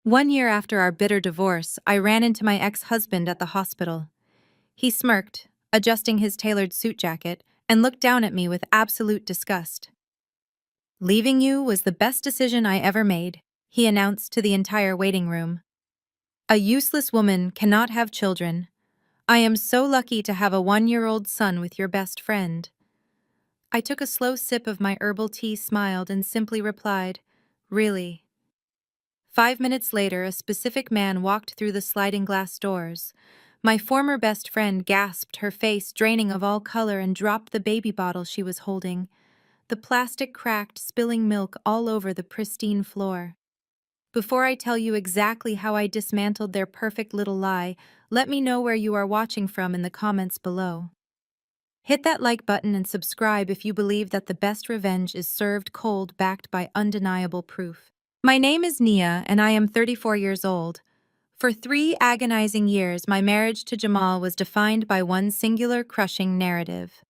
1 year after our bitter divorce, I ran into my ex-husband at the hospital. He smirked, adjusting his tailored suit jacket, and looked down at me with absolute disgust. "Leaving you was the best decision I ever made," he announced to the entire waiting room. "A useless woman cannot have children. I am so lucky to have a 1-year-old son with your best friend." I took a slow sip of my herbal tea, smiled, and simply replied, "Really?" 5 minutes later, a specific man walked through the sliding glass doors. My former best friend gasped, her face draining of all color, and dropped the baby bottle she was holding. The plastic cracked, spilling milk all over the pristine floor. Before I tell you exactly how I dismantled their perfect little lie, let me know where you are watching from in the comments below. Hit that like button and subscribe if you believe that the best revenge is served cold, backed by undeniable proof. My name is Nia, and I am 34 years old. For 3 agonizing years, my marriage to Jamal was defined by one singular, crushing narrative.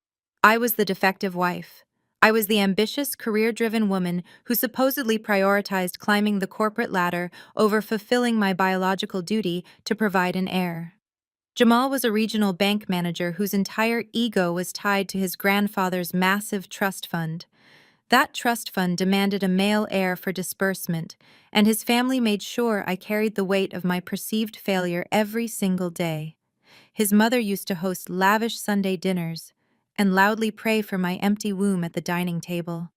I was the defective wife. I was the ambitious, career-driven woman who supposedly prioritized climbing the corporate ladder over fulfilling my biological duty to provide an heir. Jamal was a regional bank manager whose entire ego was tied to his grandfather's massive trust fund. That trust fund demanded a male heir for disbursement, and his family made sure I carried the weight of my perceived failure every single day. His mother used to host lavish Sunday dinners and loudly pray for my empty womb at the dining table.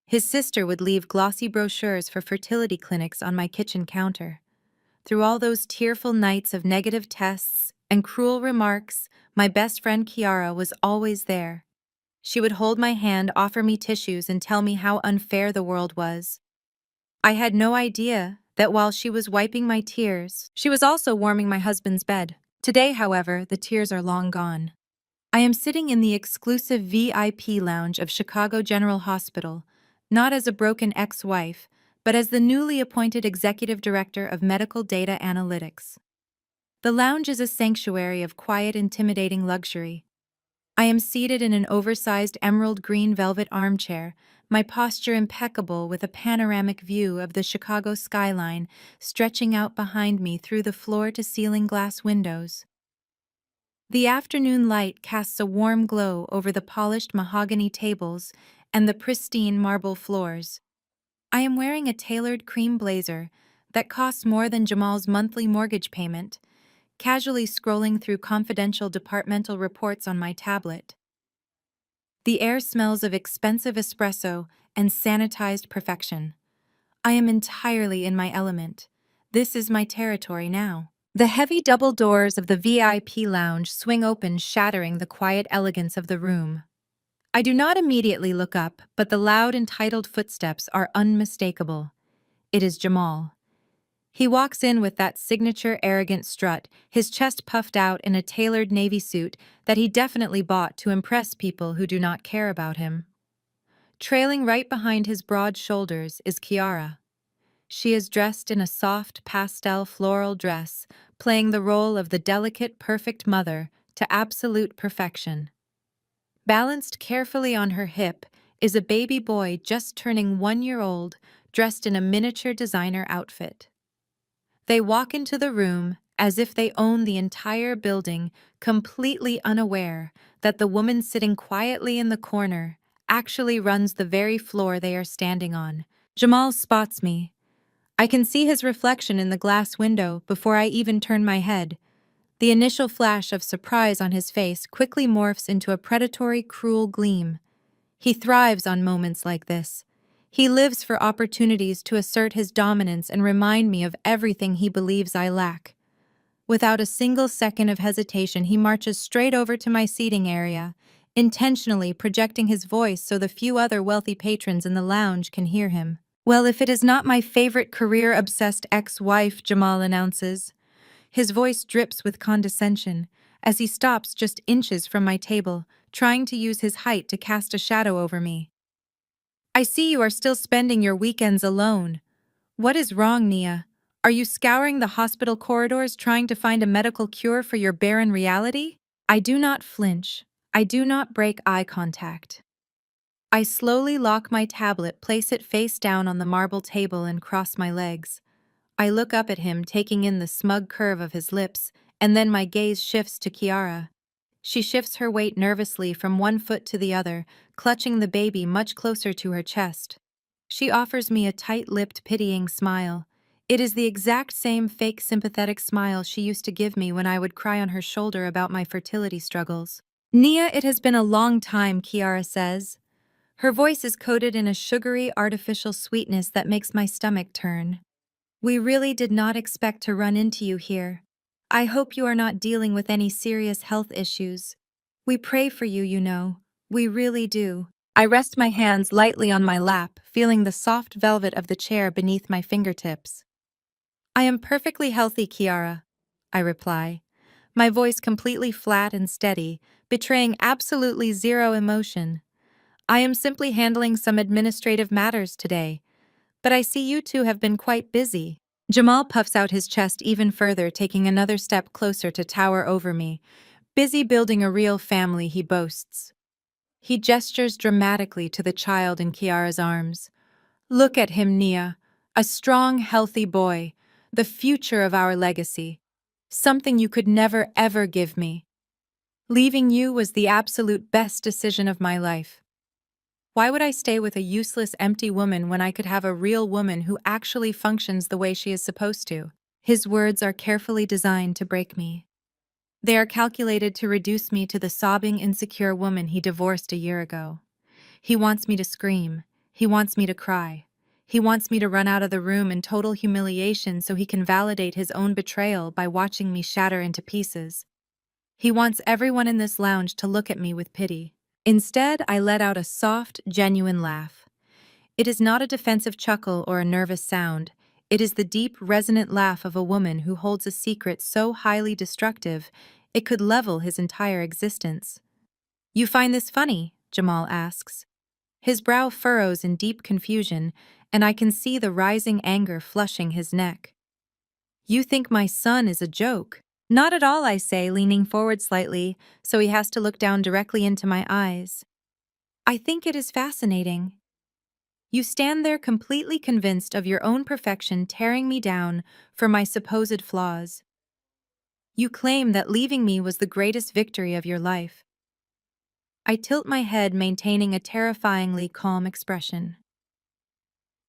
His sister would leave glossy brochures for fertility clinics on my kitchen counter. Through all those tearful nights of negative tests and cruel remarks, my best friend Kiara was always there. She would hold my hand, offer me tissues, and tell me how unfair the world was. I had no idea that while she was wiping my tears, she was also warming my husband's bed. Today, however, the tears are long gone. I am sitting in the exclusive VIP lounge of Chicago General Hospital, not as a broken ex-wife, but as the newly appointed Executive Director of Medical Data Analytics. The lounge is a sanctuary of quiet, intimidating luxury. I am seated in an oversized emerald green velvet armchair, my posture impeccable, with a panoramic view of the Chicago skyline stretching out behind me through the floor-to-ceiling glass windows. The afternoon light casts a warm glow over the polished mahogany tables and the pristine marble floors. I am wearing a tailored cream blazer that costs more than Jamal's monthly mortgage payment, casually scrolling through confidential departmental reports on my tablet. The air smells of expensive espresso and sanitized perfection. I am entirely in my element. This is my territory now. The heavy double doors of the VIP lounge swing open, shattering the quiet elegance of the room. I do not immediately look up, but the loud, entitled footsteps are unmistakable. It is Jamal. He walks in with that signature arrogant strut, his chest puffed out in a tailored navy suit that he definitely bought to impress people who do not care about him. Trailing right behind his broad shoulders is Kiara. She is dressed in a soft pastel floral dress, playing the role of the delicate, perfect mother to absolute perfection. Balanced carefully on her hip is a baby boy just turning 1 year old, dressed in a miniature designer outfit. They walk into the room as if they own the entire building, completely unaware that the woman sitting quietly in the corner actually runs the very floor they are standing on. Jamal spots me. I can see his reflection in the glass window before I even turn my head. The initial flash of surprise on his face quickly morphs into a predatory, cruel gleam. He thrives on moments like this. He lives for opportunities to assert his dominance and remind me of everything he believes I lack. Without a single second of hesitation, he marches straight over to my seating area, intentionally projecting his voice so the few other wealthy patrons in the lounge can hear him. "Well, if it is not my favorite career-obsessed ex-wife," Jamal announces. His voice drips with condescension as he stops just inches from my table, trying to use his height to cast a shadow over me. "I see you are still spending your weekends alone. What is wrong, Nia? Are you scouring the hospital corridors trying to find a medical cure for your barren reality?" I do not flinch. I do not break eye contact. I slowly lock my tablet, place it face down on the marble table, and cross my legs. I look up at him, taking in the smug curve of his lips, and then my gaze shifts to Kiara. She shifts her weight nervously from one foot to the other, clutching the baby much closer to her chest. She offers me a tight-lipped, pitying smile. It is the exact same fake sympathetic smile she used to give me when I would cry on her shoulder about my fertility struggles. Nia, it has been a long time, Kiara says. Her voice is coated in a sugary, artificial sweetness that makes my stomach turn. We really did not expect to run into you here. I hope you are not dealing with any serious health issues. We pray for you, you know. We really do. I rest my hands lightly on my lap, feeling the soft velvet of the chair beneath my fingertips. I am perfectly healthy, Kiara, I reply, my voice completely flat and steady, betraying absolutely zero emotion. I am simply handling some administrative matters today, but I see you two have been quite busy. Jamal puffs out his chest even further, taking another step closer to tower over me. Busy building a real family, he boasts. He gestures dramatically to the child in Kiara's arms. Look at him, Nia. A strong, healthy boy. The future of our legacy. Something you could never, ever give me. Leaving you was the absolute best decision of my life. Why would I stay with a useless, empty woman when I could have a real woman who actually functions the way she is supposed to? His words are carefully designed to break me. They are calculated to reduce me to the sobbing, insecure woman he divorced a year ago. He wants me to scream. He wants me to cry. He wants me to run out of the room in total humiliation so he can validate his own betrayal by watching me shatter into pieces. He wants everyone in this lounge to look at me with pity. Instead, I let out a soft, genuine laugh. It is not a defensive chuckle or a nervous sound. It is the deep, resonant laugh of a woman who holds a secret so highly destructive it could level his entire existence. You find this funny? Jamal asks. His brow furrows in deep confusion, and I can see the rising anger flushing his neck. You think my son is a joke? Not at all, I say, leaning forward slightly, so he has to look down directly into my eyes. I think it is fascinating. You stand there completely convinced of your own perfection, tearing me down for my supposed flaws. You claim that leaving me was the greatest victory of your life. I tilt my head, maintaining a terrifyingly calm expression.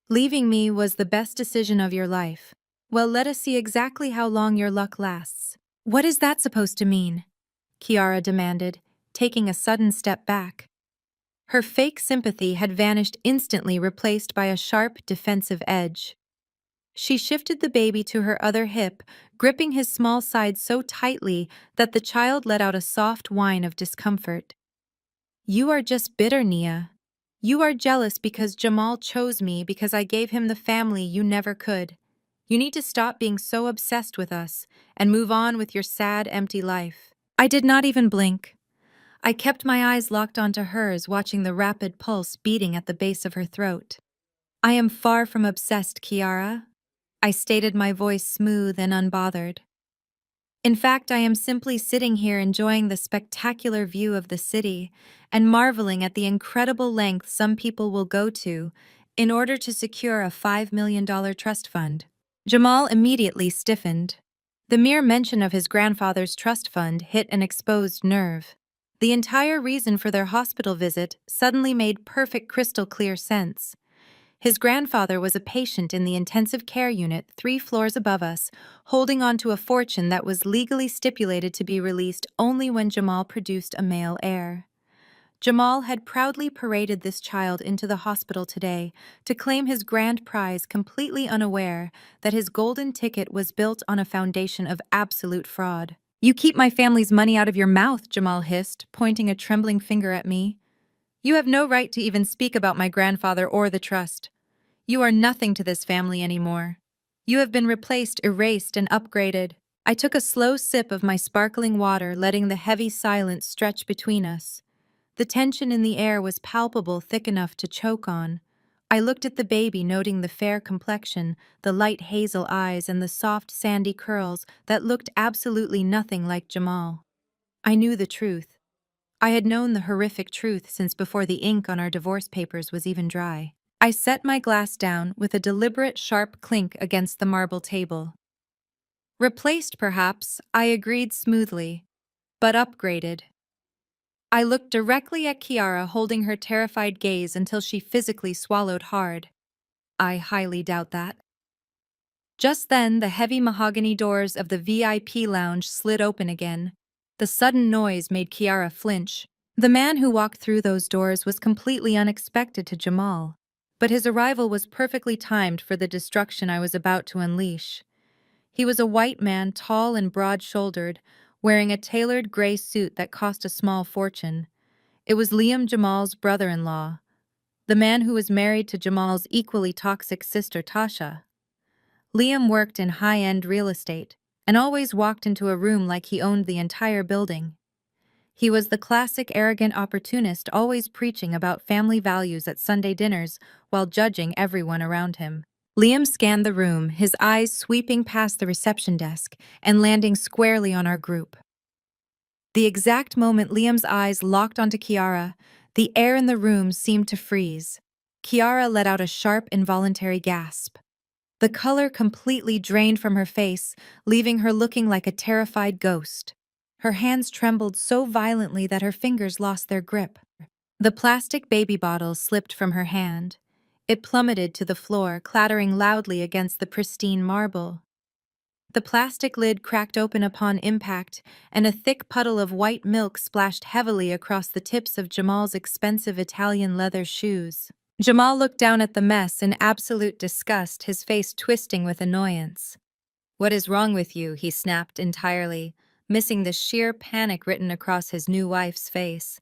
Leaving me was the best decision of your life. Well, let us see exactly how long your luck lasts. What is that supposed to mean? Kiara demanded, taking a sudden step back. Her fake sympathy had vanished instantly, replaced by a sharp, defensive edge. She shifted the baby to her other hip, gripping his small side so tightly that the child let out a soft whine of discomfort. You are just bitter, Nia. You are jealous because Jamal chose me because I gave him the family you never could. You need to stop being so obsessed with us and move on with your sad, empty life. I did not even blink. I kept my eyes locked onto hers, watching the rapid pulse beating at the base of her throat. I am far from obsessed, Kiara. I stated, my voice smooth and unbothered. In fact, I am simply sitting here enjoying the spectacular view of the city and marveling at the incredible lengths some people will go to in order to secure a $5 million trust fund. Jamal immediately stiffened. The mere mention of his grandfather's trust fund hit an exposed nerve. The entire reason for their hospital visit suddenly made perfect crystal clear sense. His grandfather was a patient in the intensive care unit 3 floors above us, holding on to a fortune that was legally stipulated to be released only when Jamal produced a male heir. Jamal had proudly paraded this child into the hospital today to claim his grand prize, completely unaware that his golden ticket was built on a foundation of absolute fraud. You keep my family's money out of your mouth, Jamal hissed, pointing a trembling finger at me. You have no right to even speak about my grandfather or the trust. You are nothing to this family anymore. You have been replaced, erased, and upgraded. I took a slow sip of my sparkling water, letting the heavy silence stretch between us. The tension in the air was palpable, thick enough to choke on. I looked at the baby, noting the fair complexion, the light hazel eyes, and the soft, sandy curls that looked absolutely nothing like Jamal. I knew the truth. I had known the horrific truth since before the ink on our divorce papers was even dry. I set my glass down with a deliberate sharp clink against the marble table. Replaced, perhaps, I agreed smoothly, but upgraded. I looked directly at Kiara, holding her terrified gaze until she physically swallowed hard. I highly doubt that. Just then, the heavy mahogany doors of the VIP lounge slid open again. The sudden noise made Kiara flinch. The man who walked through those doors was completely unexpected to Jamal, but his arrival was perfectly timed for the destruction I was about to unleash. He was a white man, tall and broad-shouldered, wearing a tailored gray suit that cost a small fortune. It was Liam, Jamal's brother-in-law, the man who was married to Jamal's equally toxic sister Tasha. Liam worked in high-end real estate and always walked into a room like he owned the entire building. He was the classic arrogant opportunist, always preaching about family values at Sunday dinners while judging everyone around him. Liam scanned the room, his eyes sweeping past the reception desk and landing squarely on our group. The exact moment Liam's eyes locked onto Kiara, the air in the room seemed to freeze. Kiara let out a sharp, involuntary gasp. The color completely drained from her face, leaving her looking like a terrified ghost. Her hands trembled so violently that her fingers lost their grip. The plastic baby bottle slipped from her hand. It plummeted to the floor, clattering loudly against the pristine marble. The plastic lid cracked open upon impact, and a thick puddle of white milk splashed heavily across the tips of Jamal's expensive Italian leather shoes. Jamal looked down at the mess in absolute disgust, his face twisting with annoyance. "What is wrong with you?" he snapped entirely, missing the sheer panic written across his new wife's face.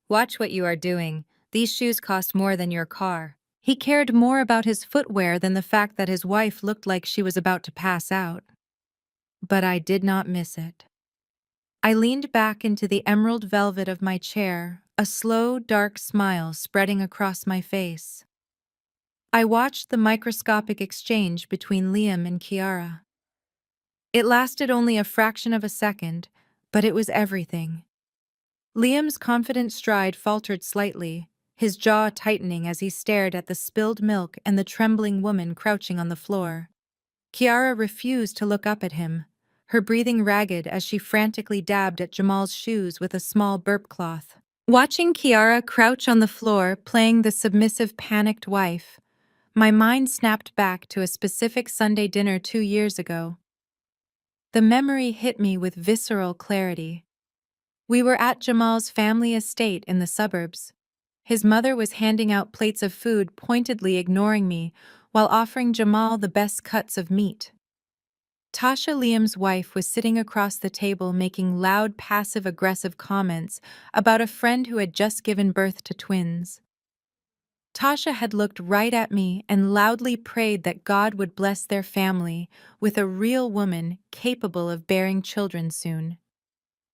"Watch what you are doing. These shoes cost more than your car." He cared more about his footwear than the fact that his wife looked like she was about to pass out. But I did not miss it. I leaned back into the emerald velvet of my chair, a slow, dark smile spreading across my face. I watched the microscopic exchange between Liam and Kiara. It lasted only a fraction of a second, but it was everything. Liam's confident stride faltered slightly, his jaw tightening as he stared at the spilled milk and the trembling woman crouching on the floor. Kiara refused to look up at him, her breathing ragged as she frantically dabbed at Jamal's shoes with a small burp cloth. Watching Kiara crouch on the floor, playing the submissive, panicked wife, my mind snapped back to a specific Sunday dinner 2 years ago. The memory hit me with visceral clarity. We were at Jamal's family estate in the suburbs. His mother was handing out plates of food, pointedly ignoring me, while offering Jamal the best cuts of meat. Tasha, Liam's wife, was sitting across the table making loud, passive-aggressive comments about a friend who had just given birth to twins. Tasha had looked right at me and loudly prayed that God would bless their family with a real woman capable of bearing children soon.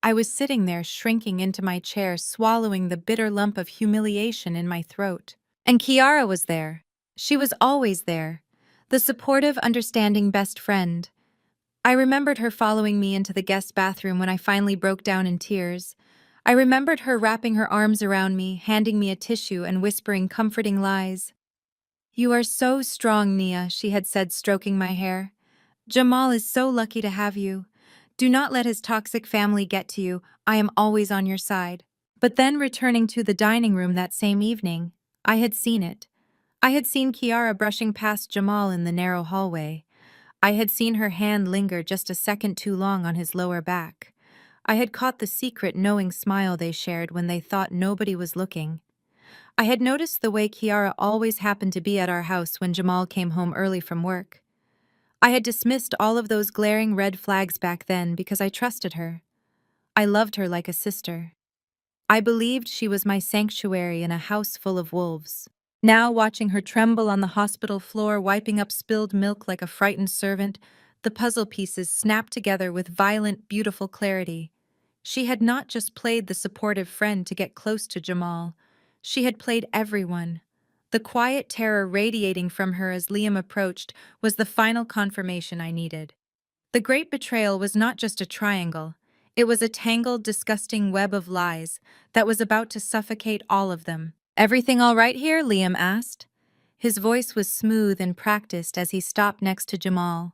I was sitting there shrinking into my chair, swallowing the bitter lump of humiliation in my throat. And Kiara was there. She was always there, the supportive, understanding best friend. I remembered her following me into the guest bathroom when I finally broke down in tears. I remembered her wrapping her arms around me, handing me a tissue and whispering comforting lies. "You are so strong, Nia," she had said, stroking my hair. "Jamal is so lucky to have you. Do not let his toxic family get to you. I am always on your side." But then, returning to the dining room that same evening, I had seen it. I had seen Kiara brushing past Jamal in the narrow hallway. I had seen her hand linger just a second too long on his lower back. I had caught the secret, knowing smile they shared when they thought nobody was looking. I had noticed the way Kiara always happened to be at our house when Jamal came home early from work. I had dismissed all of those glaring red flags back then because I trusted her. I loved her like a sister. I believed she was my sanctuary in a house full of wolves. Now, watching her tremble on the hospital floor, wiping up spilled milk like a frightened servant, the puzzle pieces snapped together with violent, beautiful clarity. She had not just played the supportive friend to get close to Jamal. She had played everyone. The quiet terror radiating from her as Liam approached was the final confirmation I needed. The great betrayal was not just a triangle. It was a tangled, disgusting web of lies that was about to suffocate all of them. "Everything all right here?" Liam asked. His voice was smooth and practiced as he stopped next to Jamal.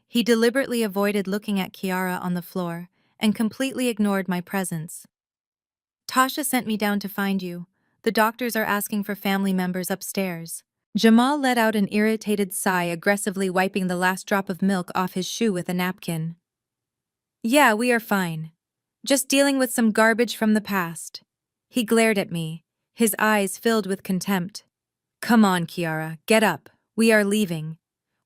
He deliberately avoided looking at Kiara on the floor and completely ignored my presence. Tasha sent me down to find you. The doctors are asking for family members upstairs. Jamal let out an irritated sigh, aggressively wiping the last drop of milk off his shoe with a napkin. Yeah, we are fine. Just dealing with some garbage from the past. He glared at me, his eyes filled with contempt. Come on, Kiara, get up. We are leaving.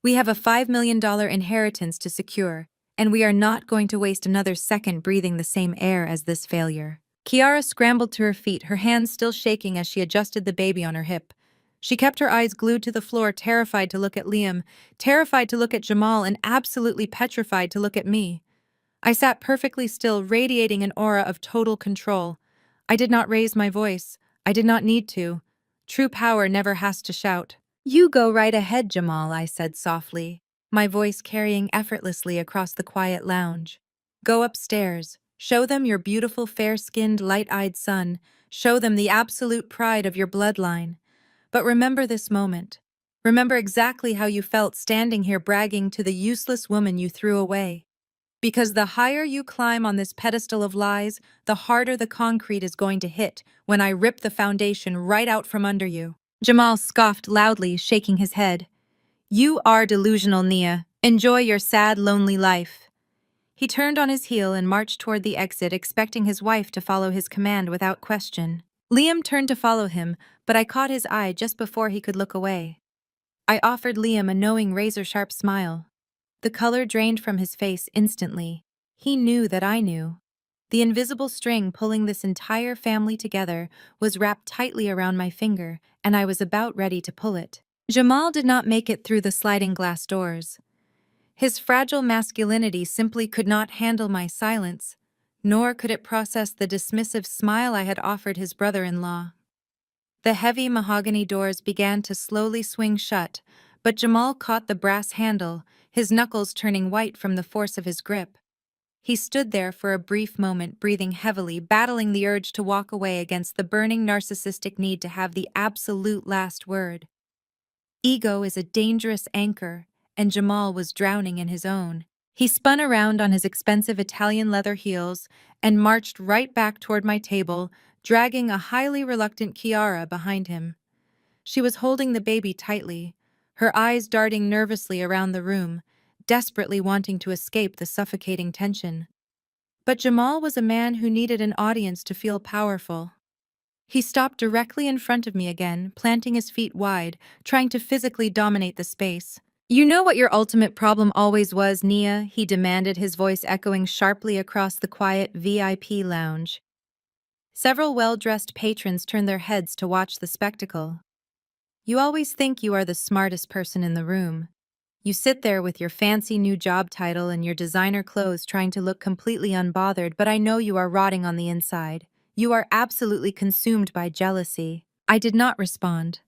We have a $5 million inheritance to secure, and we are not going to waste another second breathing the same air as this failure. Kiara scrambled to her feet, her hands still shaking as she adjusted the baby on her hip. She kept her eyes glued to the floor, terrified to look at Liam, terrified to look at Jamal, and absolutely petrified to look at me. I sat perfectly still, radiating an aura of total control. I did not raise my voice. I did not need to. True power never has to shout. You go right ahead, Jamal, I said softly, my voice carrying effortlessly across the quiet lounge. Go upstairs. Show them your beautiful, fair-skinned, light-eyed son. Show them the absolute pride of your bloodline. But remember this moment. Remember exactly how you felt standing here bragging to the useless woman you threw away. Because the higher you climb on this pedestal of lies, the harder the concrete is going to hit when I rip the foundation right out from under you. Jamal scoffed loudly, shaking his head. You are delusional, Nia. Enjoy your sad, lonely life. He turned on his heel and marched toward the exit, expecting his wife to follow his command without question. Liam turned to follow him, but I caught his eye just before he could look away. I offered Liam a knowing, razor-sharp smile. The color drained from his face instantly. He knew that I knew. The invisible string pulling this entire family together was wrapped tightly around my finger, and I was about ready to pull it. Jamal did not make it through the sliding glass doors. His fragile masculinity simply could not handle my silence, nor could it process the dismissive smile I had offered his brother-in-law. The heavy mahogany doors began to slowly swing shut, but Jamal caught the brass handle, his knuckles turning white from the force of his grip. He stood there for a brief moment, breathing heavily, battling the urge to walk away against the burning narcissistic need to have the absolute last word. Ego is a dangerous anchor, and Jamal was drowning in his own. He spun around on his expensive Italian leather heels and marched right back toward my table, dragging a highly reluctant Kiara behind him. She was holding the baby tightly, her eyes darting nervously around the room, desperately wanting to escape the suffocating tension. But Jamal was a man who needed an audience to feel powerful. He stopped directly in front of me again, planting his feet wide, trying to physically dominate the space. You know what your ultimate problem always was, Nia? He demanded, his voice echoing sharply across the quiet VIP lounge. Several well-dressed patrons turned their heads to watch the spectacle. You always think you are the smartest person in the room. You sit there with your fancy new job title and your designer clothes trying to look completely unbothered, but I know you are rotting on the inside. You are absolutely consumed by jealousy. I did not respond.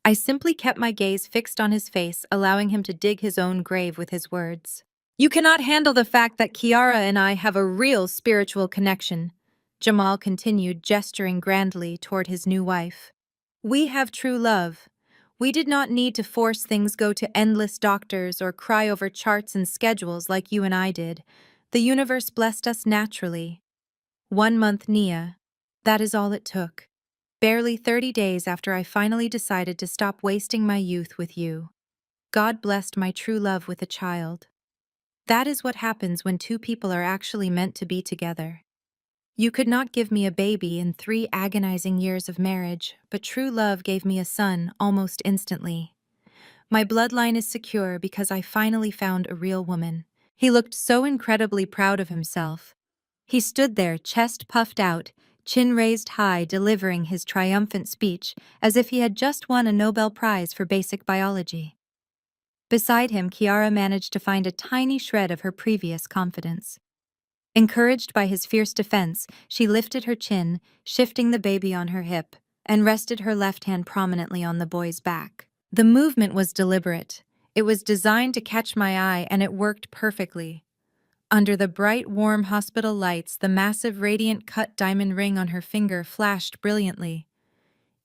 I simply kept my gaze fixed on his face, allowing him to dig his own grave with his words. You cannot handle the fact that Kiara and I have a real spiritual connection, Jamal continued, gesturing grandly toward his new wife. We have true love. We did not need to force things go to endless doctors or cry over charts and schedules like you and I did. The universe blessed us naturally. 1 month, Nia. That is all it took. Barely 30 days after I finally decided to stop wasting my youth with you. God blessed my true love with a child. That is what happens when two people are actually meant to be together. You could not give me a baby in 3 agonizing years of marriage, but true love gave me a son almost instantly. My bloodline is secure because I finally found a real woman. He looked so incredibly proud of himself. He stood there, chest puffed out, chin raised high, delivering his triumphant speech as if he had just won a Nobel Prize for basic biology. Beside him, Kiara managed to find a tiny shred of her previous confidence. Encouraged by his fierce defense, she lifted her chin, shifting the baby on her hip, and rested her left hand prominently on the boy's back. The movement was deliberate. It was designed to catch my eye, and it worked perfectly. Under the bright, warm hospital lights, the massive radiant cut diamond ring on her finger flashed brilliantly.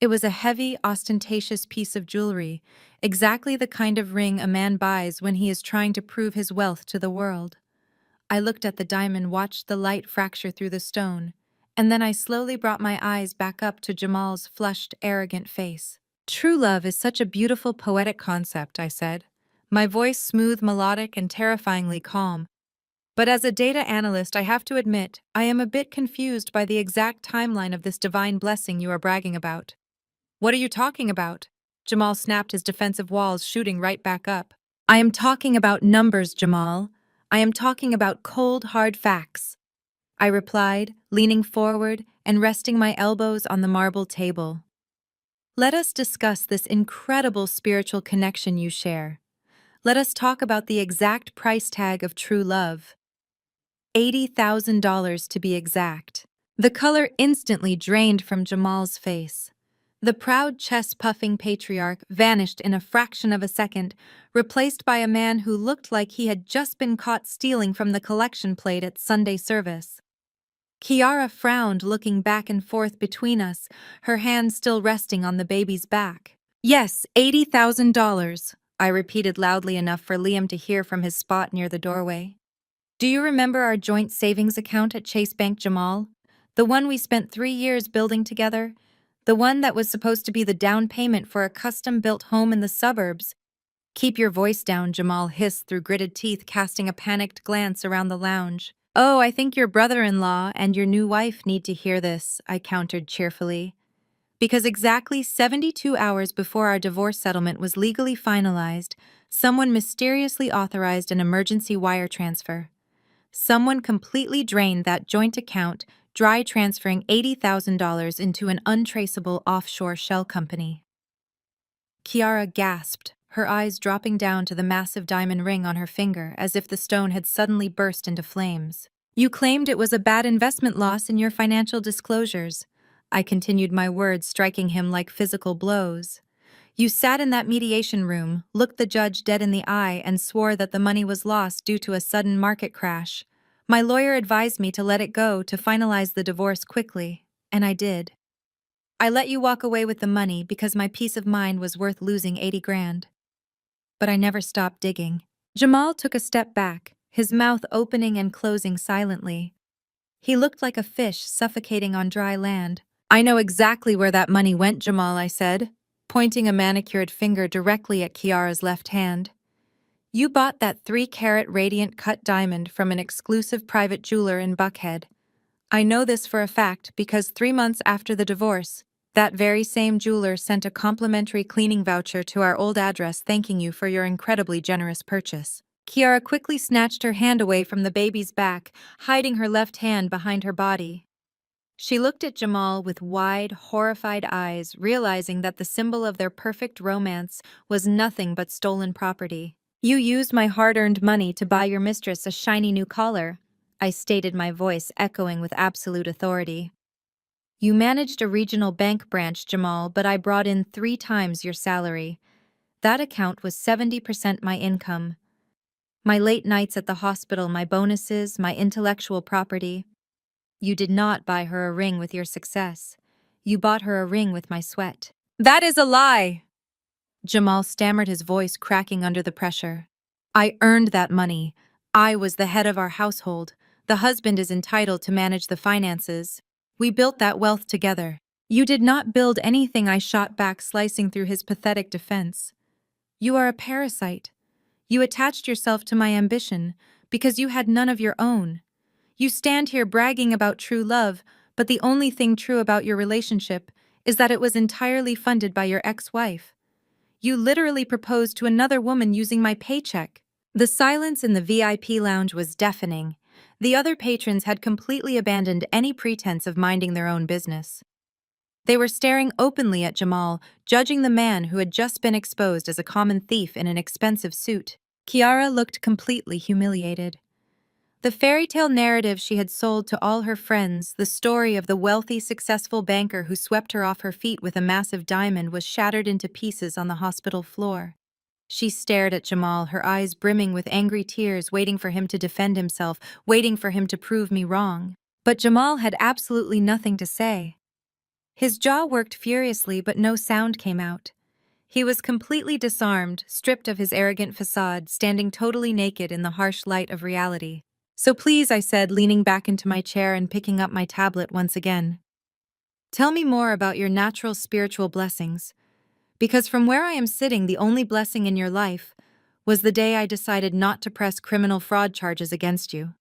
It was a heavy, ostentatious piece of jewelry, exactly the kind of ring a man buys when he is trying to prove his wealth to the world. I looked at the diamond, watched the light fracture through the stone, and then I slowly brought my eyes back up to Jamal's flushed, arrogant face. True love is such a beautiful, poetic concept, I said, my voice smooth, melodic, and terrifyingly calm. But as a data analyst, I have to admit, I am a bit confused by the exact timeline of this divine blessing you are bragging about. What are you talking about? Jamal snapped, his defensive walls shooting right back up. I am talking about numbers, Jamal. I am talking about cold, hard facts, I replied, leaning forward and resting my elbows on the marble table. Let us discuss this incredible spiritual connection you share. Let us talk about the exact price tag of true love. $80,000 to be exact. The color instantly drained from Jamal's face. The proud, chest-puffing patriarch vanished in a fraction of a second, replaced by a man who looked like he had just been caught stealing from the collection plate at Sunday service. Kiara frowned, looking back and forth between us, her hand still resting on the baby's back. Yes, $80,000, I repeated loudly enough for Liam to hear from his spot near the doorway. Do you remember our joint savings account at Chase Bank, Jamal? The one we spent 3 years building together? The one that was supposed to be the down payment for a custom-built home in the suburbs? Keep your voice down, Jamal hissed through gritted teeth, casting a panicked glance around the lounge. Oh, I think your brother-in-law and your new wife need to hear this, I countered cheerfully. Because exactly 72 hours before our divorce settlement was legally finalized, someone mysteriously authorized an emergency wire transfer. Someone completely drained that joint account, dry transferring $80,000 into an untraceable offshore shell company. Kiara gasped, her eyes dropping down to the massive diamond ring on her finger as if the stone had suddenly burst into flames. You claimed it was a bad investment loss in your financial disclosures. I continued, my words striking him like physical blows. You sat in that mediation room, looked the judge dead in the eye, and swore that the money was lost due to a sudden market crash. My lawyer advised me to let it go to finalize the divorce quickly, and I did. I let you walk away with the money because my peace of mind was worth losing 80 grand. But I never stopped digging. Jamal took a step back, his mouth opening and closing silently. He looked like a fish suffocating on dry land. I know exactly where that money went, Jamal, I said, pointing a manicured finger directly at Kiara's left hand. You bought that 3-carat radiant cut diamond from an exclusive private jeweler in Buckhead. I know this for a fact because 3 months after the divorce, that very same jeweler sent a complimentary cleaning voucher to our old address thanking you for your incredibly generous purchase. Kiara quickly snatched her hand away from the baby's back, hiding her left hand behind her body. She looked at Jamal with wide, horrified eyes, realizing that the symbol of their perfect romance was nothing but stolen property. You used my hard-earned money to buy your mistress a shiny new collar, I stated, my voice echoing with absolute authority. You managed a regional bank branch, Jamal, but I brought in 3 times your salary. That account was 70% my income. My late nights at the hospital, my bonuses, my intellectual property. You did not buy her a ring with your success. You bought her a ring with my sweat. That is a lie! Jamal stammered, his voice cracking under the pressure. I earned that money. I was the head of our household. The husband is entitled to manage the finances. We built that wealth together. You did not build anything, I shot back, slicing through his pathetic defense. You are a parasite. You attached yourself to my ambition because you had none of your own. You stand here bragging about true love, but the only thing true about your relationship is that it was entirely funded by your ex-wife. You literally proposed to another woman using my paycheck. The silence in the VIP lounge was deafening. The other patrons had completely abandoned any pretense of minding their own business. They were staring openly at Jamal, judging the man who had just been exposed as a common thief in an expensive suit. Kiara looked completely humiliated. The fairy tale narrative she had sold to all her friends, the story of the wealthy, successful banker who swept her off her feet with a massive diamond, was shattered into pieces on the hospital floor. She stared at Jamal, her eyes brimming with angry tears, waiting for him to defend himself, waiting for him to prove me wrong. But Jamal had absolutely nothing to say. His jaw worked furiously, but no sound came out. He was completely disarmed, stripped of his arrogant facade, standing totally naked in the harsh light of reality. "So please," I said, leaning back into my chair and picking up my tablet once again. "Tell me more about your natural spiritual blessings. Because from where I am sitting, the only blessing in your life was the day I decided not to press criminal fraud charges against you.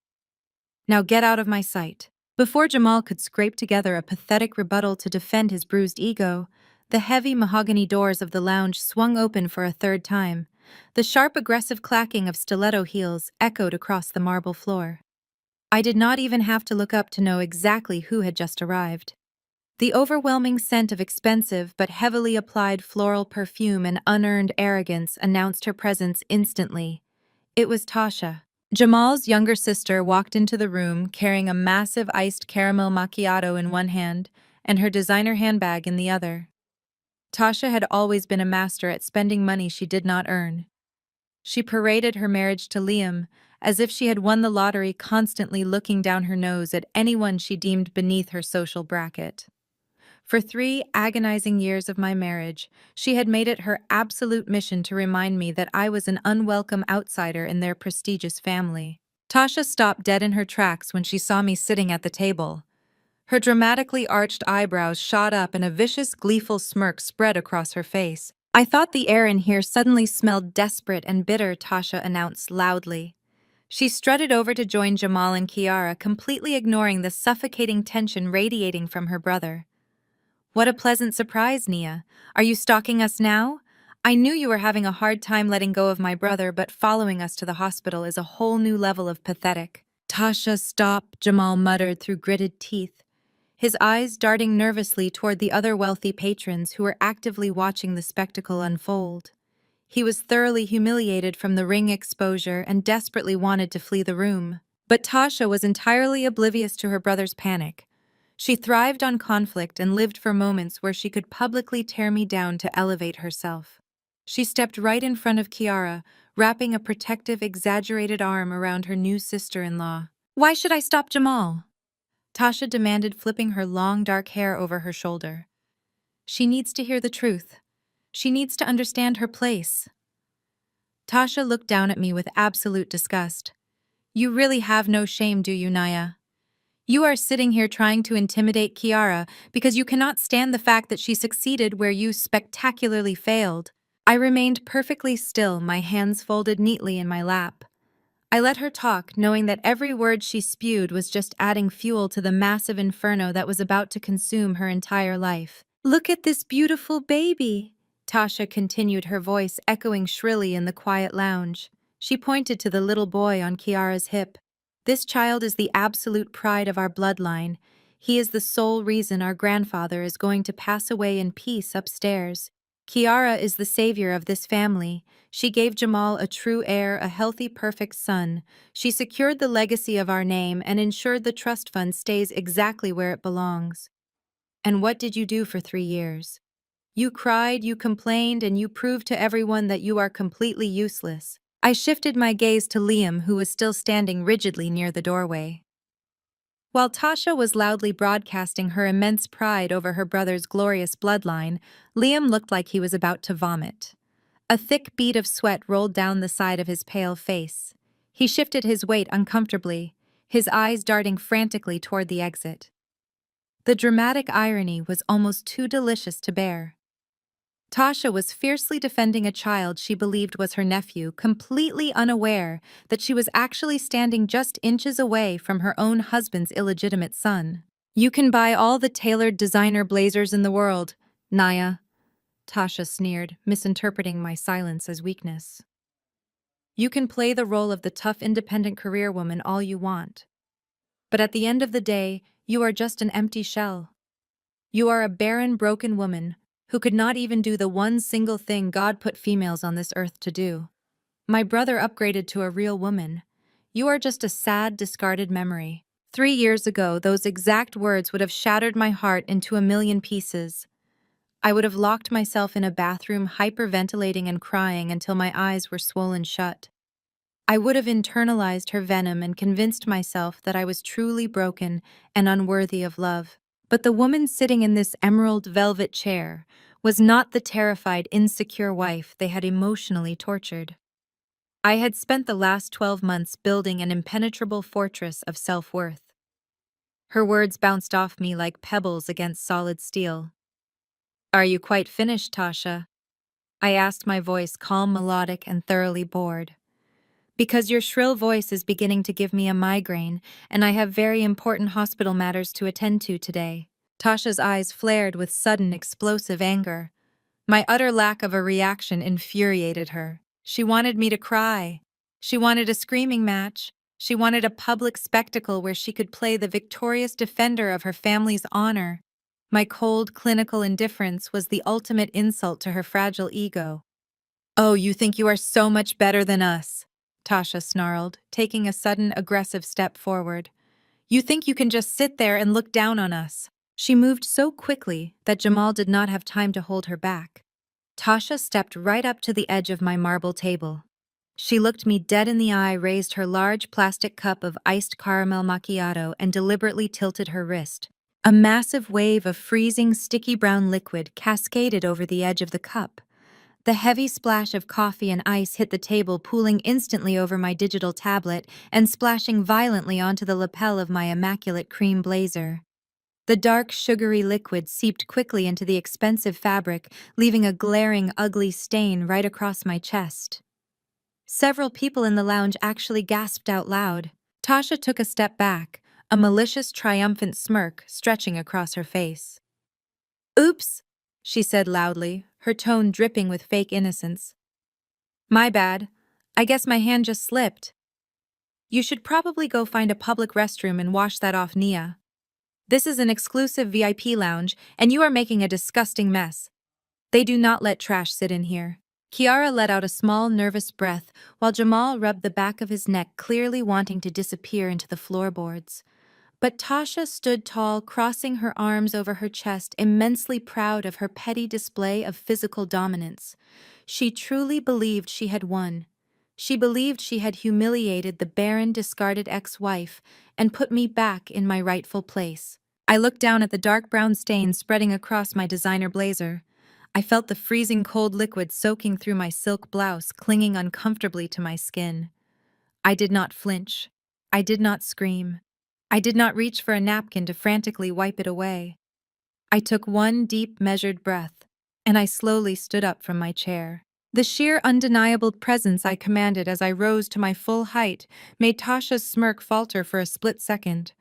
Now get out of my sight." Before Jamal could scrape together a pathetic rebuttal to defend his bruised ego, the heavy mahogany doors of the lounge swung open for a third time. The sharp, aggressive clacking of stiletto heels echoed across the marble floor. I did not even have to look up to know exactly who had just arrived. The overwhelming scent of expensive but heavily applied floral perfume and unearned arrogance announced her presence instantly. It was Tasha. Jamal's younger sister walked into the room carrying a massive iced caramel macchiato in one hand and her designer handbag in the other. Tasha had always been a master at spending money she did not earn. She paraded her marriage to Liam as if she had won the lottery, constantly looking down her nose at anyone she deemed beneath her social bracket. For 3 agonizing years of my marriage, she had made it her absolute mission to remind me that I was an unwelcome outsider in their prestigious family. Tasha stopped dead in her tracks when she saw me sitting at the table. Her dramatically arched eyebrows shot up and a vicious, gleeful smirk spread across her face. "I thought the air in here suddenly smelled desperate and bitter," Tasha announced loudly. She strutted over to join Jamal and Kiara, completely ignoring the suffocating tension radiating from her brother. "What a pleasant surprise, Nia. Are you stalking us now? I knew you were having a hard time letting go of my brother, but following us to the hospital is a whole new level of pathetic." "Tasha, stop," Jamal muttered through gritted teeth, his eyes darting nervously toward the other wealthy patrons who were actively watching the spectacle unfold. He was thoroughly humiliated from the ring exposure and desperately wanted to flee the room. But Tasha was entirely oblivious to her brother's panic. She thrived on conflict and lived for moments where she could publicly tear me down to elevate herself. She stepped right in front of Kiara, wrapping a protective, exaggerated arm around her new sister-in-law. "Why should I stop Jamal?" Tasha demanded, flipping her long dark hair over her shoulder. "She needs to hear the truth. She needs to understand her place." Tasha looked down at me with absolute disgust. "You really have no shame, do you, Naya? You are sitting here trying to intimidate Kiara because you cannot stand the fact that she succeeded where you spectacularly failed." I remained perfectly still, my hands folded neatly in my lap. I let her talk, knowing that every word she spewed was just adding fuel to the massive inferno that was about to consume her entire life. "Look at this beautiful baby," Tasha continued, her voice echoing shrilly in the quiet lounge. She pointed to the little boy on Kiara's hip. "This child is the absolute pride of our bloodline. He is the sole reason our grandfather is going to pass away in peace upstairs. Kiara is the savior of this family. She gave Jamal a true heir, a healthy, perfect son. She secured the legacy of our name and ensured the trust fund stays exactly where it belongs. And what did you do for 3 years? You cried, you complained, and you proved to everyone that you are completely useless." I shifted my gaze to Liam, who was still standing rigidly near the doorway. While Tasha was loudly broadcasting her immense pride over her brother's glorious bloodline, Liam looked like he was about to vomit. A thick bead of sweat rolled down the side of his pale face. He shifted his weight uncomfortably, his eyes darting frantically toward the exit. The dramatic irony was almost too delicious to bear. Tasha was fiercely defending a child she believed was her nephew, completely unaware that she was actually standing just inches away from her own husband's illegitimate son. "You can buy all the tailored designer blazers in the world, Naya," Tasha sneered, misinterpreting my silence as weakness. "You can play the role of the tough, independent career woman all you want. But at the end of the day, you are just an empty shell. You are a barren, broken woman who could not even do the one single thing God put females on this earth to do. My brother upgraded to a real woman. You are just a sad, discarded memory." 3 years ago, those exact words would have shattered my heart into a million pieces. I would have locked myself in a bathroom, hyperventilating and crying until my eyes were swollen shut. I would have internalized her venom and convinced myself that I was truly broken and unworthy of love. But the woman sitting in this emerald velvet chair was not the terrified, insecure wife they had emotionally tortured. I had spent the last 12 months building an impenetrable fortress of self-worth. Her words bounced off me like pebbles against solid steel. "Are you quite finished, Tasha?" I asked, my voice calm, melodic, and thoroughly bored. "Because your shrill voice is beginning to give me a migraine, and I have very important hospital matters to attend to today." Tasha's eyes flared with sudden, explosive anger. My utter lack of a reaction infuriated her. She wanted me to cry. She wanted a screaming match. She wanted a public spectacle where she could play the victorious defender of her family's honor. My cold, clinical indifference was the ultimate insult to her fragile ego. "Oh, you think you are so much better than us," Tasha snarled, taking a sudden, aggressive step forward. "You think you can just sit there and look down on us." She moved so quickly that Jamal did not have time to hold her back. Tasha stepped right up to the edge of my marble table. She looked me dead in the eye, raised her large plastic cup of iced caramel macchiato, and deliberately tilted her wrist. A massive wave of freezing, sticky brown liquid cascaded over the edge of the cup. The heavy splash of coffee and ice hit the table, pooling instantly over my digital tablet and splashing violently onto the lapel of my immaculate cream blazer. The dark, sugary liquid seeped quickly into the expensive fabric, leaving a glaring, ugly stain right across my chest. Several people in the lounge actually gasped out loud. Tasha took a step back, a malicious, triumphant smirk stretching across her face. "Oops," she said loudly, her tone dripping with fake innocence. "My bad. I guess my hand just slipped. You should probably go find a public restroom and wash that off, Nia. This is an exclusive VIP lounge, and you are making a disgusting mess. They do not let trash sit in here." Kiara let out a small, nervous breath, while Jamal rubbed the back of his neck, clearly wanting to disappear into the floorboards. But Tasha stood tall, crossing her arms over her chest, immensely proud of her petty display of physical dominance. She truly believed she had won. She believed she had humiliated the barren, discarded ex-wife and put me back in my rightful place. I looked down at the dark brown stain spreading across my designer blazer. I felt the freezing cold liquid soaking through my silk blouse, clinging uncomfortably to my skin. I did not flinch. I did not scream. I did not reach for a napkin to frantically wipe it away. I took one deep, measured breath, and I slowly stood up from my chair. The sheer, undeniable presence I commanded as I rose to my full height made Tasha's smirk falter for a split second.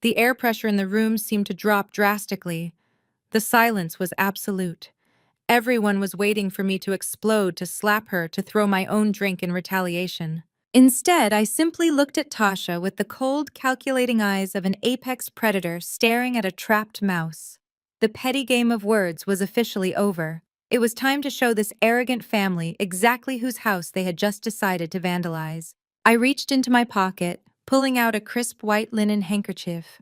The air pressure in the room seemed to drop drastically. The silence was absolute. Everyone was waiting for me to explode, to slap her, to throw my own drink in retaliation. Instead, I simply looked at Tasha with the cold, calculating eyes of an apex predator staring at a trapped mouse. The petty game of words was officially over. It was time to show this arrogant family exactly whose house they had just decided to vandalize. I reached into my pocket, pulling out a crisp white linen handkerchief.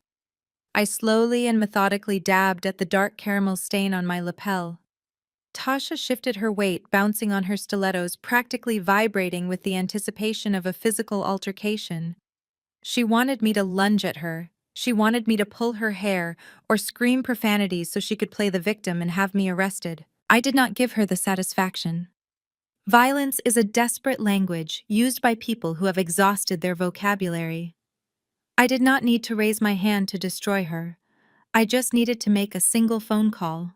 I slowly and methodically dabbed at the dark caramel stain on my lapel. Tasha shifted her weight, bouncing on her stilettos, practically vibrating with the anticipation of a physical altercation. She wanted me to lunge at her. She wanted me to pull her hair or scream profanities so she could play the victim and have me arrested. I did not give her the satisfaction. Violence is a desperate language used by people who have exhausted their vocabulary. I did not need to raise my hand to destroy her. I just needed to make a single phone call.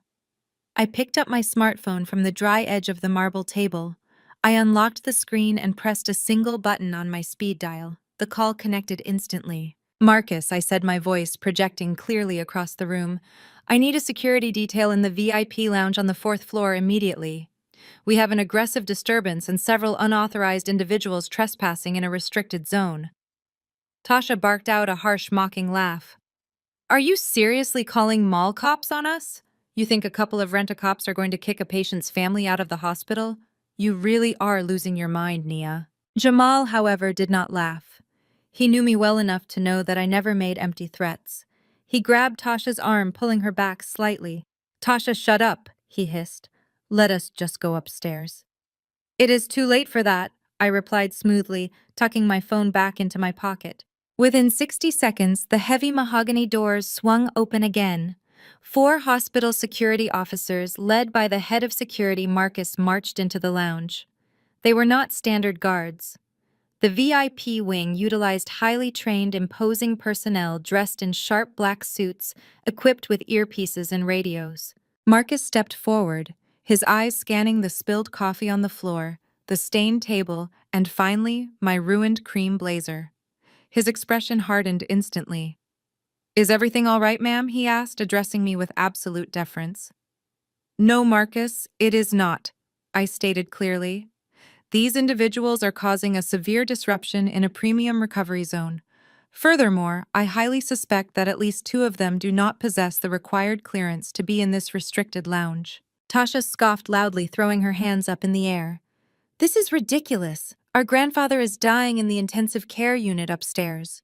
I picked up my smartphone from the dry edge of the marble table. I unlocked the screen and pressed a single button on my speed dial. The call connected instantly. "Marcus," I said, my voice projecting clearly across the room. "I need a security detail in the VIP lounge on the 4th floor immediately. We have an aggressive disturbance and several unauthorized individuals trespassing in a restricted zone." Tasha barked out a harsh, mocking laugh. "Are you seriously calling mall cops on us? You think a couple of rent-a-cops are going to kick a patient's family out of the hospital? You really are losing your mind, Nia." Jamal, however, did not laugh. He knew me well enough to know that I never made empty threats. He grabbed Tasha's arm, pulling her back slightly. "Tasha, shut up," he hissed. "Let us just go upstairs." "It is too late for that," I replied smoothly, tucking my phone back into my pocket. Within 60 seconds, the heavy mahogany doors swung open again. 4 hospital security officers, led by the head of security Marcus, marched into the lounge. They were not standard guards. The VIP wing utilized highly trained, imposing personnel dressed in sharp black suits, equipped with earpieces and radios. Marcus stepped forward, his eyes scanning the spilled coffee on the floor, the stained table, and finally, my ruined cream blazer. His expression hardened instantly. "Is everything all right, ma'am?" he asked, addressing me with absolute deference. "No, Marcus, it is not," I stated clearly. "These individuals are causing a severe disruption in a premium recovery zone. Furthermore, I highly suspect that at least 2 of them do not possess the required clearance to be in this restricted lounge." Tasha scoffed loudly, throwing her hands up in the air. "This is ridiculous. Our grandfather is dying in the intensive care unit upstairs.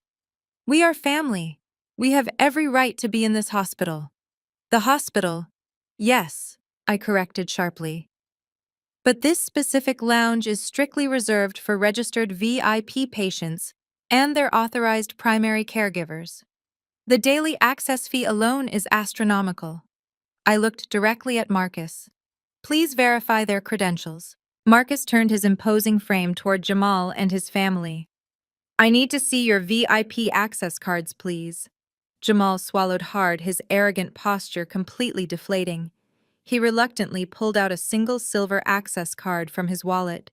We are family. We have every right to be in this hospital." "The hospital? Yes," I corrected sharply. "But this specific lounge is strictly reserved for registered VIP patients and their authorized primary caregivers. The daily access fee alone is astronomical." I looked directly at Marcus. "Please verify their credentials." Marcus turned his imposing frame toward Jamal and his family. "I need to see your VIP access cards, please." Jamal swallowed hard, his arrogant posture completely deflating. He reluctantly pulled out a single silver access card from his wallet.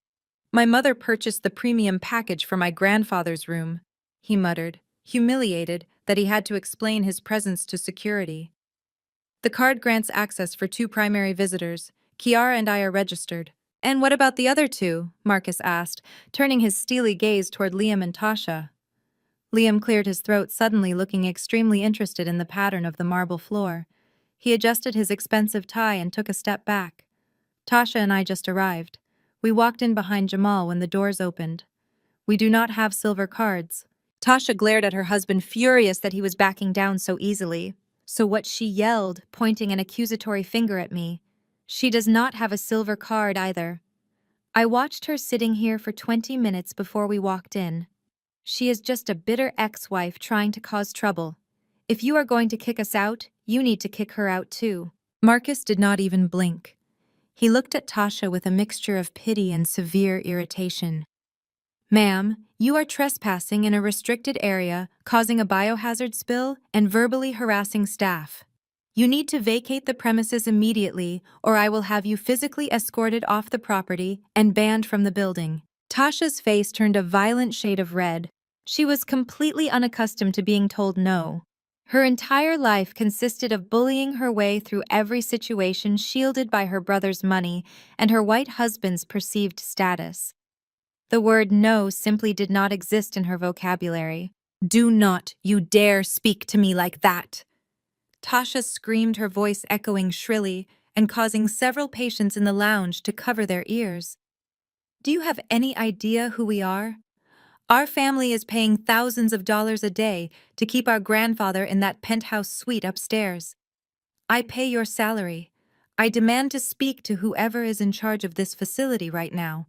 "My mother purchased the premium package for my grandfather's room," he muttered, humiliated that he had to explain his presence to security. "The card grants access for 2 primary visitors. Kiara and I are registered." "And what about the other 2?" Marcus asked, turning his steely gaze toward Liam and Tasha. Liam cleared his throat, suddenly looking extremely interested in the pattern of the marble floor. He adjusted his expensive tie and took a step back. "Tasha and I just arrived. We walked in behind Jamal when the doors opened. We do not have silver cards." Tasha glared at her husband, furious that he was backing down so easily. So what, she yelled, pointing an accusatory finger at me. "She does not have a silver card either. I watched her sitting here for 20 minutes before we walked in. She is just a bitter ex-wife trying to cause trouble. If you are going to kick us out, you need to kick her out too." Marcus did not even blink. He looked at Tasha with a mixture of pity and severe irritation. "Ma'am, you are trespassing in a restricted area, causing a biohazard spill, and verbally harassing staff. You need to vacate the premises immediately, or I will have you physically escorted off the property and banned from the building." Tasha's face turned a violent shade of red. She was completely unaccustomed to being told no. Her entire life consisted of bullying her way through every situation, shielded by her brother's money and her white husband's perceived status. The word no simply did not exist in her vocabulary. "Do not you dare speak to me like that!" Tasha screamed, her voice echoing shrilly and causing several patients in the lounge to cover their ears. "Do you have any idea who we are? Our family is paying thousands of dollars a day to keep our grandfather in that penthouse suite upstairs. I pay your salary. I demand to speak to whoever is in charge of this facility right now.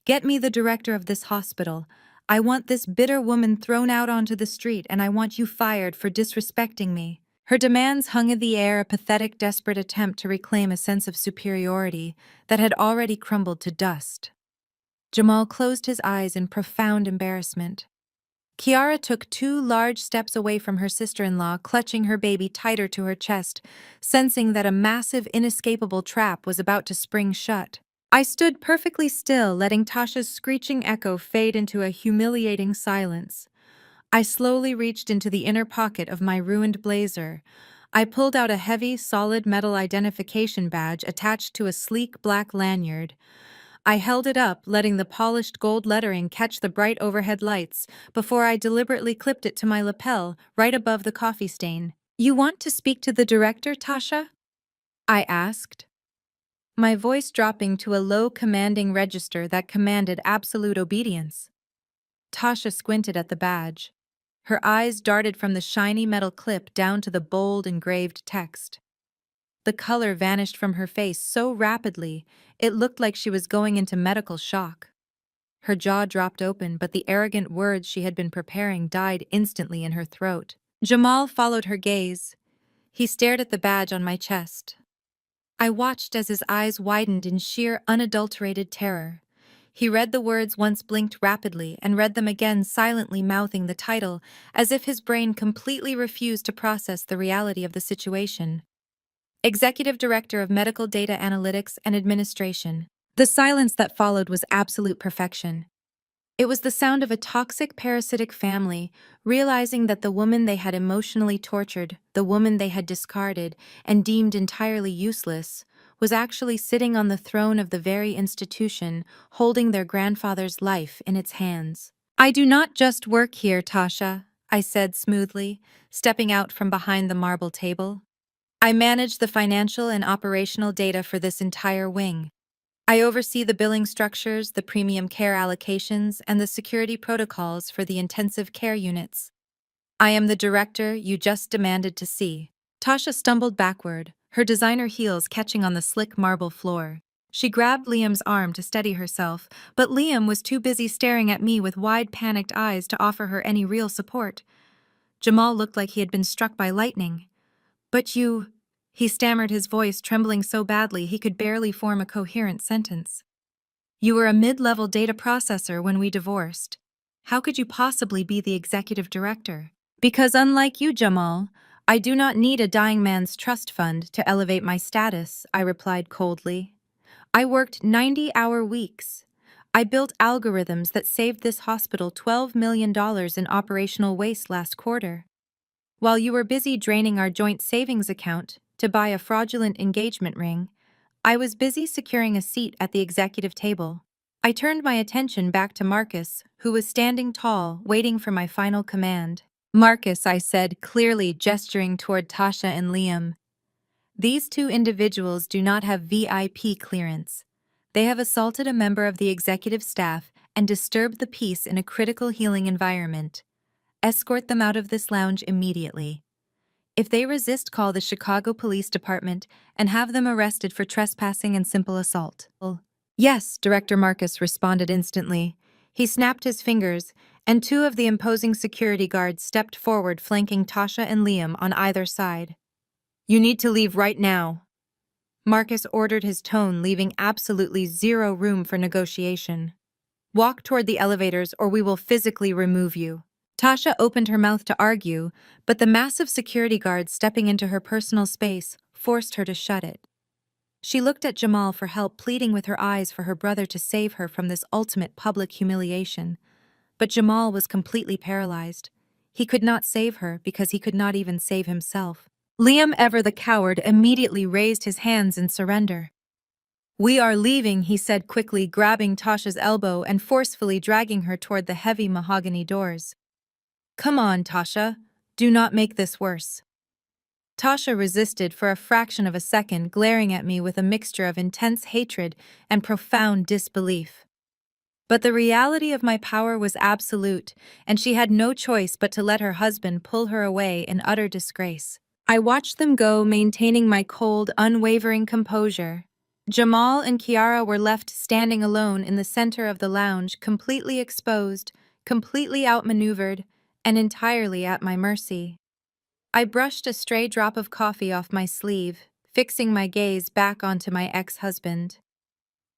Get me the director of this hospital. I want this bitter woman thrown out onto the street, and I want you fired for disrespecting me." Her demands hung in the air, a pathetic, desperate attempt to reclaim a sense of superiority that had already crumbled to dust. Jamal closed his eyes in profound embarrassment. Kiara took 2 large steps away from her sister-in-law, clutching her baby tighter to her chest, sensing that a massive, inescapable trap was about to spring shut. I stood perfectly still, letting Tasha's screeching echo fade into a humiliating silence. I slowly reached into the inner pocket of my ruined blazer. I pulled out a heavy, solid metal identification badge attached to a sleek black lanyard. I held it up, letting the polished gold lettering catch the bright overhead lights, before I deliberately clipped it to my lapel, right above the coffee stain. "You want to speak to the director, Tasha?" I asked, my voice dropping to a low, commanding register that commanded absolute obedience. Tasha squinted at the badge. Her eyes darted from the shiny metal clip down to the bold, engraved text. The color vanished from her face so rapidly, it looked like she was going into medical shock. Her jaw dropped open, but the arrogant words she had been preparing died instantly in her throat. Jamal followed her gaze. He stared at the badge on my chest. I watched as his eyes widened in sheer, unadulterated terror. He read the words once, blinked rapidly, and read them again, silently mouthing the title, as if his brain completely refused to process the reality of the situation. Executive Director of Medical Data Analytics and Administration. The silence that followed was absolute perfection. It was the sound of a toxic parasitic family realizing that the woman they had emotionally tortured, the woman they had discarded and deemed entirely useless, was actually sitting on the throne of the very institution, holding their grandfather's life in its hands. "I do not just work here, Tasha," I said smoothly, stepping out from behind the marble table. "I manage the financial and operational data for this entire wing. I oversee the billing structures, the premium care allocations, and the security protocols for the intensive care units. I am the director you just demanded to see." Tasha stumbled backward, her designer heels catching on the slick marble floor. She grabbed Liam's arm to steady herself, but Liam was too busy staring at me with wide, panicked eyes to offer her any real support. Jamal looked like he had been struck by lightning. "But you—" he stammered, his voice trembling so badly he could barely form a coherent sentence. "You were a mid-level data processor when we divorced. How could you possibly be the executive director?" "Because unlike you, Jamal, I do not need a dying man's trust fund to elevate my status," I replied coldly. "I worked 90-hour weeks. I built algorithms that saved this hospital $12 million in operational waste last quarter. While you were busy draining our joint savings account to buy a fraudulent engagement ring, I was busy securing a seat at the executive table." I turned my attention back to Marcus, who was standing tall, waiting for my final command. "Marcus," I said, clearly gesturing toward Tasha and Liam. "These two individuals do not have VIP clearance. They have assaulted a member of the executive staff and disturbed the peace in a critical healing environment. Escort them out of this lounge immediately. If they resist, call the Chicago Police Department and have them arrested for trespassing and simple assault." "Yes," Director Marcus responded instantly. He snapped his fingers, and two of the imposing security guards stepped forward, flanking Tasha and Liam on either side. "You need to leave right now," Marcus ordered, his tone leaving absolutely zero room for negotiation. "Walk toward the elevators or we will physically remove you." Tasha opened her mouth to argue, but the massive security guard stepping into her personal space forced her to shut it. She looked at Jamal for help, pleading with her eyes for her brother to save her from this ultimate public humiliation. But Jamal was completely paralyzed. He could not save her because he could not even save himself. Liam, ever the coward, immediately raised his hands in surrender. "We are leaving," he said quickly, grabbing Tasha's elbow and forcefully dragging her toward the heavy mahogany doors. "Come on, Tasha. Do not make this worse." Tasha resisted for a fraction of a second, glaring at me with a mixture of intense hatred and profound disbelief. But the reality of my power was absolute, and she had no choice but to let her husband pull her away in utter disgrace. I watched them go, maintaining my cold, unwavering composure. Jamal and Kiara were left standing alone in the center of the lounge, completely exposed, completely outmaneuvered, and entirely at my mercy. I brushed a stray drop of coffee off my sleeve, fixing my gaze back onto my ex-husband.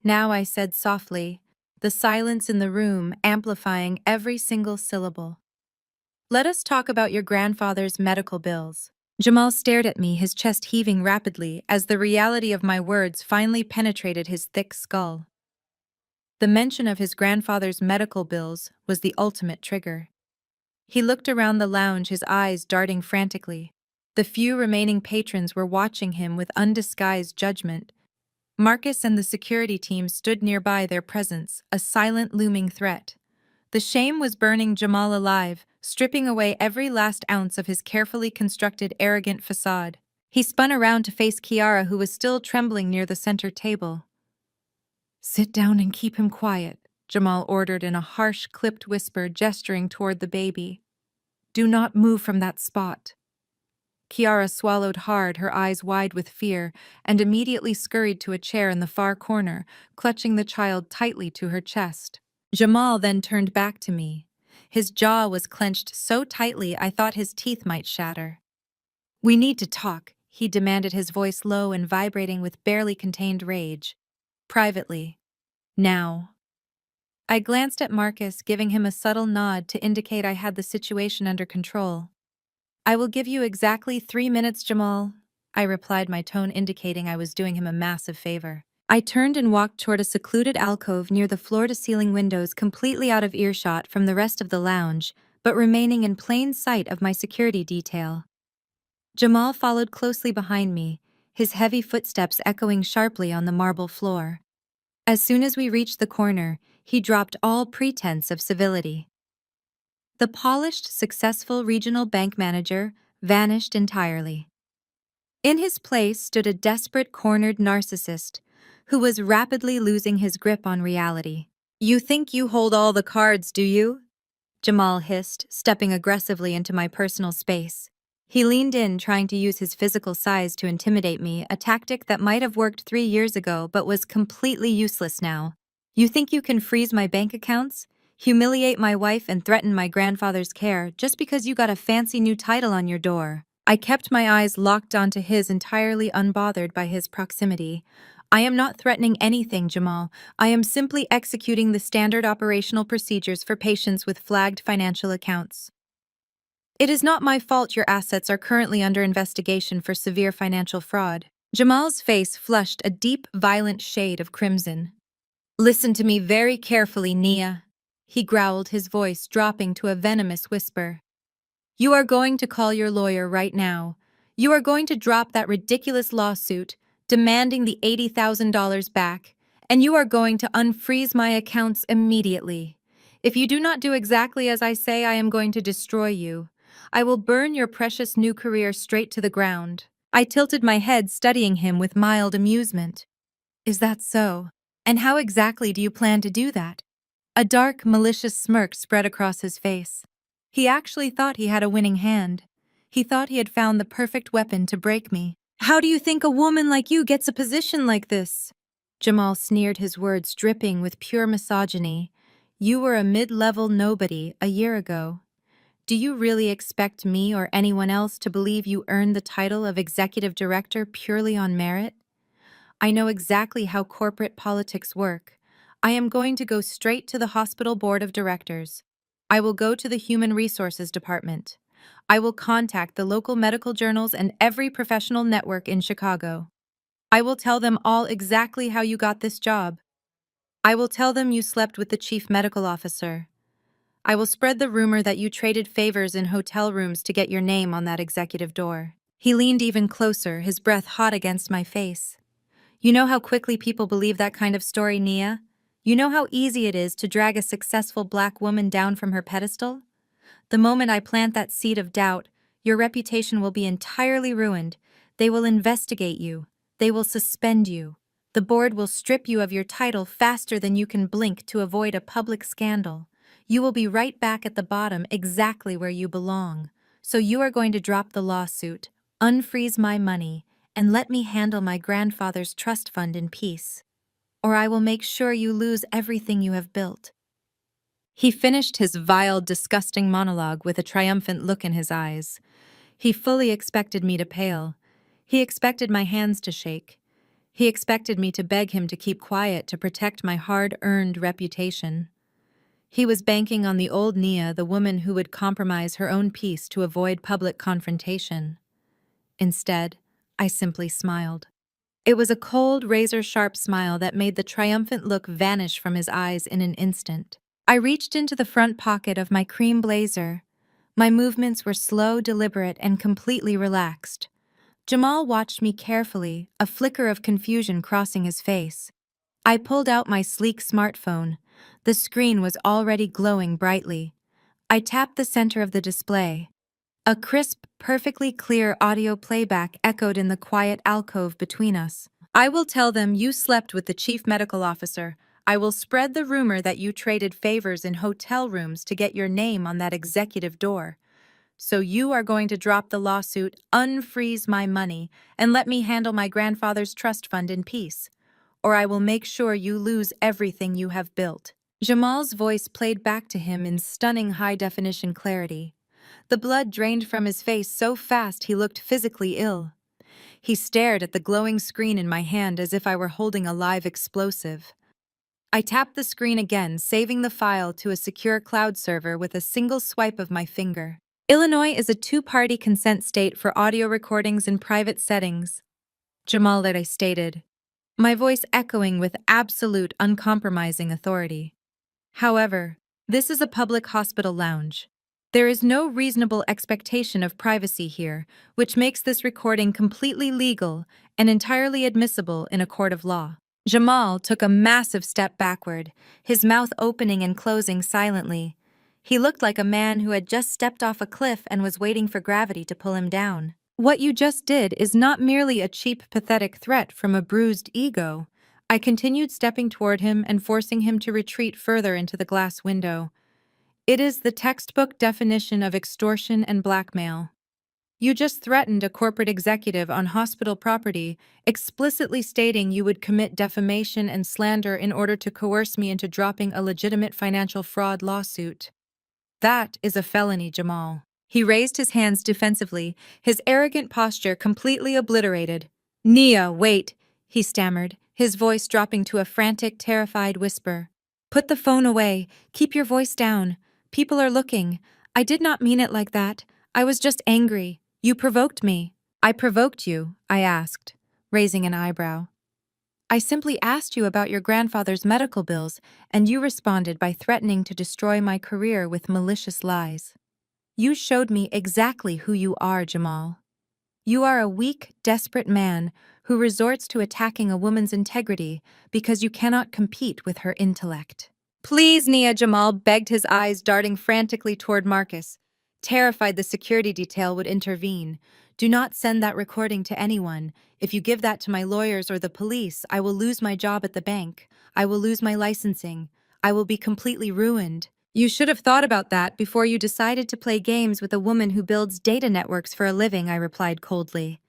"Now," I said softly, the silence in the room amplifying every single syllable. "Let us talk about your grandfather's medical bills." Jamal stared at me, his chest heaving rapidly as the reality of my words finally penetrated his thick skull. The mention of his grandfather's medical bills was the ultimate trigger. He looked around the lounge, his eyes darting frantically. The few remaining patrons were watching him with undisguised judgment. Marcus and the security team stood nearby, their presence a silent, looming threat. The shame was burning Jamal alive, stripping away every last ounce of his carefully constructed, arrogant facade. He spun around to face Kiara, who was still trembling near the center table. "Sit down and keep him quiet," Jamal ordered in a harsh, clipped whisper, gesturing toward the baby. "Do not move from that spot." Kiara swallowed hard, her eyes wide with fear, and immediately scurried to a chair in the far corner, clutching the child tightly to her chest. Jamal then turned back to me. His jaw was clenched so tightly I thought his teeth might shatter. We need to talk, he demanded, his voice low and vibrating with barely contained rage. Privately. Now. I glanced at Marcus, giving him a subtle nod to indicate I had the situation under control. I will give you exactly 3 minutes, Jamal, I replied, my tone indicating I was doing him a massive favor. I turned and walked toward a secluded alcove near the floor-to-ceiling windows, completely out of earshot from the rest of the lounge, but remaining in plain sight of my security detail. Jamal followed closely behind me, his heavy footsteps echoing sharply on the marble floor. As soon as we reached the corner, he dropped all pretense of civility. The polished, successful regional bank manager vanished entirely. In his place stood a desperate, cornered narcissist who was rapidly losing his grip on reality. "You think you hold all the cards, do you?" Jamal hissed, stepping aggressively into my personal space. He leaned in, trying to use his physical size to intimidate me, a tactic that might have worked 3 years ago but was completely useless now. "You think you can freeze my bank accounts, humiliate my wife, and threaten my grandfather's care just because you got a fancy new title on your door?" I kept my eyes locked onto his, entirely unbothered by his proximity. "I am not threatening anything, Jamal. I am simply executing the standard operational procedures for patients with flagged financial accounts. It is not my fault your assets are currently under investigation for severe financial fraud." Jamal's face flushed a deep, violent shade of crimson. "Listen to me very carefully, Nia," he growled, his voice dropping to a venomous whisper. "You are going to call your lawyer right now. You are going to drop that ridiculous lawsuit demanding the $80,000 back, and you are going to unfreeze my accounts immediately. If you do not do exactly as I say, I am going to destroy you. I will burn your precious new career straight to the ground." I tilted my head, studying him with mild amusement. "Is that so? And how exactly do you plan to do that?" A dark, malicious smirk spread across his face. He actually thought he had a winning hand. He thought he had found the perfect weapon to break me. "How do you think a woman like you gets a position like this?" Jamal sneered, his words dripping with pure misogyny. "You were a mid-level nobody a year ago. Do you really expect me or anyone else to believe you earned the title of executive director purely on merit? I know exactly how corporate politics work. I am going to go straight to the hospital board of directors. I will go to the human resources department. I will contact the local medical journals and every professional network in Chicago. I will tell them all exactly how you got this job. I will tell them you slept with the chief medical officer. I will spread the rumor that you traded favors in hotel rooms to get your name on that executive door." He leaned even closer, his breath hot against my face. "You know how quickly people believe that kind of story, Nia? You know how easy it is to drag a successful black woman down from her pedestal? The moment I plant that seed of doubt, your reputation will be entirely ruined. They will investigate you. They will suspend you. The board will strip you of your title faster than you can blink to avoid a public scandal. You will be right back at the bottom, exactly where you belong. So you are going to drop the lawsuit, unfreeze my money, and let me handle my grandfather's trust fund in peace. Or I will make sure you lose everything you have built." He finished his vile, disgusting monologue with a triumphant look in his eyes. He fully expected me to pale. He expected my hands to shake. He expected me to beg him to keep quiet to protect my hard-earned reputation. He was banking on the old Nia, the woman who would compromise her own peace to avoid public confrontation. Instead, I simply smiled. It was a cold, razor-sharp smile that made the triumphant look vanish from his eyes in an instant. I reached into the front pocket of my cream blazer. My movements were slow, deliberate, and completely relaxed. Jamal watched me carefully, a flicker of confusion crossing his face. I pulled out my sleek smartphone. The screen was already glowing brightly. I tapped the center of the display. A crisp, perfectly clear audio playback echoed in the quiet alcove between us. "I will tell them you slept with the chief medical officer. I will spread the rumor that you traded favors in hotel rooms to get your name on that executive door. So you are going to drop the lawsuit, unfreeze my money, and let me handle my grandfather's trust fund in peace. Or I will make sure you lose everything you have built." Jamal's voice played back to him in stunning high-definition clarity. The blood drained from his face so fast he looked physically ill. He stared at the glowing screen in my hand as if I were holding a live explosive. I tapped the screen again, saving the file to a secure cloud server with a single swipe of my finger. Illinois is a two-party consent state for audio recordings in private settings, Jamal Lere stated, my voice echoing with absolute, uncompromising authority. However, this is a public hospital lounge. There is no reasonable expectation of privacy here, which makes this recording completely legal and entirely admissible in a court of law. Jamal took a massive step backward, his mouth opening and closing silently. He looked like a man who had just stepped off a cliff and was waiting for gravity to pull him down. What you just did is not merely a cheap, pathetic threat from a bruised ego. I continued stepping toward him and forcing him to retreat further into the glass window. It is the textbook definition of extortion and blackmail. You just threatened a corporate executive on hospital property, explicitly stating you would commit defamation and slander in order to coerce me into dropping a legitimate financial fraud lawsuit. That is a felony, Jamal. He raised his hands defensively, his arrogant posture completely obliterated. Nia, wait, he stammered, his voice dropping to a frantic, terrified whisper. Put the phone away. Keep your voice down. People are looking. I did not mean it like that. I was just angry. You provoked me. I provoked you, I asked, raising an eyebrow. I simply asked you about your grandfather's medical bills, and you responded by threatening to destroy my career with malicious lies. You showed me exactly who you are, Jamal. You are a weak, desperate man who resorts to attacking a woman's integrity because you cannot compete with her intellect. Please, Nia, Jamal begged, his eyes darting frantically toward Marcus, terrified the security detail would intervene. Do not send that recording to anyone. If you give that to my lawyers or the police, I will lose my job at the bank. I will lose my licensing. I will be completely ruined. You should have thought about that before you decided to play games with a woman who builds data networks for a living, I replied coldly.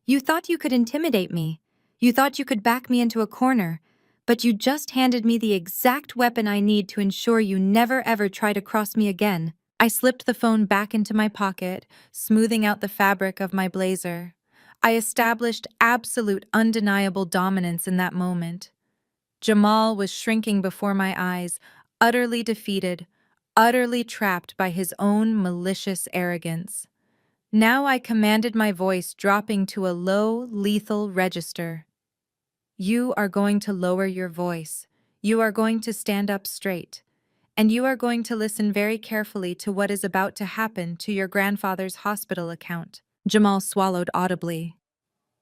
You thought you could intimidate me. You thought you could back me into a corner. But you just handed me the exact weapon I need to ensure you never ever try to cross me again. I slipped the phone back into my pocket, smoothing out the fabric of my blazer. I established absolute, undeniable dominance in that moment. Jamal was shrinking before my eyes, utterly defeated, utterly trapped by his own malicious arrogance. Now I commanded my voice, dropping to a low, lethal register. You are going to lower your voice. You are going to stand up straight. And you are going to listen very carefully to what is about to happen to your grandfather's hospital account. Jamal swallowed audibly.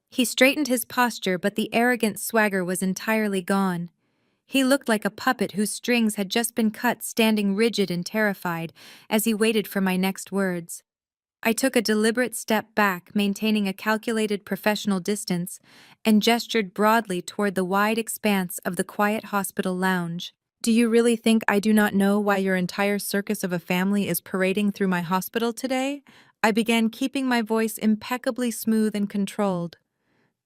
He straightened his posture, but the arrogant swagger was entirely gone. He looked like a puppet whose strings had just been cut, standing rigid and terrified as he waited for my next words. I took a deliberate step back, maintaining a calculated professional distance, and gestured broadly toward the wide expanse of the quiet hospital lounge. Do you really think I do not know why your entire circus of a family is parading through my hospital today? I began, keeping my voice impeccably smooth and controlled.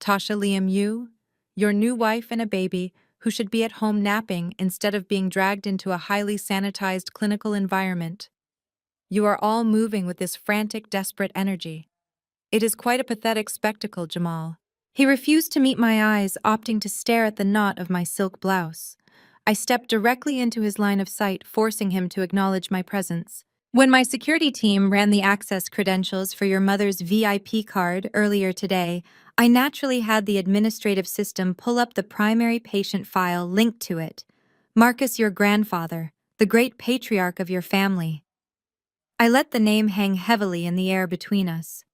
Tasha Liam, your new wife and a baby, who should be at home napping instead of being dragged into a highly sanitized clinical environment. You are all moving with this frantic, desperate energy. It is quite a pathetic spectacle, Jamal. He refused to meet my eyes, opting to stare at the knot of my silk blouse. I stepped directly into his line of sight, forcing him to acknowledge my presence. When my security team ran the access credentials for your mother's VIP card earlier today, I naturally had the administrative system pull up the primary patient file linked to it. Marcus, your grandfather, the great patriarch of your family. I let the name hang heavily in the air between us.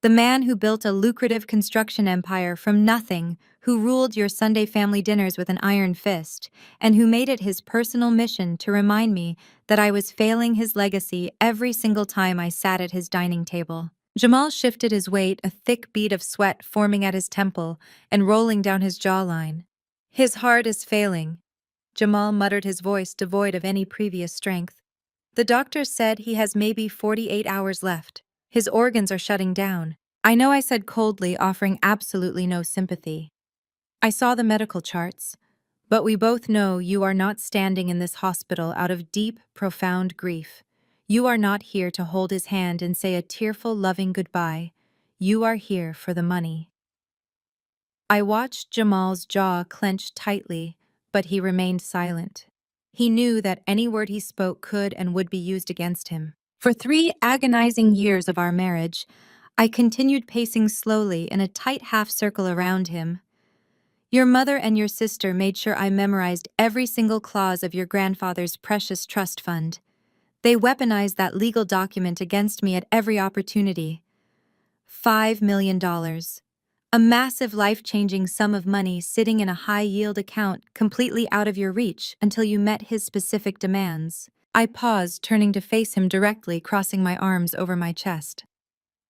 The man who built a lucrative construction empire from nothing, who ruled your Sunday family dinners with an iron fist, and who made it his personal mission to remind me that I was failing his legacy every single time I sat at his dining table. Jamal shifted his weight, a thick bead of sweat forming at his temple and rolling down his jawline. His heart is failing, Jamal muttered, his voice devoid of any previous strength. The doctor said he has maybe 48 hours left. His organs are shutting down. I know, I said coldly, offering absolutely no sympathy. I saw the medical charts, but we both know you are not standing in this hospital out of deep, profound grief. You are not here to hold his hand and say a tearful, loving goodbye. You are here for the money. I watched Jamal's jaw clench tightly, but he remained silent. He knew that any word he spoke could and would be used against him. For 3 agonizing years of our marriage, I continued pacing slowly in a tight half-circle around him. Your mother and your sister made sure I memorized every single clause of your grandfather's precious trust fund. They weaponized that legal document against me at every opportunity. $5 million. A massive life-changing sum of money sitting in a high-yield account completely out of your reach until you met his specific demands. I paused, turning to face him directly, crossing my arms over my chest.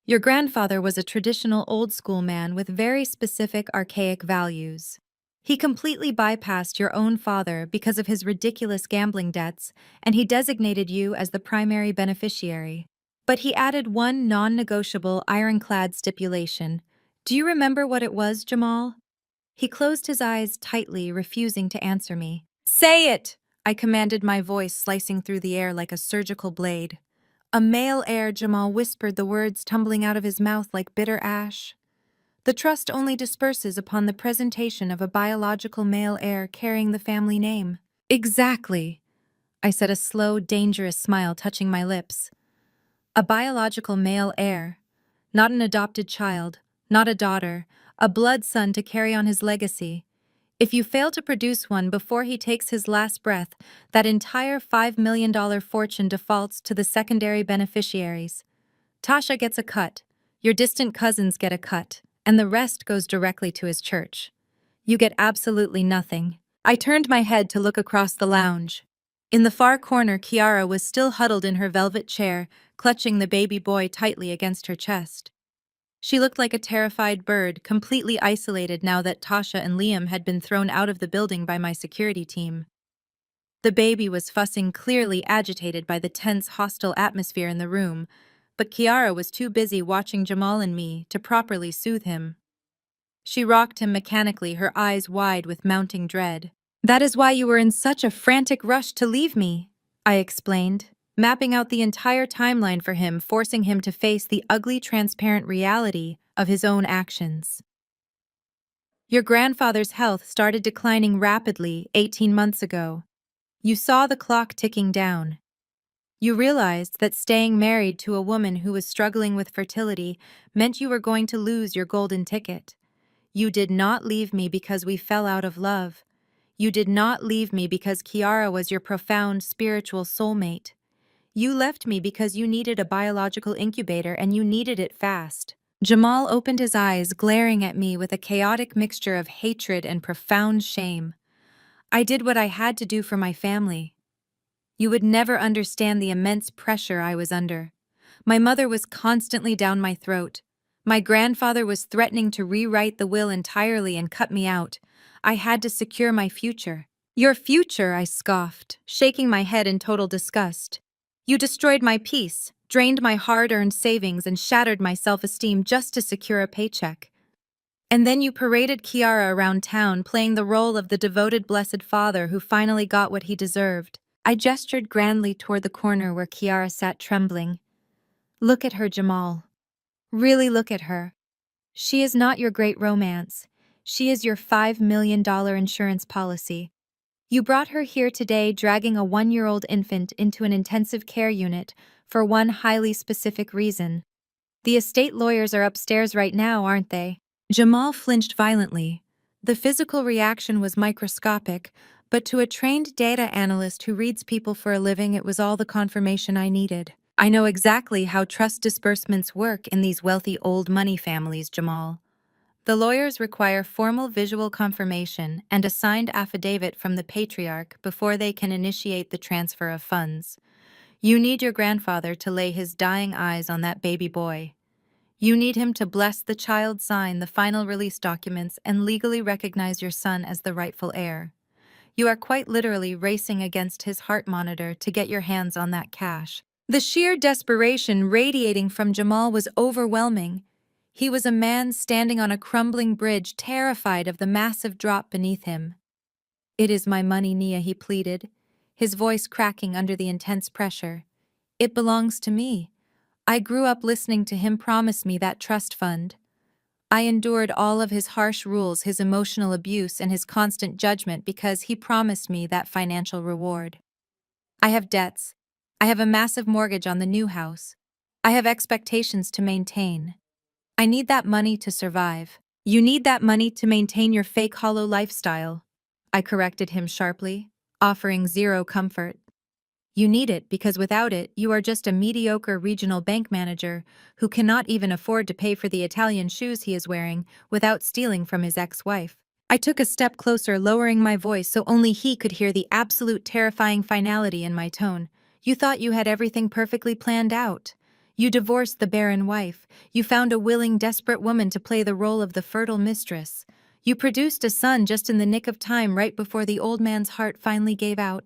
Your grandfather was a traditional old-school man with very specific archaic values. He completely bypassed your own father because of his ridiculous gambling debts, and he designated you as the primary beneficiary. But he added one non-negotiable ironclad stipulation. Do you remember what it was, Jamal? He closed his eyes tightly, refusing to answer me. Say it! I commanded, my voice slicing through the air like a surgical blade. A male heir, Jamal whispered, the words tumbling out of his mouth like bitter ash. The trust only disperses upon the presentation of a biological male heir carrying the family name. Exactly, I said, a slow, dangerous smile touching my lips. A biological male heir. Not an adopted child, not a daughter, a blood son to carry on his legacy. If you fail to produce one before he takes his last breath, that entire $5 million fortune defaults to the secondary beneficiaries. Tasha gets a cut, your distant cousins get a cut, and the rest goes directly to his church. You get absolutely nothing. I turned my head to look across the lounge. In the far corner, Kiara was still huddled in her velvet chair, clutching the baby boy tightly against her chest. She looked like a terrified bird, completely isolated now that Tasha and Liam had been thrown out of the building by my security team. The baby was fussing, clearly agitated by the tense, hostile atmosphere in the room, but Kiara was too busy watching Jamal and me to properly soothe him. She rocked him mechanically, her eyes wide with mounting dread. That is why you were in such a frantic rush to leave me, I explained, mapping out the entire timeline for him, forcing him to face the ugly, transparent reality of his own actions. Your grandfather's health started declining rapidly 18 months ago. You saw the clock ticking down. You realized that staying married to a woman who was struggling with fertility meant you were going to lose your golden ticket. You did not leave me because we fell out of love. You did not leave me because Kiara was your profound spiritual soulmate. You left me because you needed a biological incubator, and you needed it fast. Jamal opened his eyes, glaring at me with a chaotic mixture of hatred and profound shame. I did what I had to do for my family. You would never understand the immense pressure I was under. My mother was constantly down my throat. My grandfather was threatening to rewrite the will entirely and cut me out. I had to secure my future. Your future, I scoffed, shaking my head in total disgust. You destroyed my peace, drained my hard-earned savings, and shattered my self-esteem just to secure a paycheck. And then you paraded Kiara around town, playing the role of the devoted Blessed Father who finally got what he deserved. I gestured grandly toward the corner where Kiara sat trembling. Look at her, Jamal. Really look at her. She is not your great romance. She is your $5 million insurance policy. You brought her here today dragging a 1-year-old infant into an intensive care unit for one highly specific reason. The estate lawyers are upstairs right now, aren't they? Jamal flinched violently. The physical reaction was microscopic, but to a trained data analyst who reads people for a living, it was all the confirmation I needed. I know exactly how trust disbursements work in these wealthy old money families, Jamal. The lawyers require formal visual confirmation and a signed affidavit from the patriarch before they can initiate the transfer of funds. You need your grandfather to lay his dying eyes on that baby boy. You need him to bless the child, sign the final release documents, and legally recognize your son as the rightful heir. You are quite literally racing against his heart monitor to get your hands on that cash. The sheer desperation radiating from Jamal was overwhelming. He was a man standing on a crumbling bridge, terrified of the massive drop beneath him. It is my money, Nia, he pleaded, his voice cracking under the intense pressure. It belongs to me. I grew up listening to him promise me that trust fund. I endured all of his harsh rules, his emotional abuse, and his constant judgment because he promised me that financial reward. I have debts. I have a massive mortgage on the new house. I have expectations to maintain. I need that money to survive. You need that money to maintain your fake hollow lifestyle. I corrected him sharply, offering zero comfort. You need it because without it, you are just a mediocre regional bank manager who cannot even afford to pay for the Italian shoes he is wearing without stealing from his ex-wife. I took a step closer, lowering my voice so only he could hear the absolute terrifying finality in my tone. You thought you had everything perfectly planned out. You divorced the barren wife. You found a willing, desperate woman to play the role of the fertile mistress. You produced a son just in the nick of time right before the old man's heart finally gave out.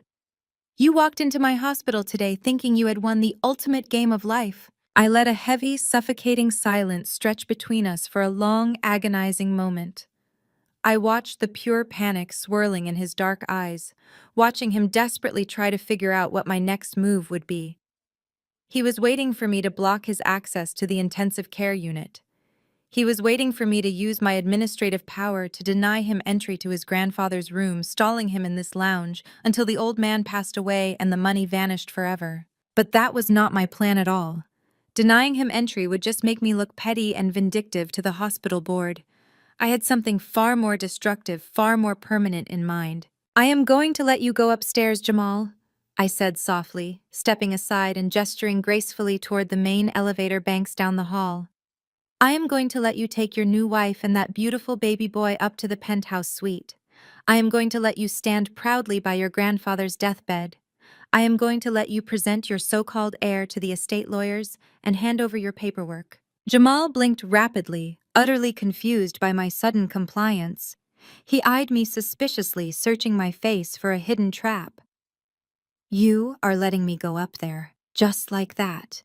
You walked into my hospital today thinking you had won the ultimate game of life. I let a heavy, suffocating silence stretch between us for a long, agonizing moment. I watched the pure panic swirling in his dark eyes, watching him desperately try to figure out what my next move would be. He was waiting for me to block his access to the intensive care unit. He was waiting for me to use my administrative power to deny him entry to his grandfather's room, stalling him in this lounge until the old man passed away and the money vanished forever. But that was not my plan at all. Denying him entry would just make me look petty and vindictive to the hospital board. I had something far more destructive, far more permanent in mind. I am going to let you go upstairs, Jamal, I said softly, stepping aside and gesturing gracefully toward the main elevator banks down the hall. I am going to let you take your new wife and that beautiful baby boy up to the penthouse suite. I am going to let you stand proudly by your grandfather's deathbed. I am going to let you present your so-called heir to the estate lawyers and hand over your paperwork. Jamal blinked rapidly, utterly confused by my sudden compliance. He eyed me suspiciously, searching my face for a hidden trap. You are letting me go up there, just like that.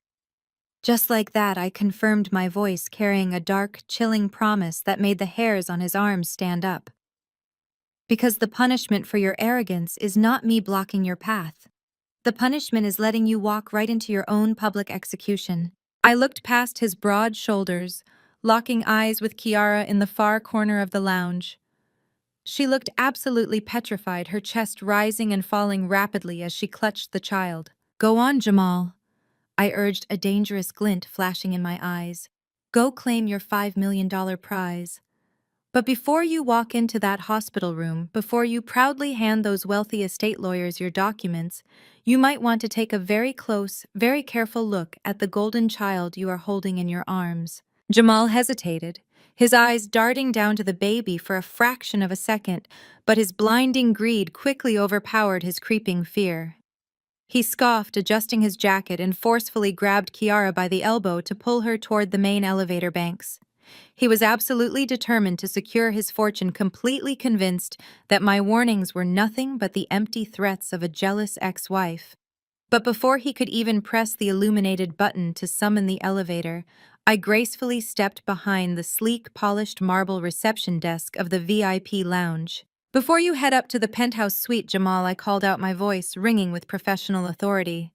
Just like that, I confirmed, my voice carrying a dark, chilling promise that made the hairs on his arms stand up. Because the punishment for your arrogance is not me blocking your path. The punishment is letting you walk right into your own public execution. I looked past his broad shoulders, locking eyes with Kiara in the far corner of the lounge. She looked absolutely petrified, her chest rising and falling rapidly as she clutched the child. Go on, Jamal, I urged, a dangerous glint flashing in my eyes. Go claim your $5 million prize. But before you walk into that hospital room, before you proudly hand those wealthy estate lawyers your documents, you might want to take a very close, very careful look at the golden child you are holding in your arms. Jamal hesitated, his eyes darting down to the baby for a fraction of a second, but his blinding greed quickly overpowered his creeping fear. He scoffed, adjusting his jacket, and forcefully grabbed Kiara by the elbow to pull her toward the main elevator banks. He was absolutely determined to secure his fortune, completely convinced that my warnings were nothing but the empty threats of a jealous ex-wife. But before he could even press the illuminated button to summon the elevator, I gracefully stepped behind the sleek, polished marble reception desk of the VIP lounge. Before you head up to the penthouse suite, Jamal, I called out, my voice ringing with professional authority.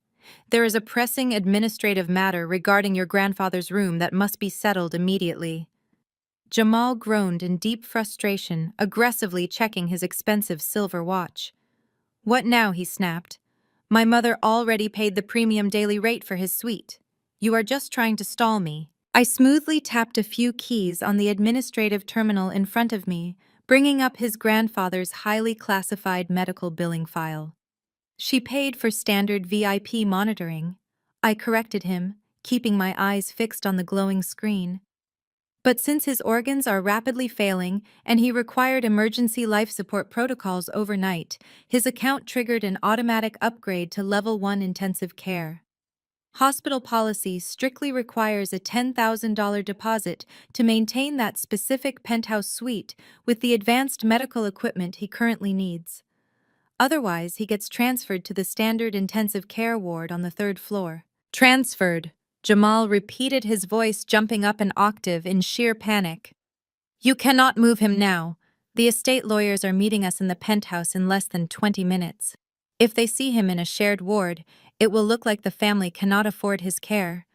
There is a pressing administrative matter regarding your grandfather's room that must be settled immediately. Jamal groaned in deep frustration, aggressively checking his expensive silver watch. What now? He snapped. My mother already paid the premium daily rate for his suite. You are just trying to stall me. I smoothly tapped a few keys on the administrative terminal in front of me, bringing up his grandfather's highly classified medical billing file. She paid for standard VIP monitoring. I corrected him, keeping my eyes fixed on the glowing screen. But since his organs are rapidly failing and he required emergency life support protocols overnight, his account triggered an automatic upgrade to Level 1 intensive care. Hospital policy strictly requires a $10,000 deposit to maintain that specific penthouse suite with the advanced medical equipment he currently needs. Otherwise, he gets transferred to the standard intensive care ward on the third floor. Transferred, Jamal repeated, his voice jumping up an octave in sheer panic. You cannot move him now. The estate lawyers are meeting us in the penthouse in less than 20 minutes. If they see him in a shared ward, It will look like the family cannot afford his care.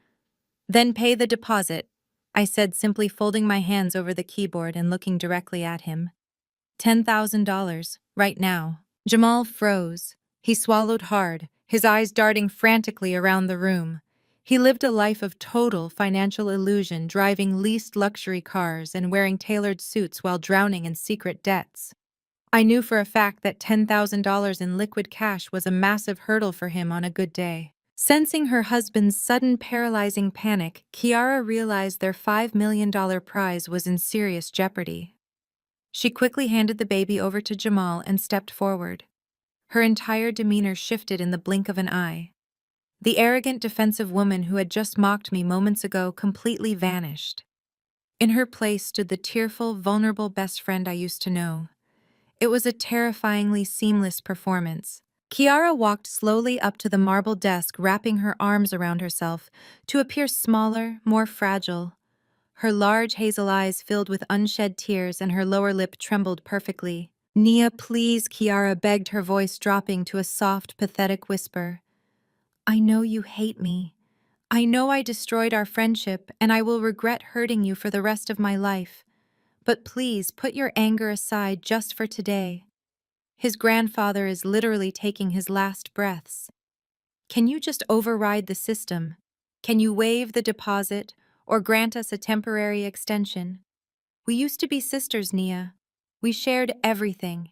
Then pay the deposit, I said, simply folding my hands over the keyboard and looking directly at him. $10,000, right now. Jamal froze. He swallowed hard, his eyes darting frantically around the room. He lived a life of total financial illusion, driving leased luxury cars and wearing tailored suits while drowning in secret debts. I knew for a fact that $10,000 in liquid cash was a massive hurdle for him on a good day. Sensing her husband's sudden paralyzing panic, Kiara realized their $5 million prize was in serious jeopardy. She quickly handed the baby over to Jamal and stepped forward. Her entire demeanor shifted in the blink of an eye. The arrogant, defensive woman who had just mocked me moments ago completely vanished. In her place stood the tearful, vulnerable best friend I used to know. It was a terrifyingly seamless performance. Kiara walked slowly up to the marble desk, wrapping her arms around herself to appear smaller, more fragile. Her large hazel eyes filled with unshed tears and her lower lip trembled perfectly. "Nia, please," Kiara begged, her voice dropping to a soft, pathetic whisper. "I know you hate me. I know I destroyed our friendship, and I will regret hurting you for the rest of my life. But please, put your anger aside just for today. His grandfather is literally taking his last breaths. Can you just override the system? Can you waive the deposit or grant us a temporary extension? We used to be sisters, Nia. We shared everything.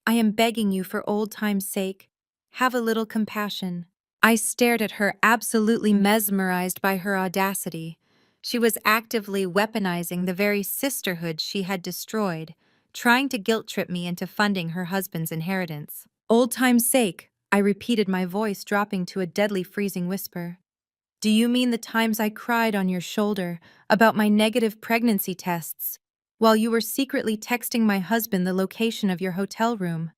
I am begging you for old time's sake. Have a little compassion." I stared at her, absolutely mesmerized by her audacity. She was actively weaponizing the very sisterhood she had destroyed, trying to guilt-trip me into funding her husband's inheritance. "Old time's sake," I repeated, my voice dropping to a deadly freezing whisper. "Do you mean the times I cried on your shoulder about my negative pregnancy tests, while you were secretly texting my husband the location of your hotel room?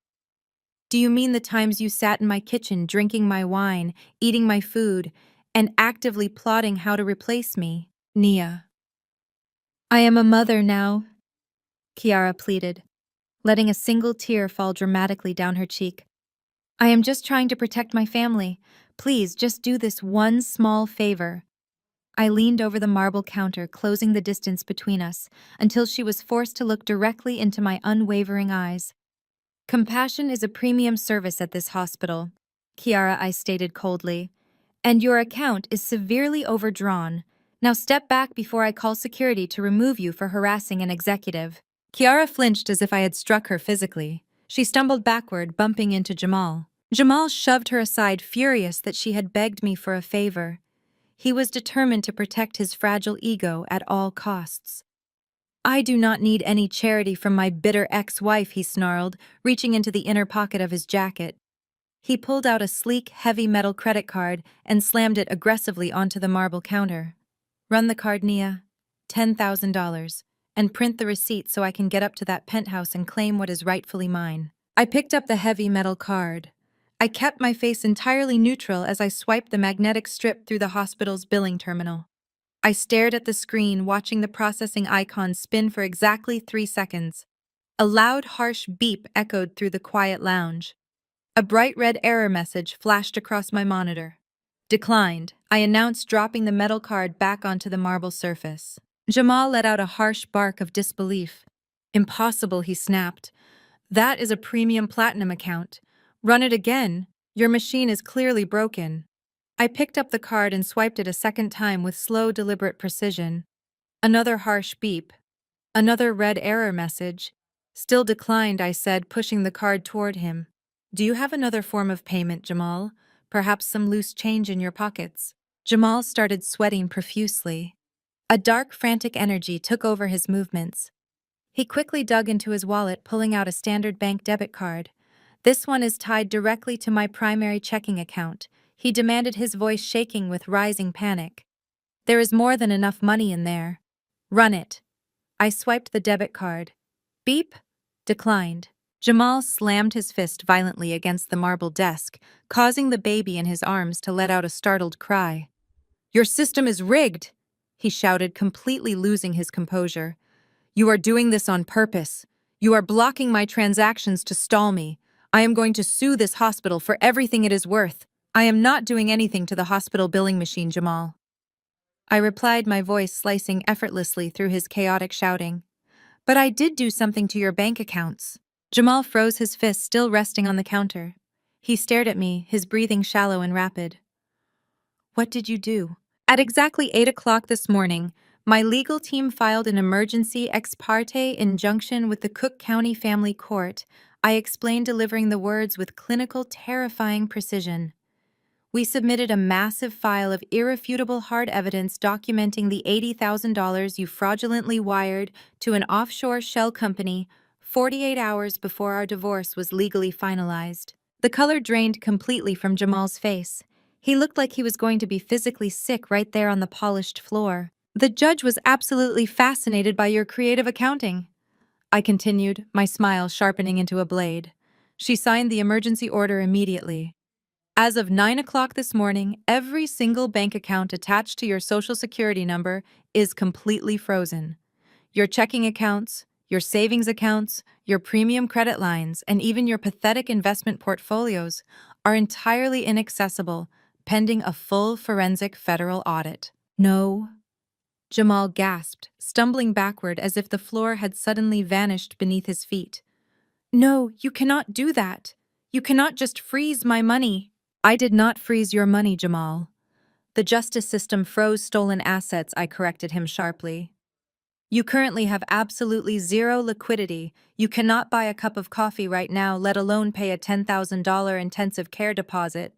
Do you mean the times you sat in my kitchen drinking my wine, eating my food, and actively plotting how to replace me, Nia?" "I am a mother now," Kiara pleaded, letting a single tear fall dramatically down her cheek. "I am just trying to protect my family. Please, just do this one small favor." I leaned over the marble counter, closing the distance between us, until she was forced to look directly into my unwavering eyes. "Compassion is a premium service at this hospital," Kiara, I stated coldly, "and your account is severely overdrawn. Now step back before I call security to remove you for harassing an executive." Kiara flinched as if I had struck her physically. She stumbled backward, bumping into Jamal. Jamal shoved her aside, furious that she had begged me for a favor. He was determined to protect his fragile ego at all costs. "I do not need any charity from my bitter ex-wife," he snarled, reaching into the inner pocket of his jacket. He pulled out a sleek, heavy metal credit card and slammed it aggressively onto the marble counter. "Run the card, Nia. $10,000. And print the receipt so I can get up to that penthouse and claim what is rightfully mine." I picked up the heavy metal card. I kept my face entirely neutral as I swiped the magnetic strip through the hospital's billing terminal. I stared at the screen, watching the processing icon spin for exactly 3 seconds. A loud, harsh beep echoed through the quiet lounge. A bright red error message flashed across my monitor. "Declined," I announced, dropping the metal card back onto the marble surface. Jamal let out a harsh bark of disbelief. "Impossible," he snapped. "That is a premium platinum account. Run it again. Your machine is clearly broken." I picked up the card and swiped it a second time with slow, deliberate precision. Another harsh beep. Another red error message. "Still declined," I said, pushing the card toward him. "Do you have another form of payment, Jamal? Perhaps some loose change in your pockets?" Jamal started sweating profusely. A dark, frantic energy took over his movements. He quickly dug into his wallet, pulling out a standard bank debit card. "This one is tied directly to my primary checking account," he demanded, his voice shaking with rising panic. "There is more than enough money in there. Run it." I swiped the debit card. Beep. Declined. Jamal slammed his fist violently against the marble desk, causing the baby in his arms to let out a startled cry. "Your system is rigged," he shouted, completely losing his composure. "You are doing this on purpose. You are blocking my transactions to stall me. I am going to sue this hospital for everything it is worth." I am not doing anything to the hospital billing machine, Jamal. I replied, my voice slicing effortlessly through his chaotic shouting. But I did do something to your bank accounts. Jamal froze, his fist still resting on the counter. He stared at me, his breathing shallow and rapid. What did you do? At exactly 8 o'clock this morning, my legal team filed an emergency ex parte injunction with the Cook County Family Court. I explained, delivering the words with clinical, terrifying precision. We submitted a massive file of irrefutable hard evidence documenting the $80,000 you fraudulently wired to an offshore shell company 48 hours before our divorce was legally finalized. The color drained completely from Jamal's face. He looked like he was going to be physically sick right there on the polished floor. The judge was absolutely fascinated by your creative accounting, I continued, my smile sharpening into a blade. She signed the emergency order immediately. As of 9 o'clock this morning, every single bank account attached to your Social Security number is completely frozen. Your checking accounts, your savings accounts, your premium credit lines, and even your pathetic investment portfolios are entirely inaccessible, pending a full forensic federal audit. No, Jamal gasped, stumbling backward as if the floor had suddenly vanished beneath his feet. No, you cannot do that. You cannot just freeze my money. I did not freeze your money, Jamal. The justice system froze stolen assets, I corrected him sharply. You currently have absolutely zero liquidity. You cannot buy a cup of coffee right now, let alone pay a $10,000 intensive care deposit.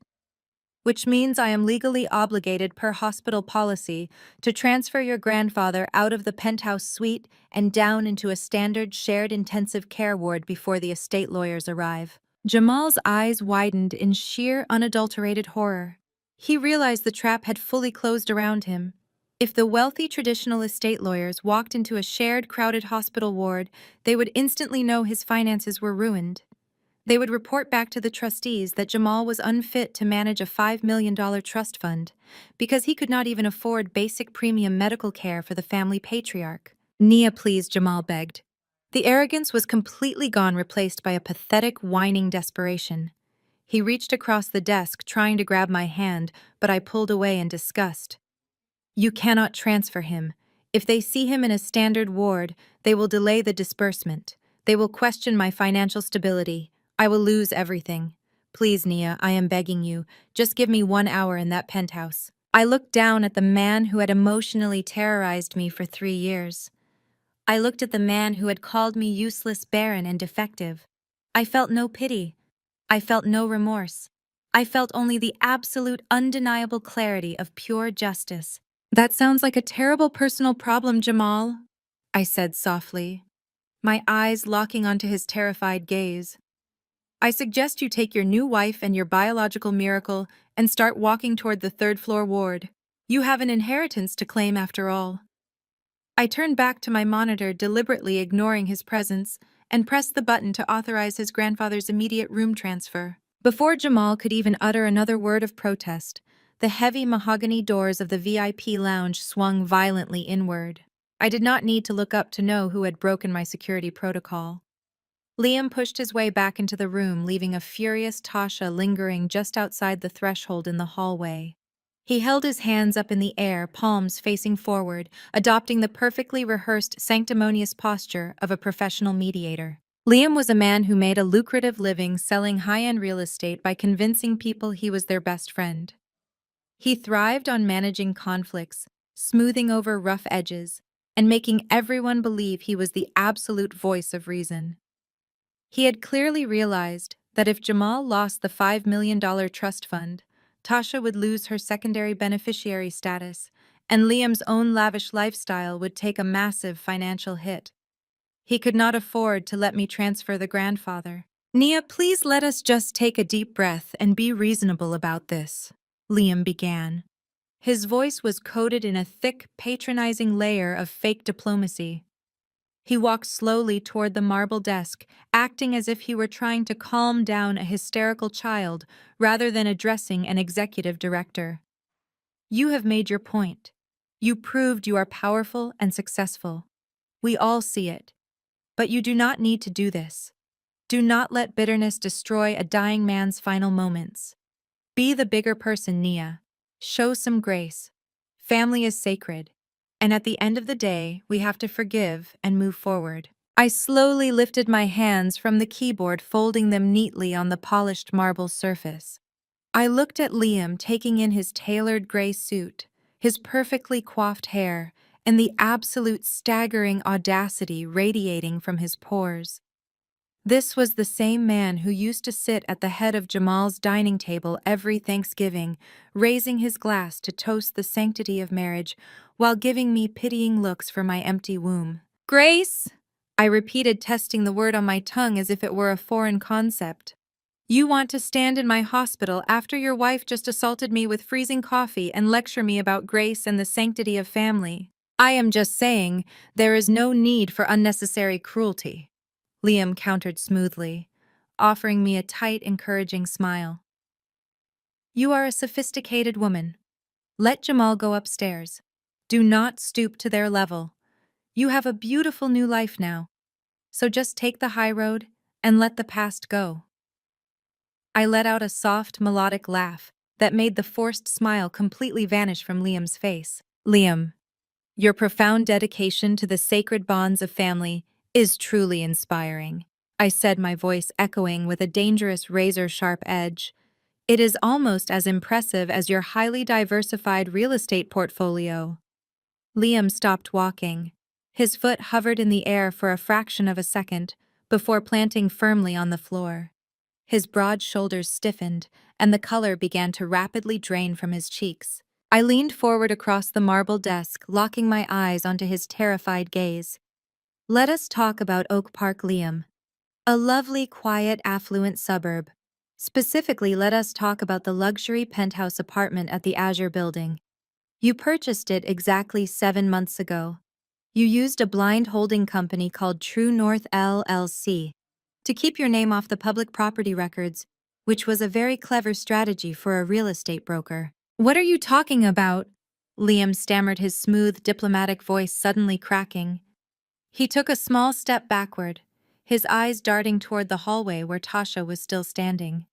Which means I am legally obligated per hospital policy to transfer your grandfather out of the penthouse suite and down into a standard shared intensive care ward before the estate lawyers arrive. Jamal's eyes widened in sheer, unadulterated horror. He realized the trap had fully closed around him. If the wealthy traditional estate lawyers walked into a shared, crowded hospital ward, they would instantly know his finances were ruined. They would report back to the trustees that Jamal was unfit to manage a $5 million trust fund because he could not even afford basic premium medical care for the family patriarch. Nia, please, Jamal begged. The arrogance was completely gone, replaced by a pathetic, whining desperation. He reached across the desk, trying to grab my hand, but I pulled away in disgust. You cannot transfer him. If they see him in a standard ward, they will delay the disbursement. They will question my financial stability. I will lose everything. Please, Nia, I am begging you, just give me 1 hour in that penthouse. I looked down at the man who had emotionally terrorized me for 3 years. I looked at the man who had called me useless, barren, and defective. I felt no pity. I felt no remorse. I felt only the absolute, undeniable clarity of pure justice. That sounds like a terrible personal problem, Jamal, I said softly, my eyes locking onto his terrified gaze. I suggest you take your new wife and your biological miracle and start walking toward the third-floor ward. You have an inheritance to claim after all. I turned back to my monitor, deliberately ignoring his presence, and pressed the button to authorize his grandfather's immediate room transfer. Before Jamal could even utter another word of protest, the heavy mahogany doors of the VIP lounge swung violently inward. I did not need to look up to know who had broken my security protocol. Liam pushed his way back into the room, leaving a furious Tasha lingering just outside the threshold in the hallway. He held his hands up in the air, palms facing forward, adopting the perfectly rehearsed, sanctimonious posture of a professional mediator. Liam was a man who made a lucrative living selling high-end real estate by convincing people he was their best friend. He thrived on managing conflicts, smoothing over rough edges, and making everyone believe he was the absolute voice of reason. He had clearly realized that if Jamal lost the $5 million trust fund, Tasha would lose her secondary beneficiary status, and Liam's own lavish lifestyle would take a massive financial hit. He could not afford to let me transfer the grandfather. Nia, please let us just take a deep breath and be reasonable about this, Liam began. His voice was coated in a thick, patronizing layer of fake diplomacy. He walked slowly toward the marble desk, acting as if he were trying to calm down a hysterical child rather than addressing an executive director. You have made your point. You proved you are powerful and successful. We all see it. But you do not need to do this. Do not let bitterness destroy a dying man's final moments. Be the bigger person, Nia. Show some grace. Family is sacred. And at the end of the day, we have to forgive and move forward. I slowly lifted my hands from the keyboard, folding them neatly on the polished marble surface. I looked at Liam taking in his tailored gray suit, his perfectly coiffed hair, and the absolute staggering audacity radiating from his pores. This was the same man who used to sit at the head of Jamal's dining table every Thanksgiving, raising his glass to toast the sanctity of marriage while giving me pitying looks for my empty womb. Grace! I repeated, testing the word on my tongue as if it were a foreign concept. You want to stand in my hospital after your wife just assaulted me with freezing coffee and lecture me about grace and the sanctity of family. I am just saying, there is no need for unnecessary cruelty. Liam countered smoothly, offering me a tight, encouraging smile. You are a sophisticated woman. Let Jamal go upstairs. Do not stoop to their level. You have a beautiful new life now. So just take the high road and let the past go. I let out a soft, melodic laugh that made the forced smile completely vanish from Liam's face. Liam, your profound dedication to the sacred bonds of family is truly inspiring, I said, my voice echoing with a dangerous razor-sharp edge. It is almost as impressive as your highly diversified real estate portfolio. Liam stopped walking. His foot hovered in the air for a fraction of a second before planting firmly on the floor. His broad shoulders stiffened, and the color began to rapidly drain from his cheeks. I leaned forward across the marble desk, locking my eyes onto his terrified gaze. Let us talk about Oak Park, Liam. A lovely, quiet, affluent suburb. Specifically, let us talk about the luxury penthouse apartment at the Azure Building. You purchased it exactly 7 months ago. You used a blind holding company called True North LLC to keep your name off the public property records, which was a very clever strategy for a real estate broker. What are you talking about? Liam stammered, his smooth, diplomatic voice suddenly cracking. He took a small step backward, his eyes darting toward the hallway where Tasha was still standing.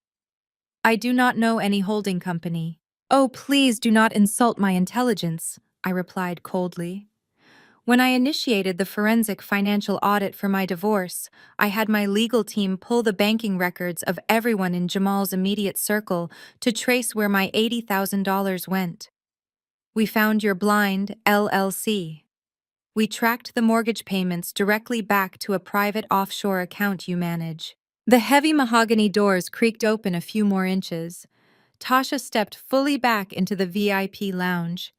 I do not know any holding company. Oh, please do not insult my intelligence, I replied coldly. When I initiated the forensic financial audit for my divorce, I had my legal team pull the banking records of everyone in Jamal's immediate circle to trace where my $80,000 went. We found your blind LLC. We tracked the mortgage payments directly back to a private offshore account you manage. The heavy mahogany doors creaked open a few more inches. Tasha stepped fully back into the VIP lounge.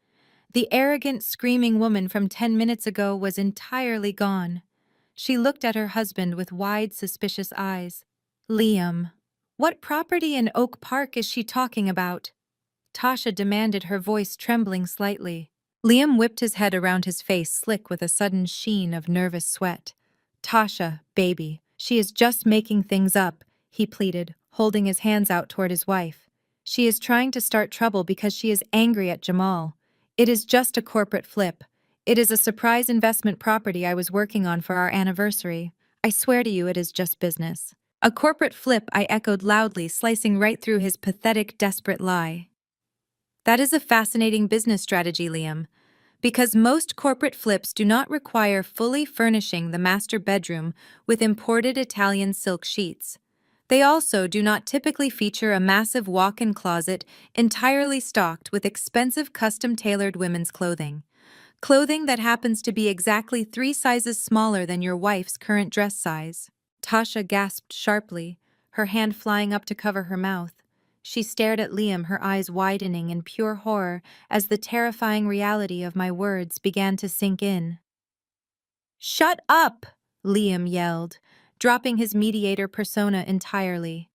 The arrogant, screaming woman from 10 minutes ago was entirely gone. She looked at her husband with wide, suspicious eyes. Liam, what property in Oak Park is she talking about? Tasha demanded, her voice trembling slightly. Liam whipped his head around, his face slick with a sudden sheen of nervous sweat. Tasha, baby, she is just making things up, he pleaded, holding his hands out toward his wife. She is trying to start trouble because she is angry at Jamal. It is just a corporate flip. It is a surprise investment property I was working on for our anniversary. I swear to you, it is just business. A corporate flip, I echoed loudly, slicing right through his pathetic, desperate lie. That is a fascinating business strategy, Liam, because most corporate flips do not require fully furnishing the master bedroom with imported Italian silk sheets. They also do not typically feature a massive walk-in closet entirely stocked with expensive custom-tailored women's clothing. Clothing that happens to be exactly 3 sizes smaller than your wife's current dress size. Tasha gasped sharply, her hand flying up to cover her mouth. She stared at Liam, her eyes widening in pure horror as the terrifying reality of my words began to sink in. "Shut up!" Liam yelled, dropping his mediator persona entirely.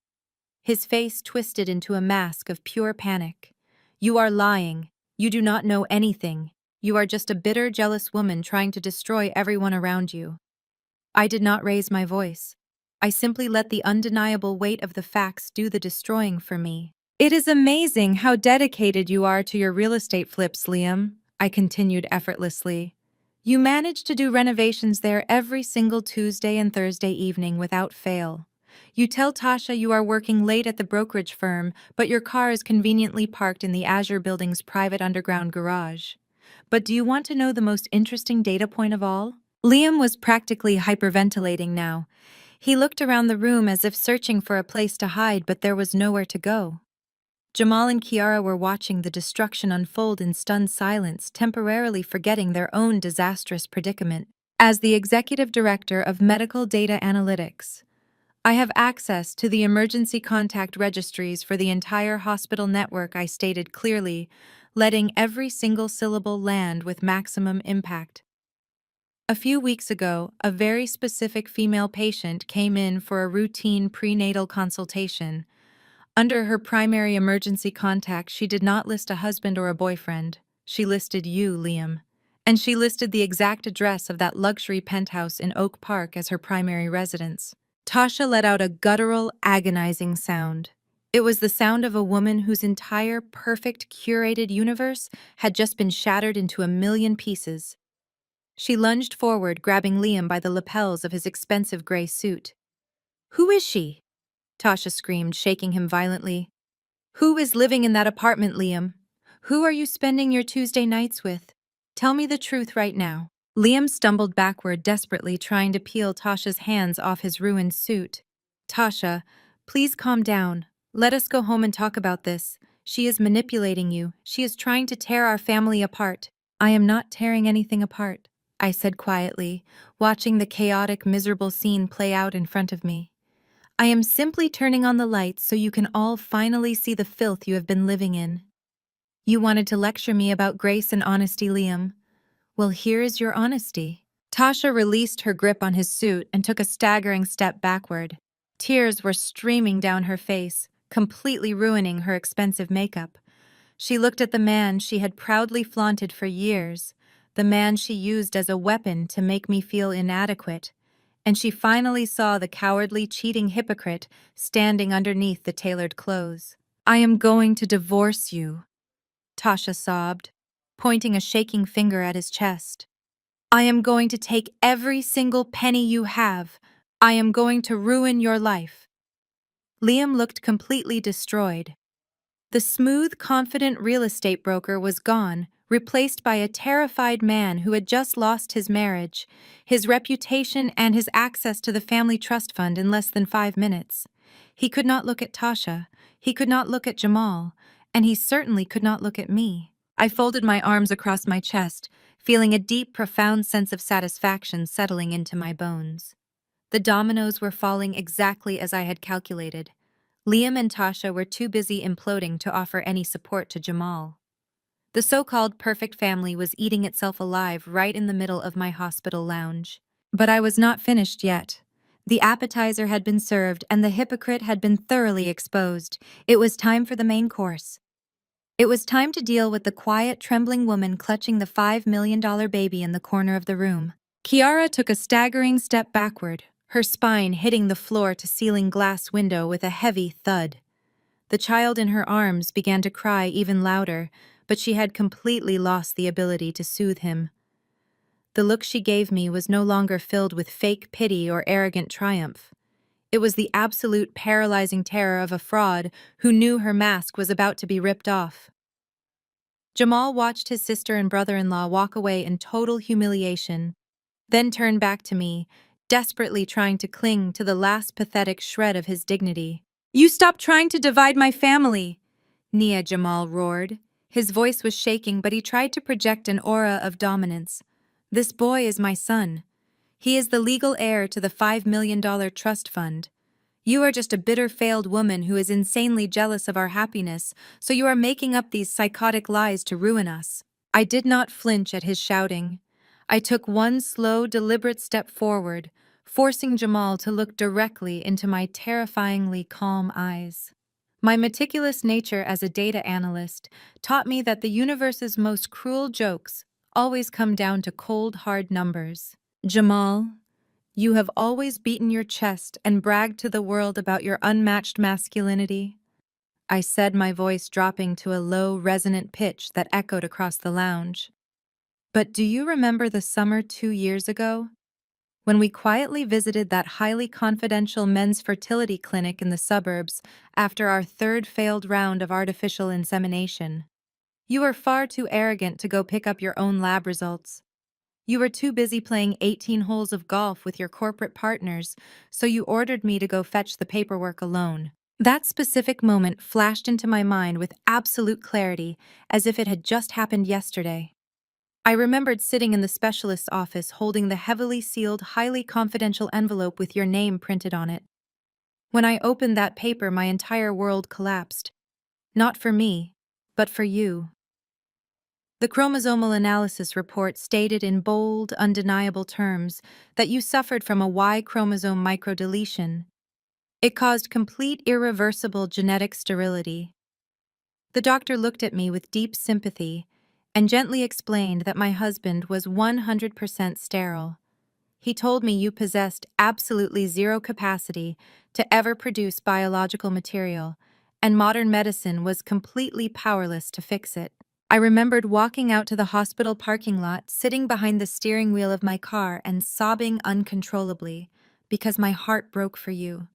His face twisted into a mask of pure panic. "You are lying. You do not know anything. You are just a bitter, jealous woman trying to destroy everyone around you." I did not raise my voice. I simply let the undeniable weight of the facts do the destroying for me. "It is amazing how dedicated you are to your real estate flips, Liam," I continued effortlessly. "You manage to do renovations there every single Tuesday and Thursday evening without fail. You tell Tasha you are working late at the brokerage firm, but your car is conveniently parked in the Azure building's private underground garage. But do you want to know the most interesting data point of all? Liam was practically hyperventilating now. He looked around the room as if searching for a place to hide, but there was nowhere to go. Jamal and Kiara were watching the destruction unfold in stunned silence, temporarily forgetting their own disastrous predicament. As the executive director of medical data analytics, I have access to the emergency contact registries for the entire hospital network, I stated clearly, letting every single syllable land with maximum impact. A few weeks ago, a very specific female patient came in for a routine prenatal consultation. Under her primary emergency contact, she did not list a husband or a boyfriend. She listed you, Liam. And she listed the exact address of that luxury penthouse in Oak Park as her primary residence. Tasha let out a guttural, agonizing sound. It was the sound of a woman whose entire, perfect, curated universe had just been shattered into a million pieces. She lunged forward, grabbing Liam by the lapels of his expensive gray suit. "Who is she?" Tasha screamed, shaking him violently. "Who is living in that apartment, Liam? Who are you spending your Tuesday nights with? Tell me the truth right now." Liam stumbled backward, desperately trying to peel Tasha's hands off his ruined suit. "Tasha, please calm down. Let us go home and talk about this. She is manipulating you. She is trying to tear our family apart." "I am not tearing anything apart," I said quietly, watching the chaotic, miserable scene play out in front of me. "I am simply turning on the lights so you can all finally see the filth you have been living in." "You wanted to lecture me about grace and honesty, Liam. Well, here is your honesty." Tasha released her grip on his suit and took a staggering step backward. Tears were streaming down her face, completely ruining her expensive makeup. She looked at the man she had proudly flaunted for years, the man she used as a weapon to make me feel inadequate, and she finally saw the cowardly, cheating hypocrite standing underneath the tailored clothes. "I am going to divorce you," Tasha sobbed, pointing a shaking finger at his chest. "I am going to take every single penny you have. I am going to ruin your life." Liam looked completely destroyed. The smooth, confident real estate broker was gone, replaced by a terrified man who had just lost his marriage, his reputation, and his access to the family trust fund in less than 5 minutes. He could not look at Tasha, he could not look at Jamal, and he certainly could not look at me. I folded my arms across my chest, feeling a deep, profound sense of satisfaction settling into my bones. The dominoes were falling exactly as I had calculated. Liam and Tasha were too busy imploding to offer any support to Jamal. The so-called perfect family was eating itself alive right in the middle of my hospital lounge. But I was not finished yet. The appetizer had been served and the hypocrite had been thoroughly exposed. It was time for the main course. It was time to deal with the quiet, trembling woman clutching the $5 million baby in the corner of the room. Kiara took a staggering step backward, her spine hitting the floor-to-ceiling glass window with a heavy thud. The child in her arms began to cry even louder, but she had completely lost the ability to soothe him. The look she gave me was no longer filled with fake pity or arrogant triumph. It was the absolute paralyzing terror of a fraud who knew her mask was about to be ripped off. Jamal watched his sister and brother-in-law walk away in total humiliation, then turned back to me, desperately trying to cling to the last pathetic shred of his dignity. "You stop trying to divide my family!" Nia Jamal roared. His voice was shaking, but he tried to project an aura of dominance. "This boy is my son. He is the legal heir to the $5 million trust fund. You are just a bitter, failed woman who is insanely jealous of our happiness, so you are making up these psychotic lies to ruin us." I did not flinch at his shouting. I took one slow, deliberate step forward, forcing Jamal to look directly into my terrifyingly calm eyes. My meticulous nature as a data analyst taught me that the universe's most cruel jokes always come down to cold, hard numbers. "Jamal, you have always beaten your chest and bragged to the world about your unmatched masculinity," I said, my voice dropping to a low, resonant pitch that echoed across the lounge. "But do you remember the summer 2 years ago? when we quietly visited that highly confidential men's fertility clinic in the suburbs after our third failed round of artificial insemination. You were far too arrogant to go pick up your own lab results. You were too busy playing 18 holes of golf with your corporate partners, so you ordered me to go fetch the paperwork alone. That specific moment flashed into my mind with absolute clarity, as if it had just happened yesterday. I remembered sitting in the specialist's office holding the heavily sealed, highly confidential envelope with your name printed on it. When I opened that paper, my entire world collapsed. Not for me, but for you. The chromosomal analysis report stated in bold, undeniable terms that you suffered from a Y chromosome microdeletion. It caused complete irreversible genetic sterility. The doctor looked at me with deep sympathy and gently explained that my husband was 100% sterile. He told me you possessed absolutely zero capacity to ever produce biological material, and modern medicine was completely powerless to fix it. I remembered walking out to the hospital parking lot, sitting behind the steering wheel of my car and sobbing uncontrollably because my heart broke for you.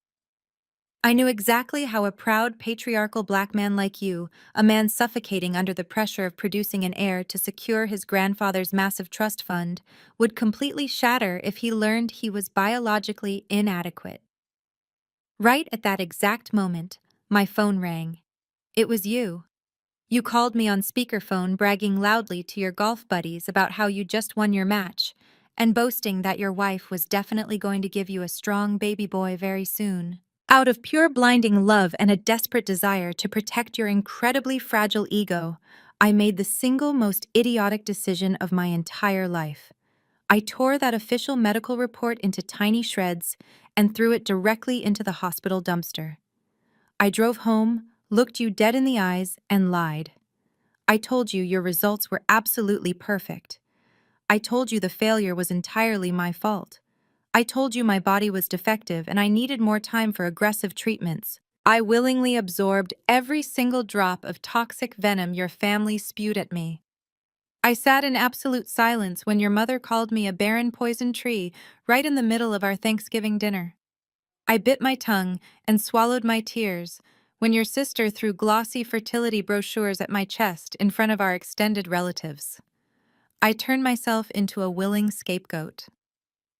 I knew exactly how a proud, patriarchal black man like you, a man suffocating under the pressure of producing an heir to secure his grandfather's massive trust fund, would completely shatter if he learned he was biologically inadequate. Right at that exact moment, my phone rang. It was you. You called me on speakerphone, bragging loudly to your golf buddies about how you just won your match, and boasting that your wife was definitely going to give you a strong baby boy very soon. Out of pure blinding love and a desperate desire to protect your incredibly fragile ego, I made the single most idiotic decision of my entire life. I tore that official medical report into tiny shreds and threw it directly into the hospital dumpster. I drove home, looked you dead in the eyes, and lied. I told you your results were absolutely perfect. I told you the failure was entirely my fault. I told you my body was defective and I needed more time for aggressive treatments. I willingly absorbed every single drop of toxic venom your family spewed at me. I sat in absolute silence when your mother called me a barren poison tree right in the middle of our Thanksgiving dinner. I bit my tongue and swallowed my tears when your sister threw glossy fertility brochures at my chest in front of our extended relatives. I turned myself into a willing scapegoat.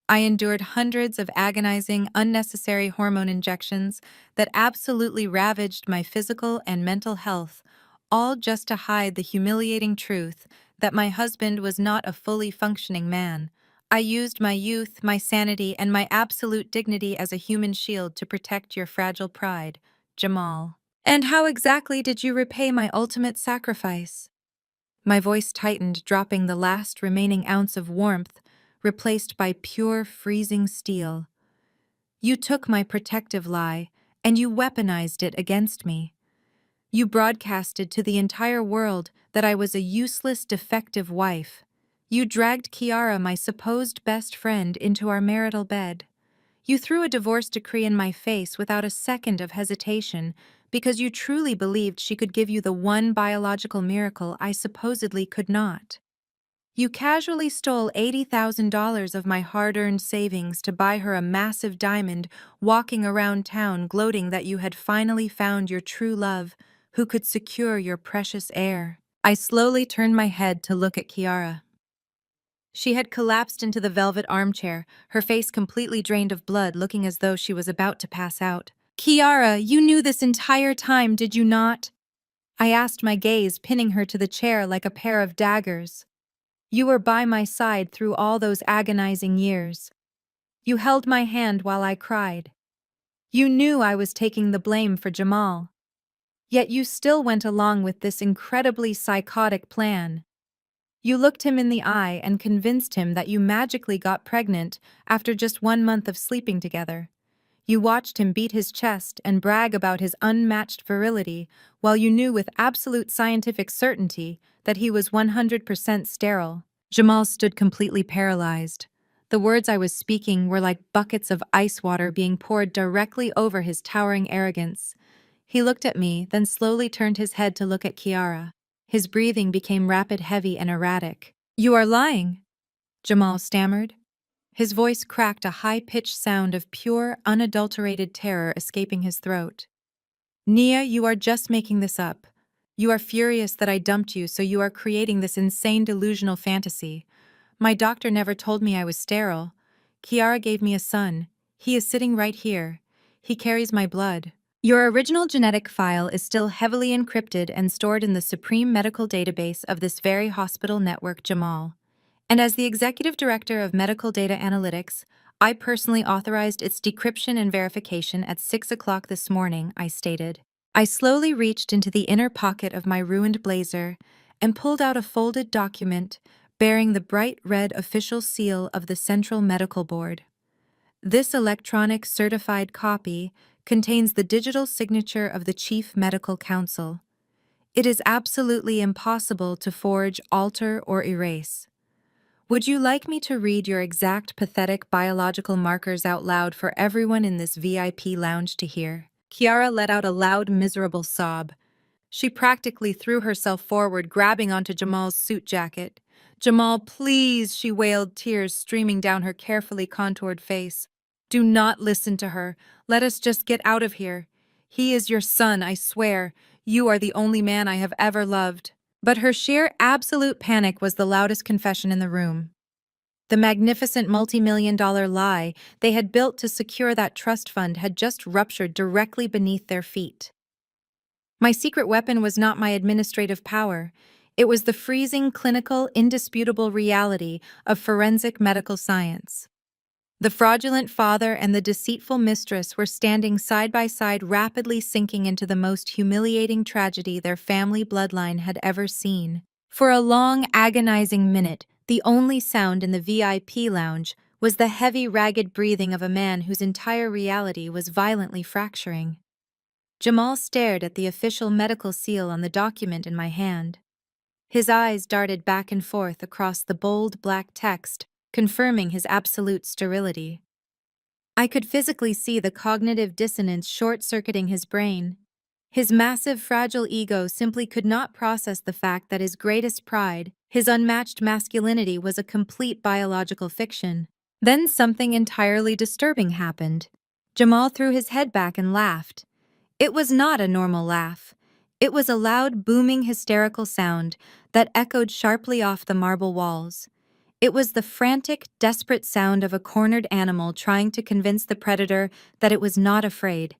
I endured hundreds of agonizing, unnecessary hormone injections that absolutely ravaged my physical and mental health, all just to hide the humiliating truth that my husband was not a fully functioning man. I used my youth, my sanity, and my absolute dignity as a human shield to protect your fragile pride, Jamal. And how exactly did you repay my ultimate sacrifice? My voice tightened, dropping the last remaining ounce of warmth, replaced by pure, freezing steel. You took my protective lie, and you weaponized it against me. You broadcasted to the entire world that I was a useless, defective wife. You dragged Kiara, my supposed best friend, into our marital bed. You threw a divorce decree in my face without a second of hesitation because you truly believed she could give you the one biological miracle I supposedly could not. You casually stole $80,000 of my hard-earned savings to buy her a massive diamond, walking around town gloating that you had finally found your true love, who could secure your precious heir. I slowly turned my head to look at Kiara. She had collapsed into the velvet armchair, her face completely drained of blood, looking as though she was about to pass out. "Kiara, you knew this entire time, did you not?" I asked, my gaze pinning her to the chair like a pair of daggers. "You were by my side through all those agonizing years. You held my hand while I cried. You knew I was taking the blame for Jamal. Yet you still went along with this incredibly psychotic plan. You looked him in the eye and convinced him that you magically got pregnant after just 1 month of sleeping together. You watched him beat his chest and brag about his unmatched virility while you knew with absolute scientific certainty that he was 100% sterile." Jamal stood completely paralyzed. The words I was speaking were like buckets of ice water being poured directly over his towering arrogance. He looked at me, then slowly turned his head to look at Kiara. His breathing became rapid, heavy, and erratic. "You are lying," Jamal stammered. His voice cracked, a high-pitched sound of pure, unadulterated terror escaping his throat. Nia, you are just making this up. You are furious that I dumped you, so you are creating this insane delusional fantasy. My doctor never told me I was sterile. Kiara gave me a son. He is sitting right here. He carries my blood. Your original genetic file is still heavily encrypted and stored in the supreme medical database of this very hospital network, Jamal. And as the executive director of medical data analytics, I personally authorized its decryption and verification at 6 o'clock this morning, I stated. I slowly reached into the inner pocket of my ruined blazer and pulled out a folded document bearing the bright red official seal of the Central Medical Board. This electronic certified copy contains the digital signature of the Chief Medical Counsel. It is absolutely impossible to forge, alter, or erase. Would you like me to read your exact pathetic biological markers out loud for everyone in this VIP lounge to hear? Kiara let out a loud, miserable sob. She practically threw herself forward, grabbing onto Jamal's suit jacket. Jamal, please, she wailed, tears streaming down her carefully contoured face. Do not listen to her. Let us just get out of here. He is your son, I swear. You are the only man I have ever loved. But her sheer absolute panic was the loudest confession in the room. The magnificent multi-million-dollar lie they had built to secure that trust fund had just ruptured directly beneath their feet. My secret weapon was not my administrative power. It was the freezing, clinical, indisputable reality of forensic medical science. The fraudulent father and the deceitful mistress were standing side by side, rapidly sinking into the most humiliating tragedy their family bloodline had ever seen. For a long, agonizing minute, the only sound in the VIP lounge was the heavy, ragged breathing of a man whose entire reality was violently fracturing. Jamal stared at the official medical seal on the document in my hand. His eyes darted back and forth across the bold black text, confirming his absolute sterility. I could physically see the cognitive dissonance short-circuiting his brain. His massive, fragile ego simply could not process the fact that his greatest pride, his unmatched masculinity, was a complete biological fiction. Then something entirely disturbing happened. Jamal threw his head back and laughed. It was not a normal laugh. It was a loud, booming, hysterical sound that echoed sharply off the marble walls. It was the frantic, desperate sound of a cornered animal trying to convince the predator that it was not afraid.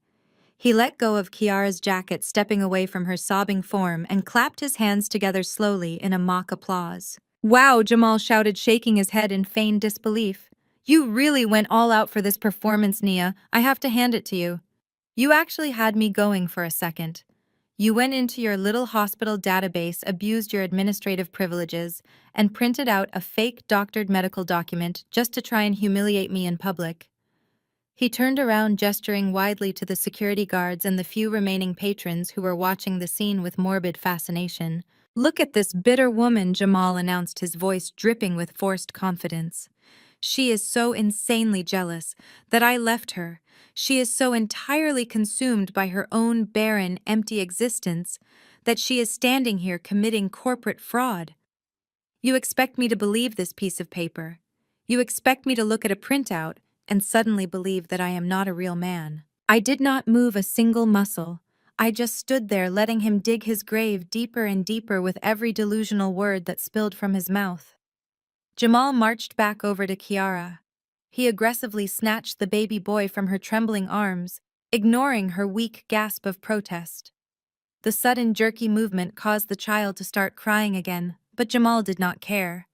He let go of Kiara's jacket, stepping away from her sobbing form, and clapped his hands together slowly in a mock applause. Wow, Jamal shouted, shaking his head in feigned disbelief. You really went all out for this performance, Nia. I have to hand it to you. You actually had me going for a second. You went into your little hospital database, abused your administrative privileges, and printed out a fake doctored medical document just to try and humiliate me in public. He turned around, gesturing widely to the security guards and the few remaining patrons who were watching the scene with morbid fascination. Look at this bitter woman, Jamal announced, his voice dripping with forced confidence. She is so insanely jealous that I left her. She is so entirely consumed by her own barren, empty existence that she is standing here committing corporate fraud. You expect me to believe this piece of paper. You expect me to look at a printout and suddenly believe that I am not a real man. I did not move a single muscle. I just stood there, letting him dig his grave deeper and deeper with every delusional word that spilled from his mouth. Jamal marched back over to Kiara. He aggressively snatched the baby boy from her trembling arms, ignoring her weak gasp of protest. The sudden jerky movement caused the child to start crying again, but Jamal did not care.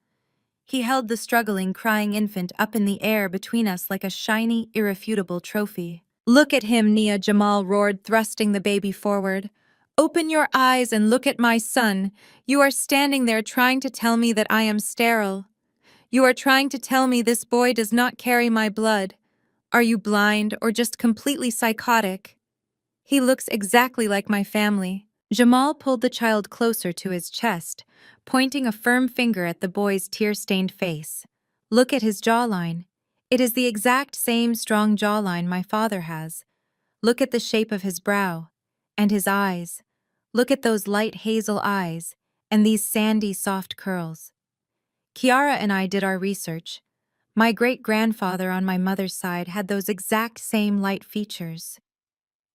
He held the struggling, crying infant up in the air between us like a shiny, irrefutable trophy. Look at him, Nia, Jamal roared, thrusting the baby forward. Open your eyes and look at my son. You are standing there trying to tell me that I am sterile. You are trying to tell me this boy does not carry my blood. Are you blind or just completely psychotic? He looks exactly like my family. Jamal pulled the child closer to his chest, pointing a firm finger at the boy's tear-stained face. Look at his jawline. It is the exact same strong jawline my father has. Look at the shape of his brow. And his eyes. Look at those light hazel eyes, and these sandy, soft curls. Kiara and I did our research. My great-grandfather on my mother's side had those exact same light features.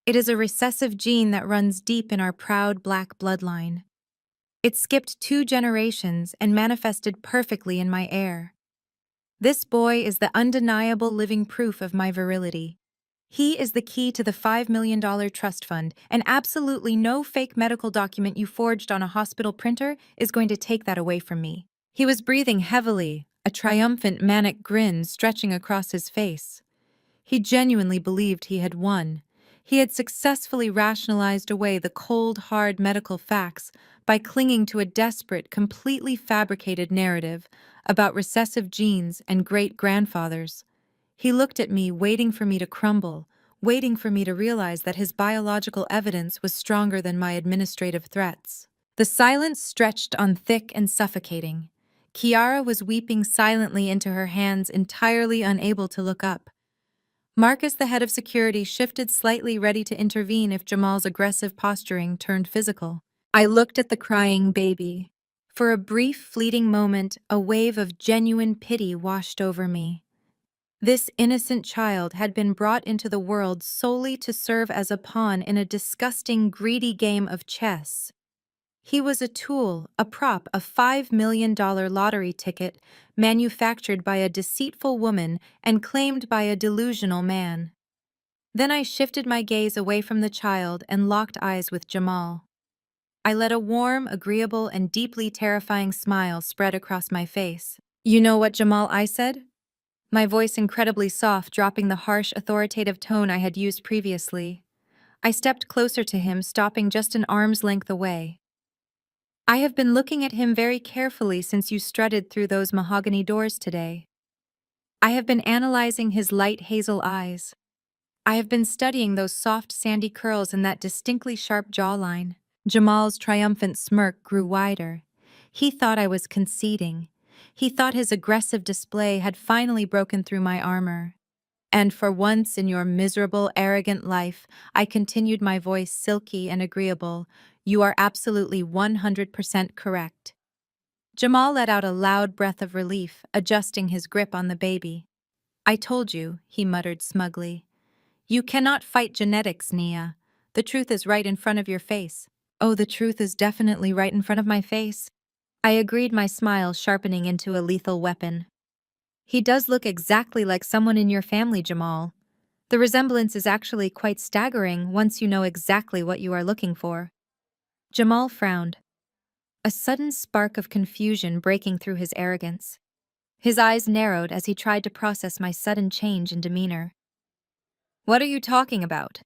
It is a recessive gene that runs deep in our proud black bloodline. It skipped 2 generations and manifested perfectly in my heir. This boy is the undeniable living proof of my virility. He is the key to the $5 million trust fund, and absolutely no fake medical document you forged on a hospital printer is going to take that away from me. He was breathing heavily, a triumphant manic grin stretching across his face. He genuinely believed he had won. He had successfully rationalized away the cold, hard medical facts by clinging to a desperate, completely fabricated narrative about recessive genes and great-grandfathers. He looked at me, waiting for me to crumble, waiting for me to realize that his biological evidence was stronger than my administrative threats. The silence stretched on thick and suffocating. Kiara was weeping silently into her hands, entirely unable to look up. Marcus, the head of security, shifted slightly, ready to intervene if Jamal's aggressive posturing turned physical. I looked at the crying baby. For a brief, fleeting moment, a wave of genuine pity washed over me. This innocent child had been brought into the world solely to serve as a pawn in a disgusting, greedy game of chess. He was a tool, a prop, a $5 million lottery ticket manufactured by a deceitful woman and claimed by a delusional man. Then I shifted my gaze away from the child and locked eyes with Jamal. I let a warm, agreeable, and deeply terrifying smile spread across my face. "You know what, Jamal?" I said, my voice incredibly soft, dropping the harsh, authoritative tone I had used previously. I stepped closer to him, stopping just an arm's length away. "I have been looking at him very carefully since you strutted through those mahogany doors today. I have been analyzing his light hazel eyes. I have been studying those soft, sandy curls and that distinctly sharp jawline." Jamal's triumphant smirk grew wider. He thought I was conceding. He thought his aggressive display had finally broken through my armor. "And for once in your miserable, arrogant life," I continued, my voice silky and agreeable, "you are absolutely 100% correct." Jamal let out a loud breath of relief, adjusting his grip on the baby. "I told you," he muttered smugly. "You cannot fight genetics, Nia. The truth is right in front of your face." "Oh, the truth is definitely right in front of my face," I agreed, my smile sharpening into a lethal weapon. "He does look exactly like someone in your family, Jamal. The resemblance is actually quite staggering once you know exactly what you are looking for." Jamal frowned, a sudden spark of confusion breaking through his arrogance. His eyes narrowed as he tried to process my sudden change in demeanor. "What are you talking about?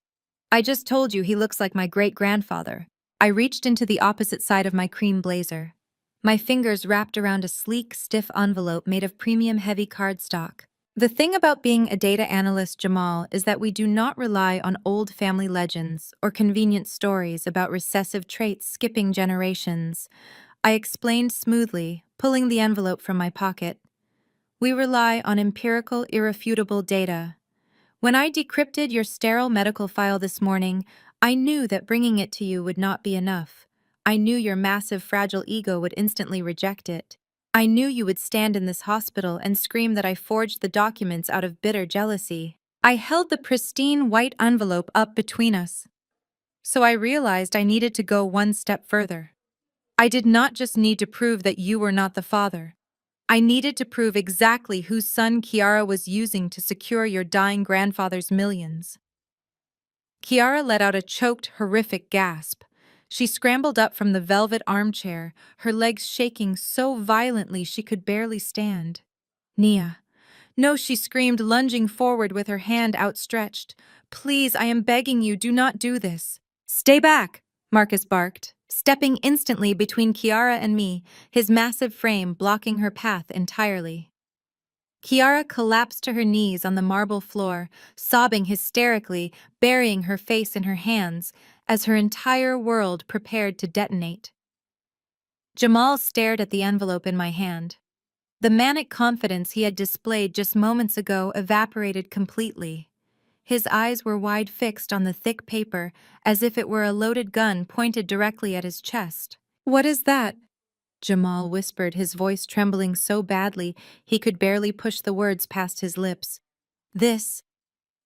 I just told you he looks like my great-grandfather." I reached into the opposite side of my cream blazer. My fingers wrapped around a sleek, stiff envelope made of premium heavy cardstock. "The thing about being a data analyst, Jamal, is that we do not rely on old family legends or convenient stories about recessive traits skipping generations," I explained smoothly, pulling the envelope from my pocket. "We rely on empirical, irrefutable data. When I decrypted your sterile medical file this morning, I knew that bringing it to you would not be enough. I knew your massive, fragile ego would instantly reject it. I knew you would stand in this hospital and scream that I forged the documents out of bitter jealousy." I held the pristine white envelope up between us. "So I realized I needed to go one step further. I did not just need to prove that you were not the father. I needed to prove exactly whose son Kiara was using to secure your dying grandfather's millions." Kiara let out a choked, horrific gasp. She scrambled up from the velvet armchair, her legs shaking so violently she could barely stand. "Nia. No," she screamed, lunging forward with her hand outstretched. "Please, I am begging you, do not do this." "Stay back," Marcus barked, stepping instantly between Kiara and me, his massive frame blocking her path entirely. Kiara collapsed to her knees on the marble floor, sobbing hysterically, burying her face in her hands, as her entire world prepared to detonate. Jamal stared at the envelope in my hand. The manic confidence he had displayed just moments ago evaporated completely. His eyes were wide, fixed on the thick paper, as if it were a loaded gun pointed directly at his chest. "What is that?" Jamal whispered, his voice trembling so badly he could barely push the words past his lips. This,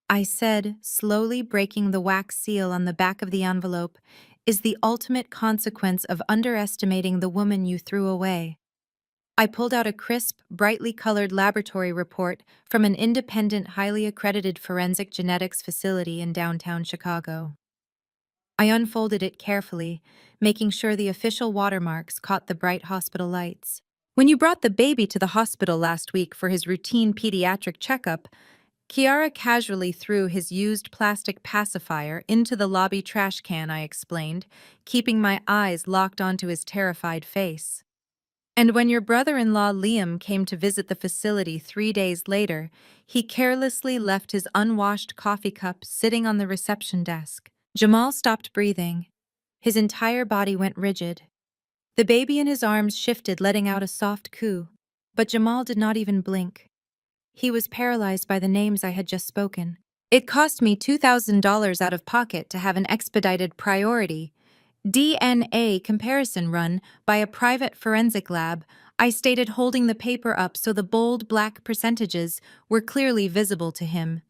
I said, slowly breaking the wax seal on the back of the envelope, is the ultimate consequence of underestimating the woman you threw away. I pulled out a crisp, brightly colored laboratory report from an independent, highly accredited forensic genetics facility in downtown Chicago. I unfolded it carefully, making sure the official watermarks caught the bright hospital lights. When you brought the baby to the hospital last week for his routine pediatric checkup, Kiara casually threw his used plastic pacifier into the lobby trash can, I explained, keeping my eyes locked onto his terrified face. And when your brother-in-law Liam came to visit the facility 3 days later, he carelessly left his unwashed coffee cup sitting on the reception desk. Jamal stopped breathing. His entire body went rigid. The baby in his arms shifted, letting out a soft coo. But Jamal did not even blink. He was paralyzed by the names I had just spoken. It cost me $2,000 out of pocket to have an expedited priority DNA comparison run by a private forensic lab, I stated, holding the paper up so the bold black percentages were clearly visible to him.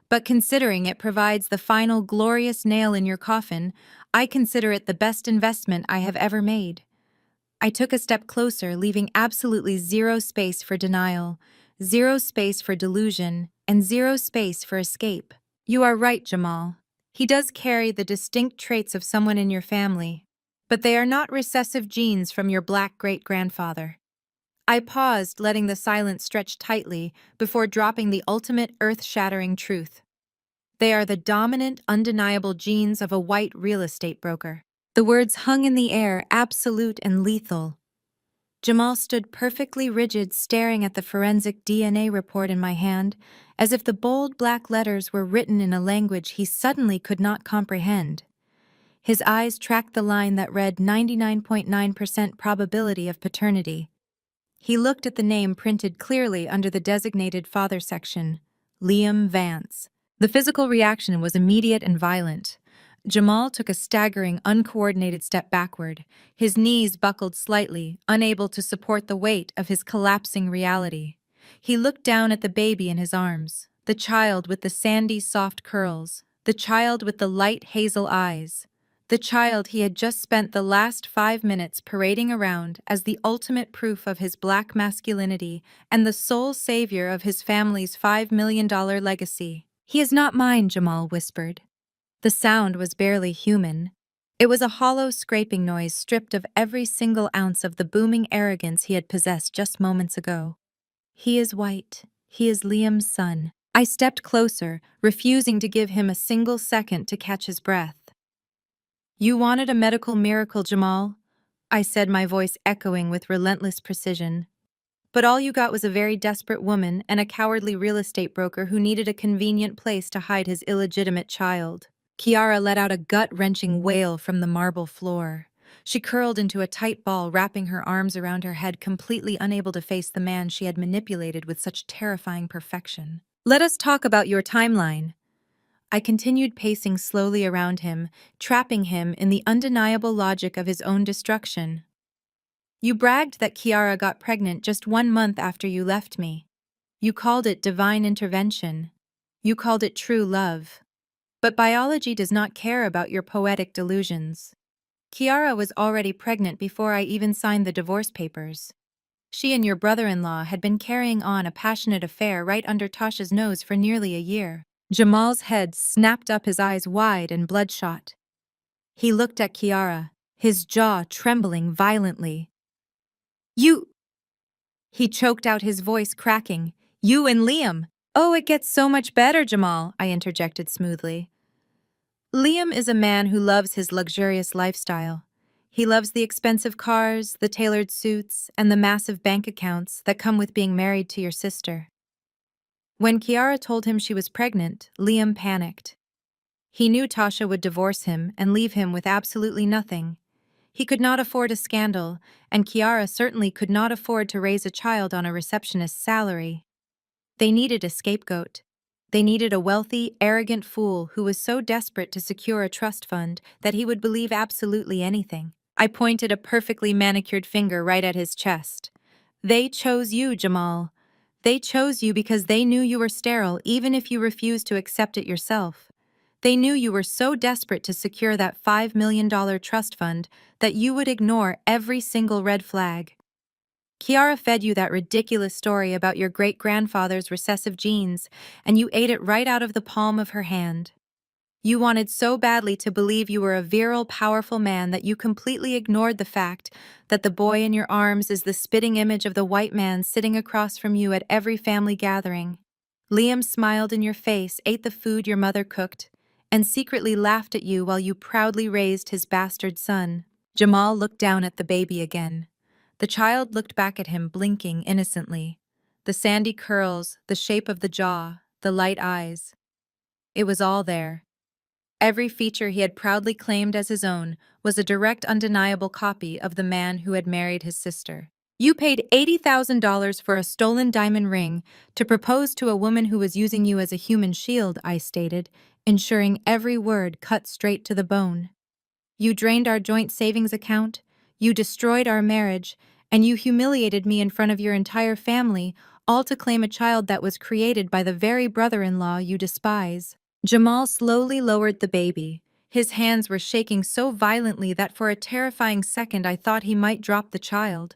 But considering it provides the final glorious nail in your coffin, I consider it the best investment I have ever made. I took a step closer, leaving absolutely zero space for denial, zero space for delusion, and zero space for escape. You are right, Jamal. He does carry the distinct traits of someone in your family, but they are not recessive genes from your black great-grandfather. I paused, letting the silence stretch tightly before dropping the ultimate earth-shattering truth. They are the dominant, undeniable genes of a white real estate broker. The words hung in the air, absolute and lethal. Jamal stood perfectly rigid, staring at the forensic DNA report in my hand, as if the bold black letters were written in a language he suddenly could not comprehend. His eyes tracked the line that read 99.9% probability of paternity. He looked at the name printed clearly under the designated father section, Liam Vance. The physical reaction was immediate and violent. Jamal took a staggering, uncoordinated step backward. His knees buckled slightly, unable to support the weight of his collapsing reality. He looked down at the baby in his arms, the child with the sandy, soft curls, the child with the light hazel eyes, the child he had just spent the last 5 minutes parading around as the ultimate proof of his black masculinity and the sole savior of his family's $5 million legacy. "He is not mine," Jamal whispered. The sound was barely human. It was a hollow scraping noise stripped of every single ounce of the booming arrogance he had possessed just moments ago. "He is white. He is Liam's son." I stepped closer, refusing to give him a single second to catch his breath. "You wanted a medical miracle, Jamal," I said, my voice echoing with relentless precision. "But all you got was a very desperate woman and a cowardly real estate broker who needed a convenient place to hide his illegitimate child." Kiara let out a gut-wrenching wail from the marble floor. She curled into a tight ball, wrapping her arms around her head, completely unable to face the man she had manipulated with such terrifying perfection. "Let us talk about your timeline." I continued pacing slowly around him, trapping him in the undeniable logic of his own destruction. "You bragged that Kiara got pregnant just 1 month after you left me. You called it divine intervention. You called it true love. But biology does not care about your poetic delusions. Kiara was already pregnant before I even signed the divorce papers. She and your brother-in-law had been carrying on a passionate affair right under Tasha's nose for nearly a year." Jamal's head snapped up, his eyes wide and bloodshot. He looked at Kiara, his jaw trembling violently. "You—" He choked out, his voice cracking. "You and Liam." "Oh, it gets so much better, Jamal," I interjected smoothly. "Liam is a man who loves his luxurious lifestyle. He loves the expensive cars, the tailored suits, and the massive bank accounts that come with being married to your sister." When Kiara told him she was pregnant, Liam panicked. He knew Tasha would divorce him and leave him with absolutely nothing. He could not afford a scandal, and Kiara certainly could not afford to raise a child on a receptionist's salary. They needed a scapegoat. They needed a wealthy, arrogant fool who was so desperate to secure a trust fund that he would believe absolutely anything. I pointed a perfectly manicured finger right at his chest. They chose you, Jamal. They chose you because they knew you were sterile even if you refused to accept it yourself. They knew you were so desperate to secure that $5 million trust fund that you would ignore every single red flag. Kiara fed you that ridiculous story about your great-grandfather's recessive genes, and you ate it right out of the palm of her hand. You wanted so badly to believe you were a virile, powerful man that you completely ignored the fact that the boy in your arms is the spitting image of the white man sitting across from you at every family gathering. Liam smiled in your face, ate the food your mother cooked, and secretly laughed at you while you proudly raised his bastard son. Jamal looked down at the baby again. The child looked back at him, blinking innocently. The sandy curls, the shape of the jaw, the light eyes. It was all there. Every feature he had proudly claimed as his own was a direct, undeniable copy of the man who had married his sister. You paid $80,000 for a stolen diamond ring to propose to a woman who was using you as a human shield, I stated, ensuring every word cut straight to the bone. You drained our joint savings account, you destroyed our marriage, and you humiliated me in front of your entire family, all to claim a child that was created by the very brother-in-law you despise. Jamal slowly lowered the baby. His hands were shaking so violently that for a terrifying second I thought he might drop the child.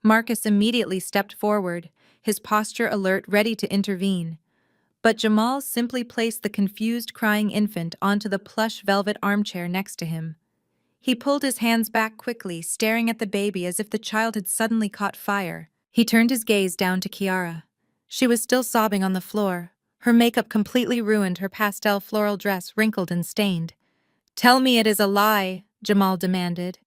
Marcus immediately stepped forward, his posture alert, ready to intervene. But Jamal simply placed the confused, crying infant onto the plush velvet armchair next to him. He pulled his hands back quickly, staring at the baby as if the child had suddenly caught fire. He turned his gaze down to Kiara. She was still sobbing on the floor. Her makeup completely ruined, her pastel floral dress wrinkled and stained. "Tell me it is a lie," Jamal demanded.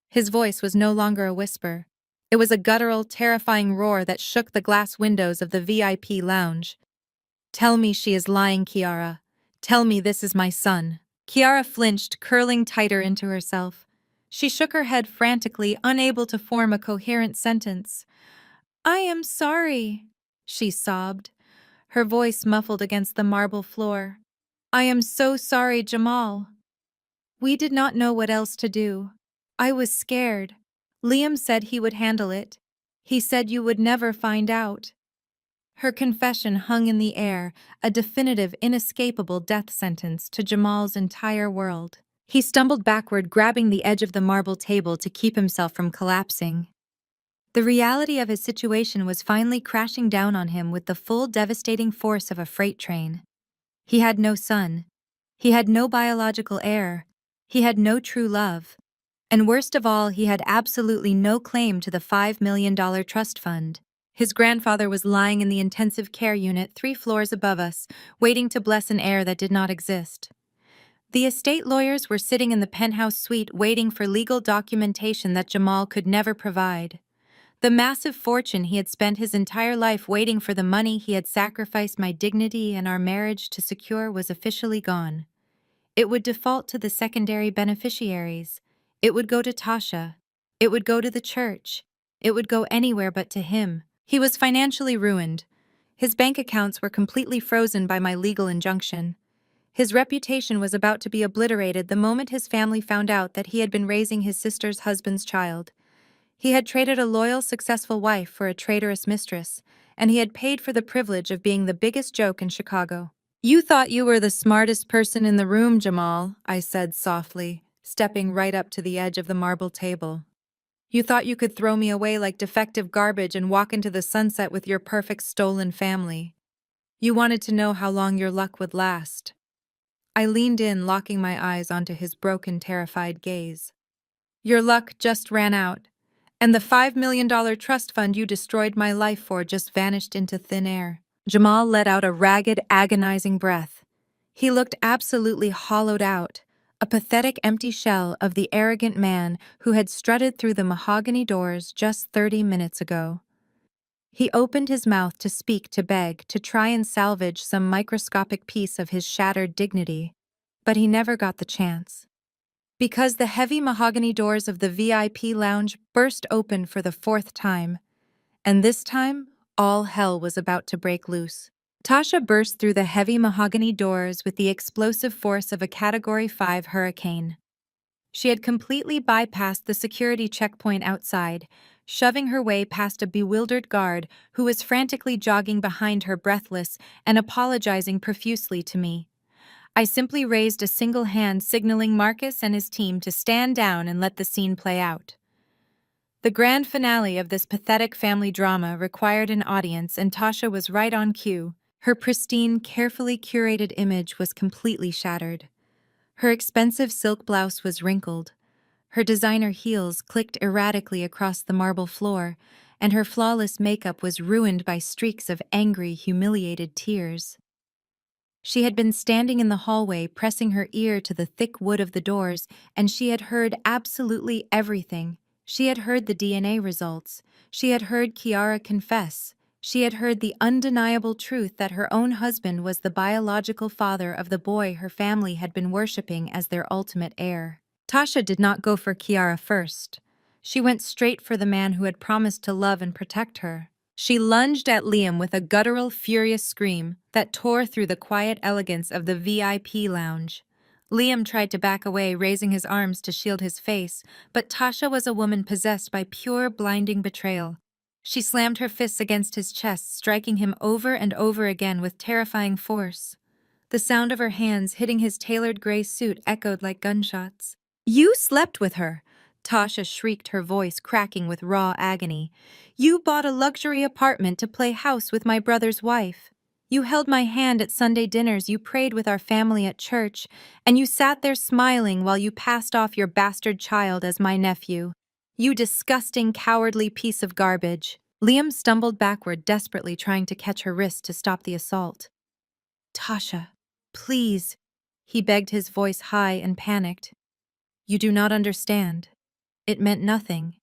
His voice was no longer a whisper. It was a guttural, terrifying roar that shook the glass windows of the VIP lounge. "Tell me she is lying, Kiara. Tell me this is my son." Kiara flinched, curling tighter into herself. She shook her head frantically, unable to form a coherent sentence. "I am sorry," she sobbed, her voice muffled against the marble floor. "I am so sorry, Jamal. We did not know what else to do. I was scared. Liam said he would handle it. He said you would never find out." Her confession hung in the air, a definitive, inescapable death sentence to Jamal's entire world. He stumbled backward, grabbing the edge of the marble table to keep himself from collapsing. The reality of his situation was finally crashing down on him with the full, devastating force of a freight train. He had no son. He had no biological heir. He had no true love. And worst of all, he had absolutely no claim to the $5 million trust fund. His grandfather was lying in the intensive care unit 3 floors above us, waiting to bless an heir that did not exist. The estate lawyers were sitting in the penthouse suite waiting for legal documentation that Jamal could never provide. The massive fortune he had spent his entire life waiting for, the money he had sacrificed my dignity and our marriage to secure, was officially gone. It would default to the secondary beneficiaries. It would go to Tasha. It would go to the church. It would go anywhere but to him. He was financially ruined. His bank accounts were completely frozen by my legal injunction. His reputation was about to be obliterated the moment his family found out that he had been raising his sister's husband's child. He had traded a loyal, successful wife for a traitorous mistress, and he had paid for the privilege of being the biggest joke in Chicago. "You thought you were the smartest person in the room, Jamal," I said softly, stepping right up to the edge of the marble table. "You thought you could throw me away like defective garbage and walk into the sunset with your perfect stolen family. You wanted to know how long your luck would last." I leaned in, locking my eyes onto his broken, terrified gaze. "Your luck just ran out. And the $5 million trust fund you destroyed my life for just vanished into thin air." Jamal let out a ragged, agonizing breath. He looked absolutely hollowed out, a pathetic empty shell of the arrogant man who had strutted through the mahogany doors just 30 minutes ago. He opened his mouth to speak, to beg, to try and salvage some microscopic piece of his shattered dignity, but he never got the chance. Because the heavy mahogany doors of the VIP lounge burst open for the 4th time, and this time, all hell was about to break loose. Tasha burst through the heavy mahogany doors with the explosive force of a Category 5 hurricane. She had completely bypassed the security checkpoint outside, shoving her way past a bewildered guard who was frantically jogging behind her, breathless and apologizing profusely to me. I simply raised a single hand, signaling Marcus and his team to stand down and let the scene play out. The grand finale of this pathetic family drama required an audience, and Tasha was right on cue. Her pristine, carefully curated image was completely shattered. Her expensive silk blouse was wrinkled. Her designer heels clicked erratically across the marble floor, and her flawless makeup was ruined by streaks of angry, humiliated tears. She had been standing in the hallway, pressing her ear to the thick wood of the doors, and she had heard absolutely everything. She had heard the DNA results. She had heard Kiara confess. She had heard the undeniable truth that her own husband was the biological father of the boy her family had been worshipping as their ultimate heir. Tasha did not go for Kiara first. She went straight for the man who had promised to love and protect her. She lunged at Liam with a guttural, furious scream that tore through the quiet elegance of the VIP lounge. Liam tried to back away, raising his arms to shield his face, but Tasha was a woman possessed by pure, blinding betrayal. She slammed her fists against his chest, striking him over and over again with terrifying force. The sound of her hands hitting his tailored gray suit echoed like gunshots. "You slept with her!" Tasha shrieked, her voice cracking with raw agony. "You bought a luxury apartment to play house with my brother's wife. You held my hand at Sunday dinners, you prayed with our family at church, and you sat there smiling while you passed off your bastard child as my nephew. You disgusting, cowardly piece of garbage." Liam stumbled backward, desperately trying to catch her wrist to stop the assault. "Tasha, please," he begged, his voice high and panicked. "You do not understand. It meant nothing.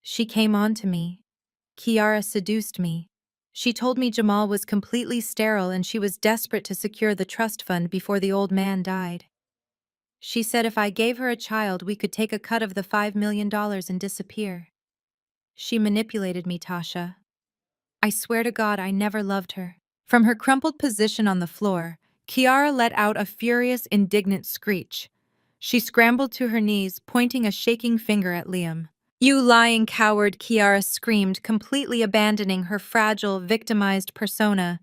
She came on to me. Kiara seduced me. She told me Jamal was completely sterile and she was desperate to secure the trust fund before the old man died. She said if I gave her a child, we could take a cut of the $5 million and disappear. She manipulated me, Tasha. I swear to God I never loved her." From her crumpled position on the floor, Kiara let out a furious, indignant screech. She scrambled to her knees, pointing a shaking finger at Liam. "You lying coward," Kiara screamed, completely abandoning her fragile, victimized persona.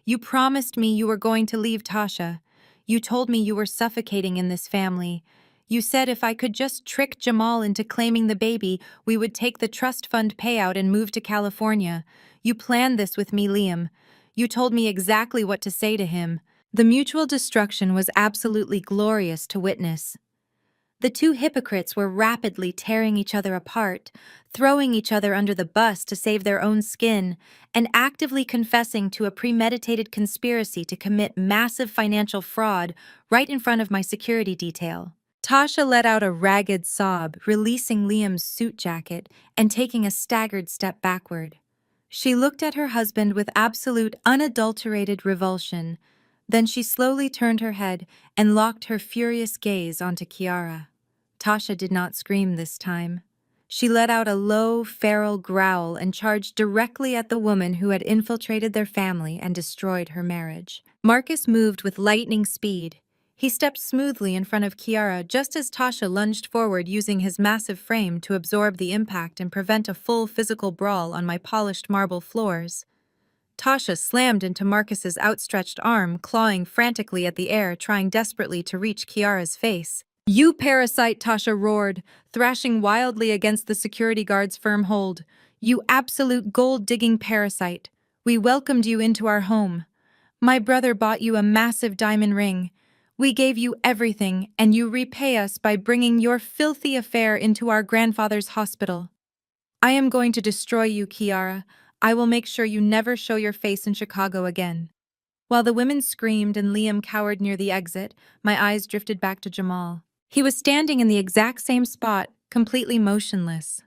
"You promised me you were going to leave Tasha. You told me you were suffocating in this family. You said if I could just trick Jamal into claiming the baby, we would take the trust fund payout and move to California. You planned this with me, Liam. You told me exactly what to say to him." The mutual destruction was absolutely glorious to witness. The two hypocrites were rapidly tearing each other apart, throwing each other under the bus to save their own skin, and actively confessing to a premeditated conspiracy to commit massive financial fraud right in front of my security detail. Tasha let out a ragged sob, releasing Liam's suit jacket and taking a staggered step backward. She looked at her husband with absolute, unadulterated revulsion. Then she slowly turned her head and locked her furious gaze onto Kiara. Tasha did not scream this time. She let out a low, feral growl and charged directly at the woman who had infiltrated their family and destroyed her marriage. Marcus moved with lightning speed. He stepped smoothly in front of Kiara just as Tasha lunged forward, using his massive frame to absorb the impact and prevent a full physical brawl on my polished marble floors. Tasha slammed into Marcus's outstretched arm, clawing frantically at the air, trying desperately to reach Kiara's face. "You parasite!" Tasha roared, thrashing wildly against the security guard's firm hold. "You absolute gold-digging parasite! We welcomed you into our home. My brother bought you a massive diamond ring. We gave you everything, and you repay us by bringing your filthy affair into our grandfather's hospital. I am going to destroy you, Kiara. I will make sure you never show your face in Chicago again." While the women screamed and Liam cowered near the exit, my eyes drifted back to Jamal. He was standing in the exact same spot, completely motionless.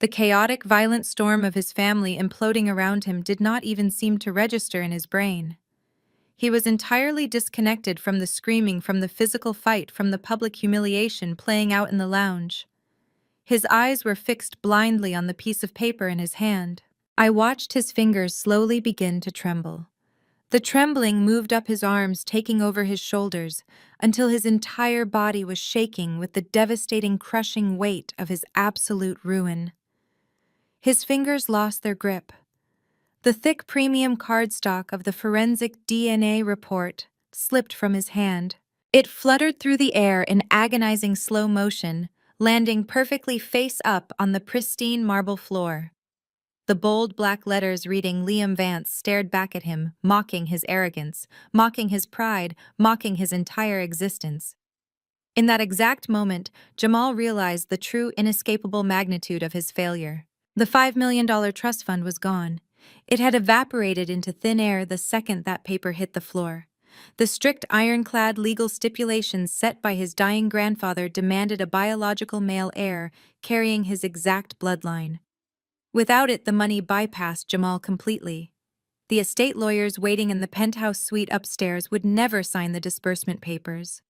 The chaotic, violent storm of his family imploding around him did not even seem to register in his brain. He was entirely disconnected from the screaming, from the physical fight, from the public humiliation playing out in the lounge. His eyes were fixed blindly on the piece of paper in his hand. I watched his fingers slowly begin to tremble. The trembling moved up his arms, taking over his shoulders, until his entire body was shaking with the devastating, crushing weight of his absolute ruin. His fingers lost their grip. The thick premium cardstock of the forensic DNA report slipped from his hand. It fluttered through the air in agonizing slow motion, landing perfectly face up on the pristine marble floor. The bold black letters reading Liam Vance stared back at him, mocking his arrogance, mocking his pride, mocking his entire existence. In that exact moment, Jamal realized the true inescapable magnitude of his failure. The $5 million trust fund was gone. It had evaporated into thin air the second that paper hit the floor. The strict ironclad legal stipulations set by his dying grandfather demanded a biological male heir carrying his exact bloodline. Without it, the money bypassed Jamal completely. The estate lawyers waiting in the penthouse suite upstairs would never sign the disbursement papers.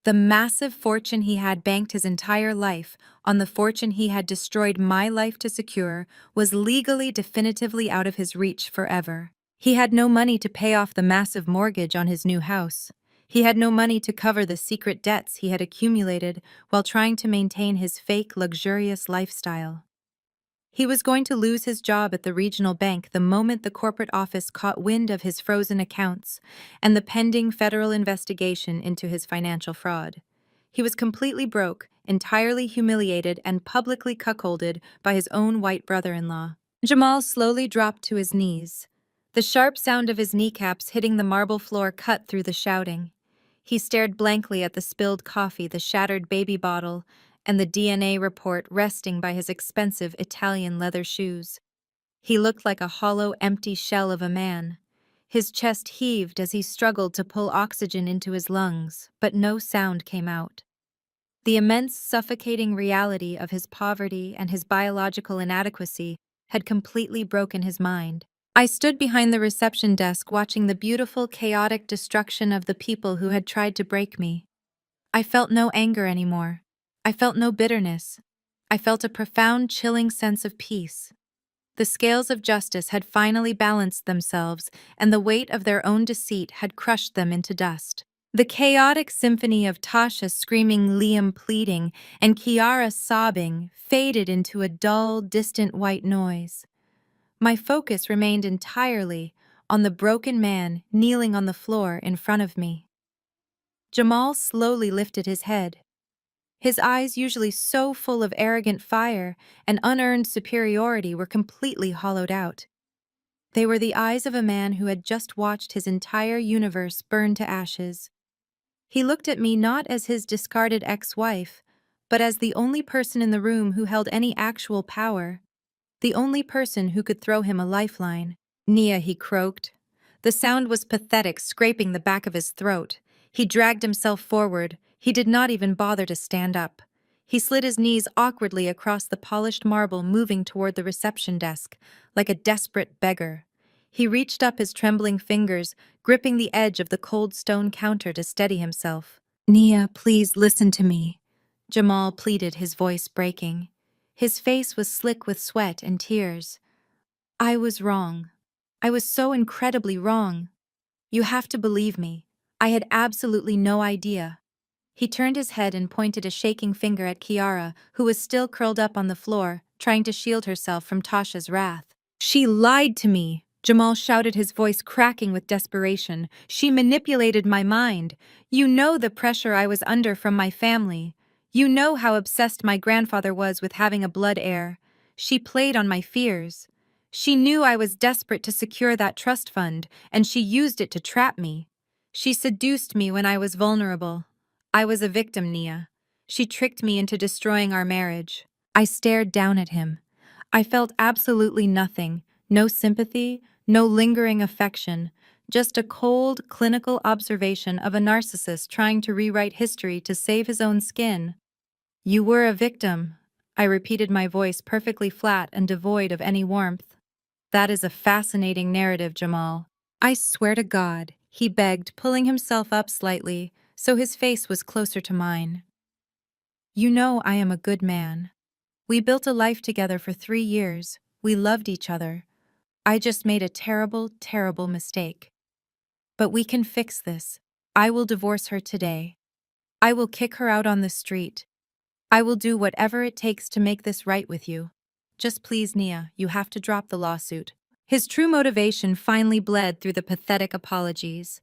The massive fortune he had banked his entire life on the fortune he had destroyed my life to secure was legally definitively out of his reach forever. He had no money to pay off the massive mortgage on his new house. He had no money to cover the secret debts he had accumulated while trying to maintain his fake, luxurious lifestyle. He was going to lose his job at the regional bank the moment the corporate office caught wind of his frozen accounts and the pending federal investigation into his financial fraud. He was completely broke, entirely humiliated, and publicly cuckolded by his own white brother-in-law. Jamal slowly dropped to his knees. The sharp sound of his kneecaps hitting the marble floor cut through the shouting. He stared blankly at the spilled coffee, the shattered baby bottle, and the DNA report resting by his expensive Italian leather shoes. He looked like a hollow, empty shell of a man. His chest heaved as he struggled to pull oxygen into his lungs, but no sound came out. The immense, suffocating reality of his poverty and his biological inadequacy had completely broken his mind. I stood behind the reception desk watching the beautiful, chaotic destruction of the people who had tried to break me. I felt no anger anymore. I felt no bitterness. I felt a profound, chilling sense of peace. The scales of justice had finally balanced themselves, and the weight of their own deceit had crushed them into dust. The chaotic symphony of Tasha screaming, Liam pleading, and Kiara sobbing faded into a dull, distant white noise. My focus remained entirely on the broken man kneeling on the floor in front of me. Jamal slowly lifted his head. His eyes, usually so full of arrogant fire and unearned superiority, were completely hollowed out. They were the eyes of a man who had just watched his entire universe burn to ashes. He looked at me not as his discarded ex-wife, but as the only person in the room who held any actual power, the only person who could throw him a lifeline. Nia, he croaked. The sound was pathetic, scraping the back of his throat. He dragged himself forward. He did not even bother to stand up. He slid his knees awkwardly across the polished marble, moving toward the reception desk, like a desperate beggar. He reached up his trembling fingers, gripping the edge of the cold stone counter to steady himself. Nia, please listen to me, Jamal pleaded, his voice breaking. His face was slick with sweat and tears. I was wrong. I was so incredibly wrong. You have to believe me. I had absolutely no idea. He turned his head and pointed a shaking finger at Kiara, who was still curled up on the floor, trying to shield herself from Tasha's wrath. She lied to me, Jamal shouted, his voice cracking with desperation. She manipulated my mind. You know the pressure I was under from my family. You know how obsessed my grandfather was with having a blood heir. She played on my fears. She knew I was desperate to secure that trust fund, and she used it to trap me. She seduced me when I was vulnerable. I was a victim, Nia. She tricked me into destroying our marriage. I stared down at him. I felt absolutely nothing, no sympathy, no lingering affection, just a cold, clinical observation of a narcissist trying to rewrite history to save his own skin. You were a victim, I repeated, my voice perfectly flat and devoid of any warmth. That is a fascinating narrative, Jamal. I swear to God, he begged, pulling himself up slightly, so his face was closer to mine. You know I am a good man. We built a life together for 3 years. We loved each other. I just made a terrible, terrible mistake. But we can fix this. I will divorce her today. I will kick her out on the street. I will do whatever it takes to make this right with you. Just please, Nia, you have to drop the lawsuit. His true motivation finally bled through the pathetic apologies.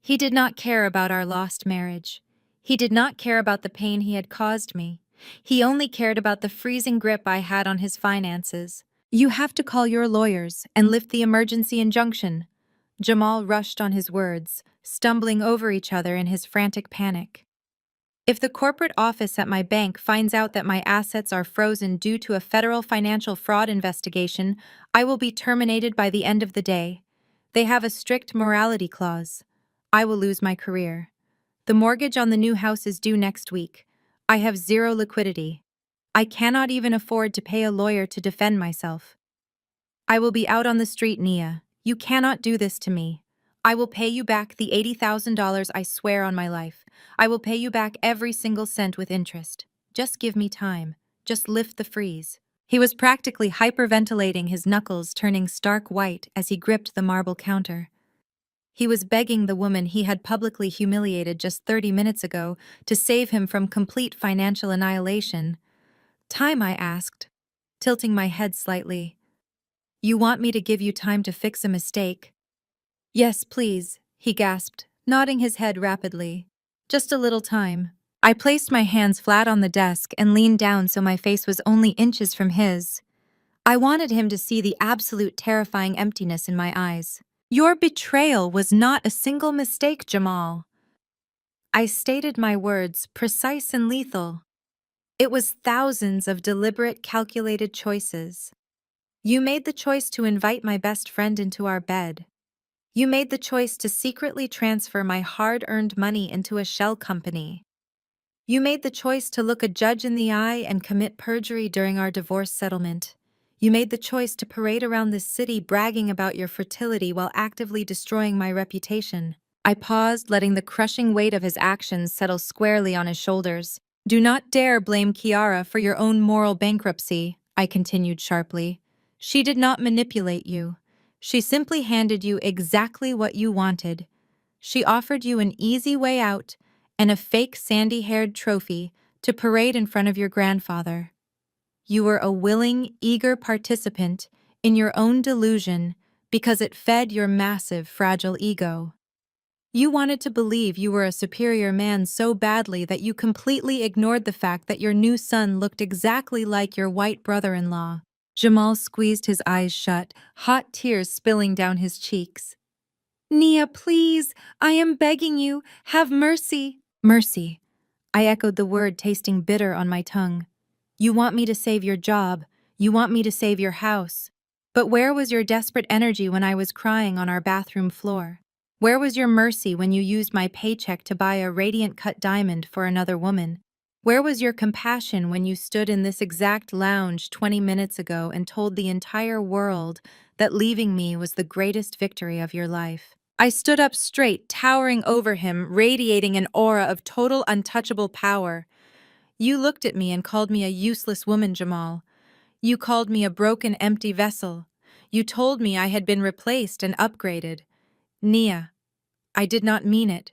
He did not care about our lost marriage. He did not care about the pain he had caused me. He only cared about the freezing grip I had on his finances. You have to call your lawyers and lift the emergency injunction. Jamal rushed on his words, stumbling over each other in his frantic panic. If the corporate office at my bank finds out that my assets are frozen due to a federal financial fraud investigation, I will be terminated by the end of the day. They have a strict morality clause. I will lose my career. The mortgage on the new house is due next week. I have zero liquidity. I cannot even afford to pay a lawyer to defend myself. I will be out on the street, Nia. You cannot do this to me. I will pay you back the $80,000 I swear on my life. I will pay you back every single cent with interest. Just give me time. Just lift the freeze. He was practically hyperventilating, his knuckles turning stark white as he gripped the marble counter. He was begging the woman he had publicly humiliated just 30 minutes ago to save him from complete financial annihilation. Time, I asked, tilting my head slightly. You want me to give you time to fix a mistake? Yes, please, he gasped, nodding his head rapidly. Just a little time. I placed my hands flat on the desk and leaned down so my face was only inches from his. I wanted him to see the absolute terrifying emptiness in my eyes. Your betrayal was not a single mistake, Jamal. I stated my words, precise and lethal. It was thousands of deliberate, calculated choices. You made the choice to invite my best friend into our bed. You made the choice to secretly transfer my hard-earned money into a shell company. You made the choice to look a judge in the eye and commit perjury during our divorce settlement. You made the choice to parade around this city bragging about your fertility while actively destroying my reputation. I paused, letting the crushing weight of his actions settle squarely on his shoulders. Do not dare blame Kiara for your own moral bankruptcy, I continued sharply. She did not manipulate you. She simply handed you exactly what you wanted. She offered you an easy way out and a fake sandy-haired trophy to parade in front of your grandfather. You were a willing, eager participant in your own delusion because it fed your massive, fragile ego. You wanted to believe you were a superior man so badly that you completely ignored the fact that your new son looked exactly like your white brother-in-law. Jamal squeezed his eyes shut, hot tears spilling down his cheeks. Nia, please, I am begging you, have mercy. Mercy. I echoed the word, tasting bitter on my tongue. You want me to save your job. You want me to save your house. But where was your desperate energy when I was crying on our bathroom floor? Where was your mercy when you used my paycheck to buy a radiant cut diamond for another woman? Where was your compassion when you stood in this exact lounge 20 minutes ago and told the entire world that leaving me was the greatest victory of your life? I stood up straight, towering over him, radiating an aura of total untouchable power. You looked at me and called me a useless woman, Jamal. You called me a broken, empty vessel. You told me I had been replaced and upgraded. Nia, I did not mean it.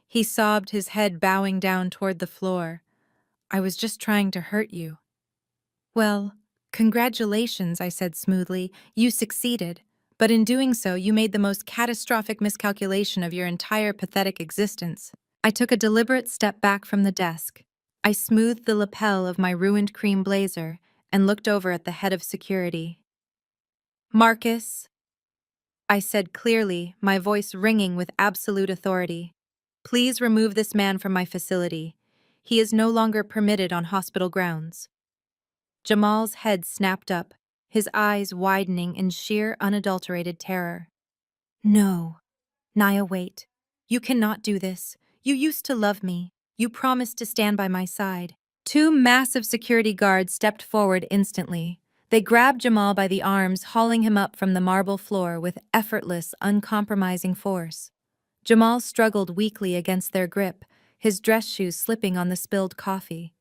He sobbed, his head bowing down toward the floor. I was just trying to hurt you. Well, congratulations, I said smoothly. You succeeded. But in doing so, you made the most catastrophic miscalculation of your entire pathetic existence. I took a deliberate step back from the desk. I smoothed the lapel of my ruined cream blazer and looked over at the head of security. Marcus, I said clearly, my voice ringing with absolute authority. Please remove this man from my facility. He is no longer permitted on hospital grounds. Jamal's head snapped up, his eyes widening in sheer, unadulterated terror. No. Nia, wait. You cannot do this. You used to love me. You promised to stand by my side. Two massive security guards stepped forward instantly. They grabbed Jamal by the arms, hauling him up from the marble floor with effortless, uncompromising force. Jamal struggled weakly against their grip, his dress shoes slipping on the spilled coffee.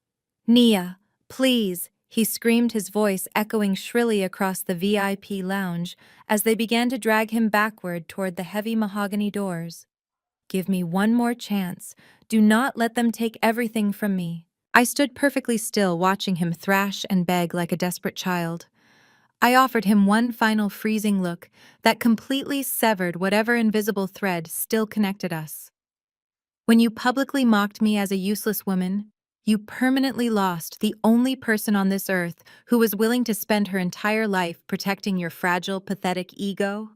Nia, please, He screamed, his voice echoing shrilly across the VIP lounge as they began to drag him backward toward the heavy mahogany doors. Give me one more chance. Do not let them take everything from me. I stood perfectly still, watching him thrash and beg like a desperate child. I offered him one final freezing look that completely severed whatever invisible thread still connected us. When you publicly mocked me as a useless woman, you permanently lost the only person on this earth who was willing to spend her entire life protecting your fragile, pathetic ego.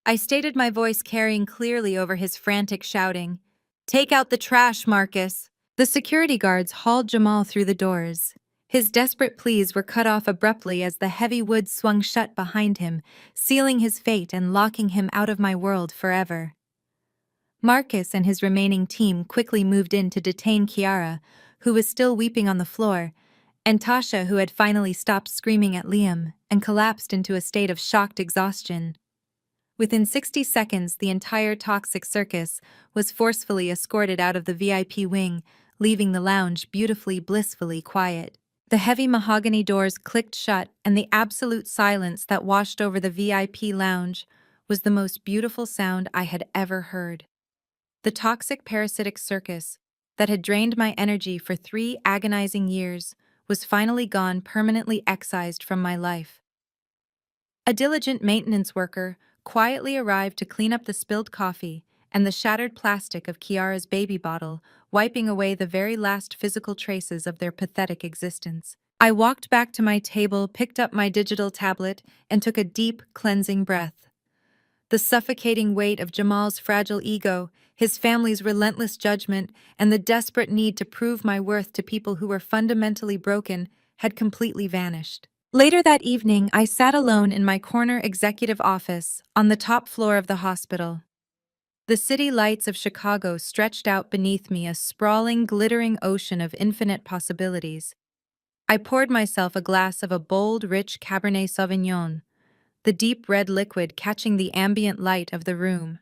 I stated, my voice carrying clearly over his frantic shouting, "Take out the trash, Marcus!" The security guards hauled Jamal through the doors. His desperate pleas were cut off abruptly as the heavy wood swung shut behind him, sealing his fate and locking him out of my world forever. Marcus and his remaining team quickly moved in to detain Kiara, who was still weeping on the floor, and Tasha, who had finally stopped screaming at Liam and collapsed into a state of shocked exhaustion. Within 60 seconds, the entire toxic circus was forcefully escorted out of the VIP wing, leaving the lounge beautifully, blissfully quiet. The heavy mahogany doors clicked shut, and the absolute silence that washed over the VIP lounge was the most beautiful sound I had ever heard. The toxic parasitic circus that had drained my energy for 3 agonizing years was finally gone, permanently excised from my life. A diligent maintenance worker quietly arrived to clean up the spilled coffee and the shattered plastic of Kiara's baby bottle, wiping away the very last physical traces of their pathetic existence. I walked back to my table, picked up my digital tablet, and took a deep, cleansing breath. The suffocating weight of Jamal's fragile ego, his family's relentless judgment, and the desperate need to prove my worth to people who were fundamentally broken had completely vanished. Later that evening, I sat alone in my corner executive office on the top floor of the hospital. The city lights of Chicago stretched out beneath me, a sprawling, glittering ocean of infinite possibilities. I poured myself a glass of a bold, rich Cabernet Sauvignon, the deep red liquid catching the ambient light of the room.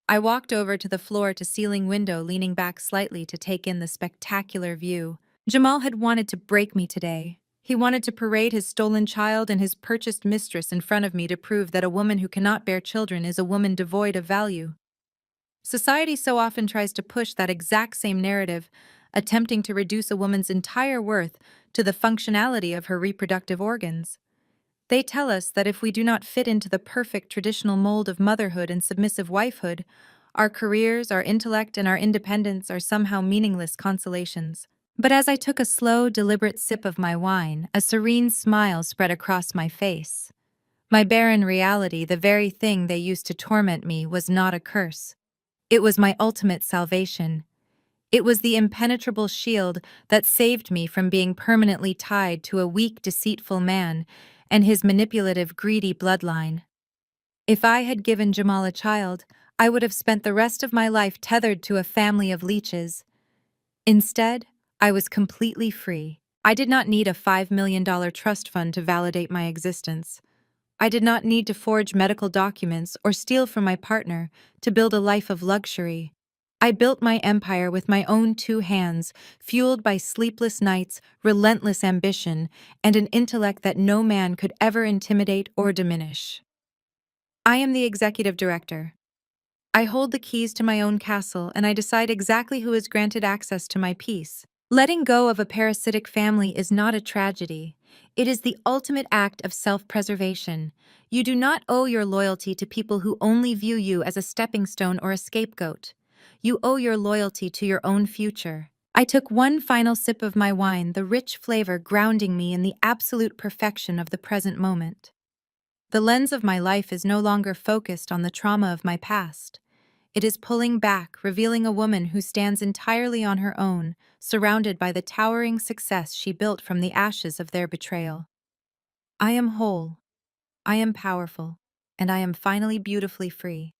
I walked over to the floor-to-ceiling window, leaning back slightly to take in the spectacular view. Jamal had wanted to break me today. He wanted to parade his stolen child and his purchased mistress in front of me to prove that a woman who cannot bear children is a woman devoid of value. Society so often tries to push that exact same narrative, attempting to reduce a woman's entire worth to the functionality of her reproductive organs. They tell us that if we do not fit into the perfect traditional mold of motherhood and submissive wifehood, our careers, our intellect, and our independence are somehow meaningless consolations. But as I took a slow, deliberate sip of my wine, a serene smile spread across my face. My barren reality, the very thing they used to torment me, was not a curse. It was my ultimate salvation. It was the impenetrable shield that saved me from being permanently tied to a weak, deceitful man and his manipulative, greedy bloodline. If I had given Jamal a child, I would have spent the rest of my life tethered to a family of leeches. Instead, I was completely free. I did not need a $5 million trust fund to validate my existence. I did not need to forge medical documents or steal from my partner to build a life of luxury. I built my empire with my own 2 hands, fueled by sleepless nights, relentless ambition, and an intellect that no man could ever intimidate or diminish. I am the executive director. I hold the keys to my own castle, and I decide exactly who is granted access to my peace. Letting go of a parasitic family is not a tragedy. It is the ultimate act of self-preservation. You do not owe your loyalty to people who only view you as a stepping stone or a scapegoat. You owe your loyalty to your own future. I took one final sip of my wine, the rich flavor grounding me in the absolute perfection of the present moment. The lens of my life is no longer focused on the trauma of my past. It is pulling back, revealing a woman who stands entirely on her own, surrounded by the towering success she built from the ashes of their betrayal. I am whole, I am powerful, and I am finally beautifully free.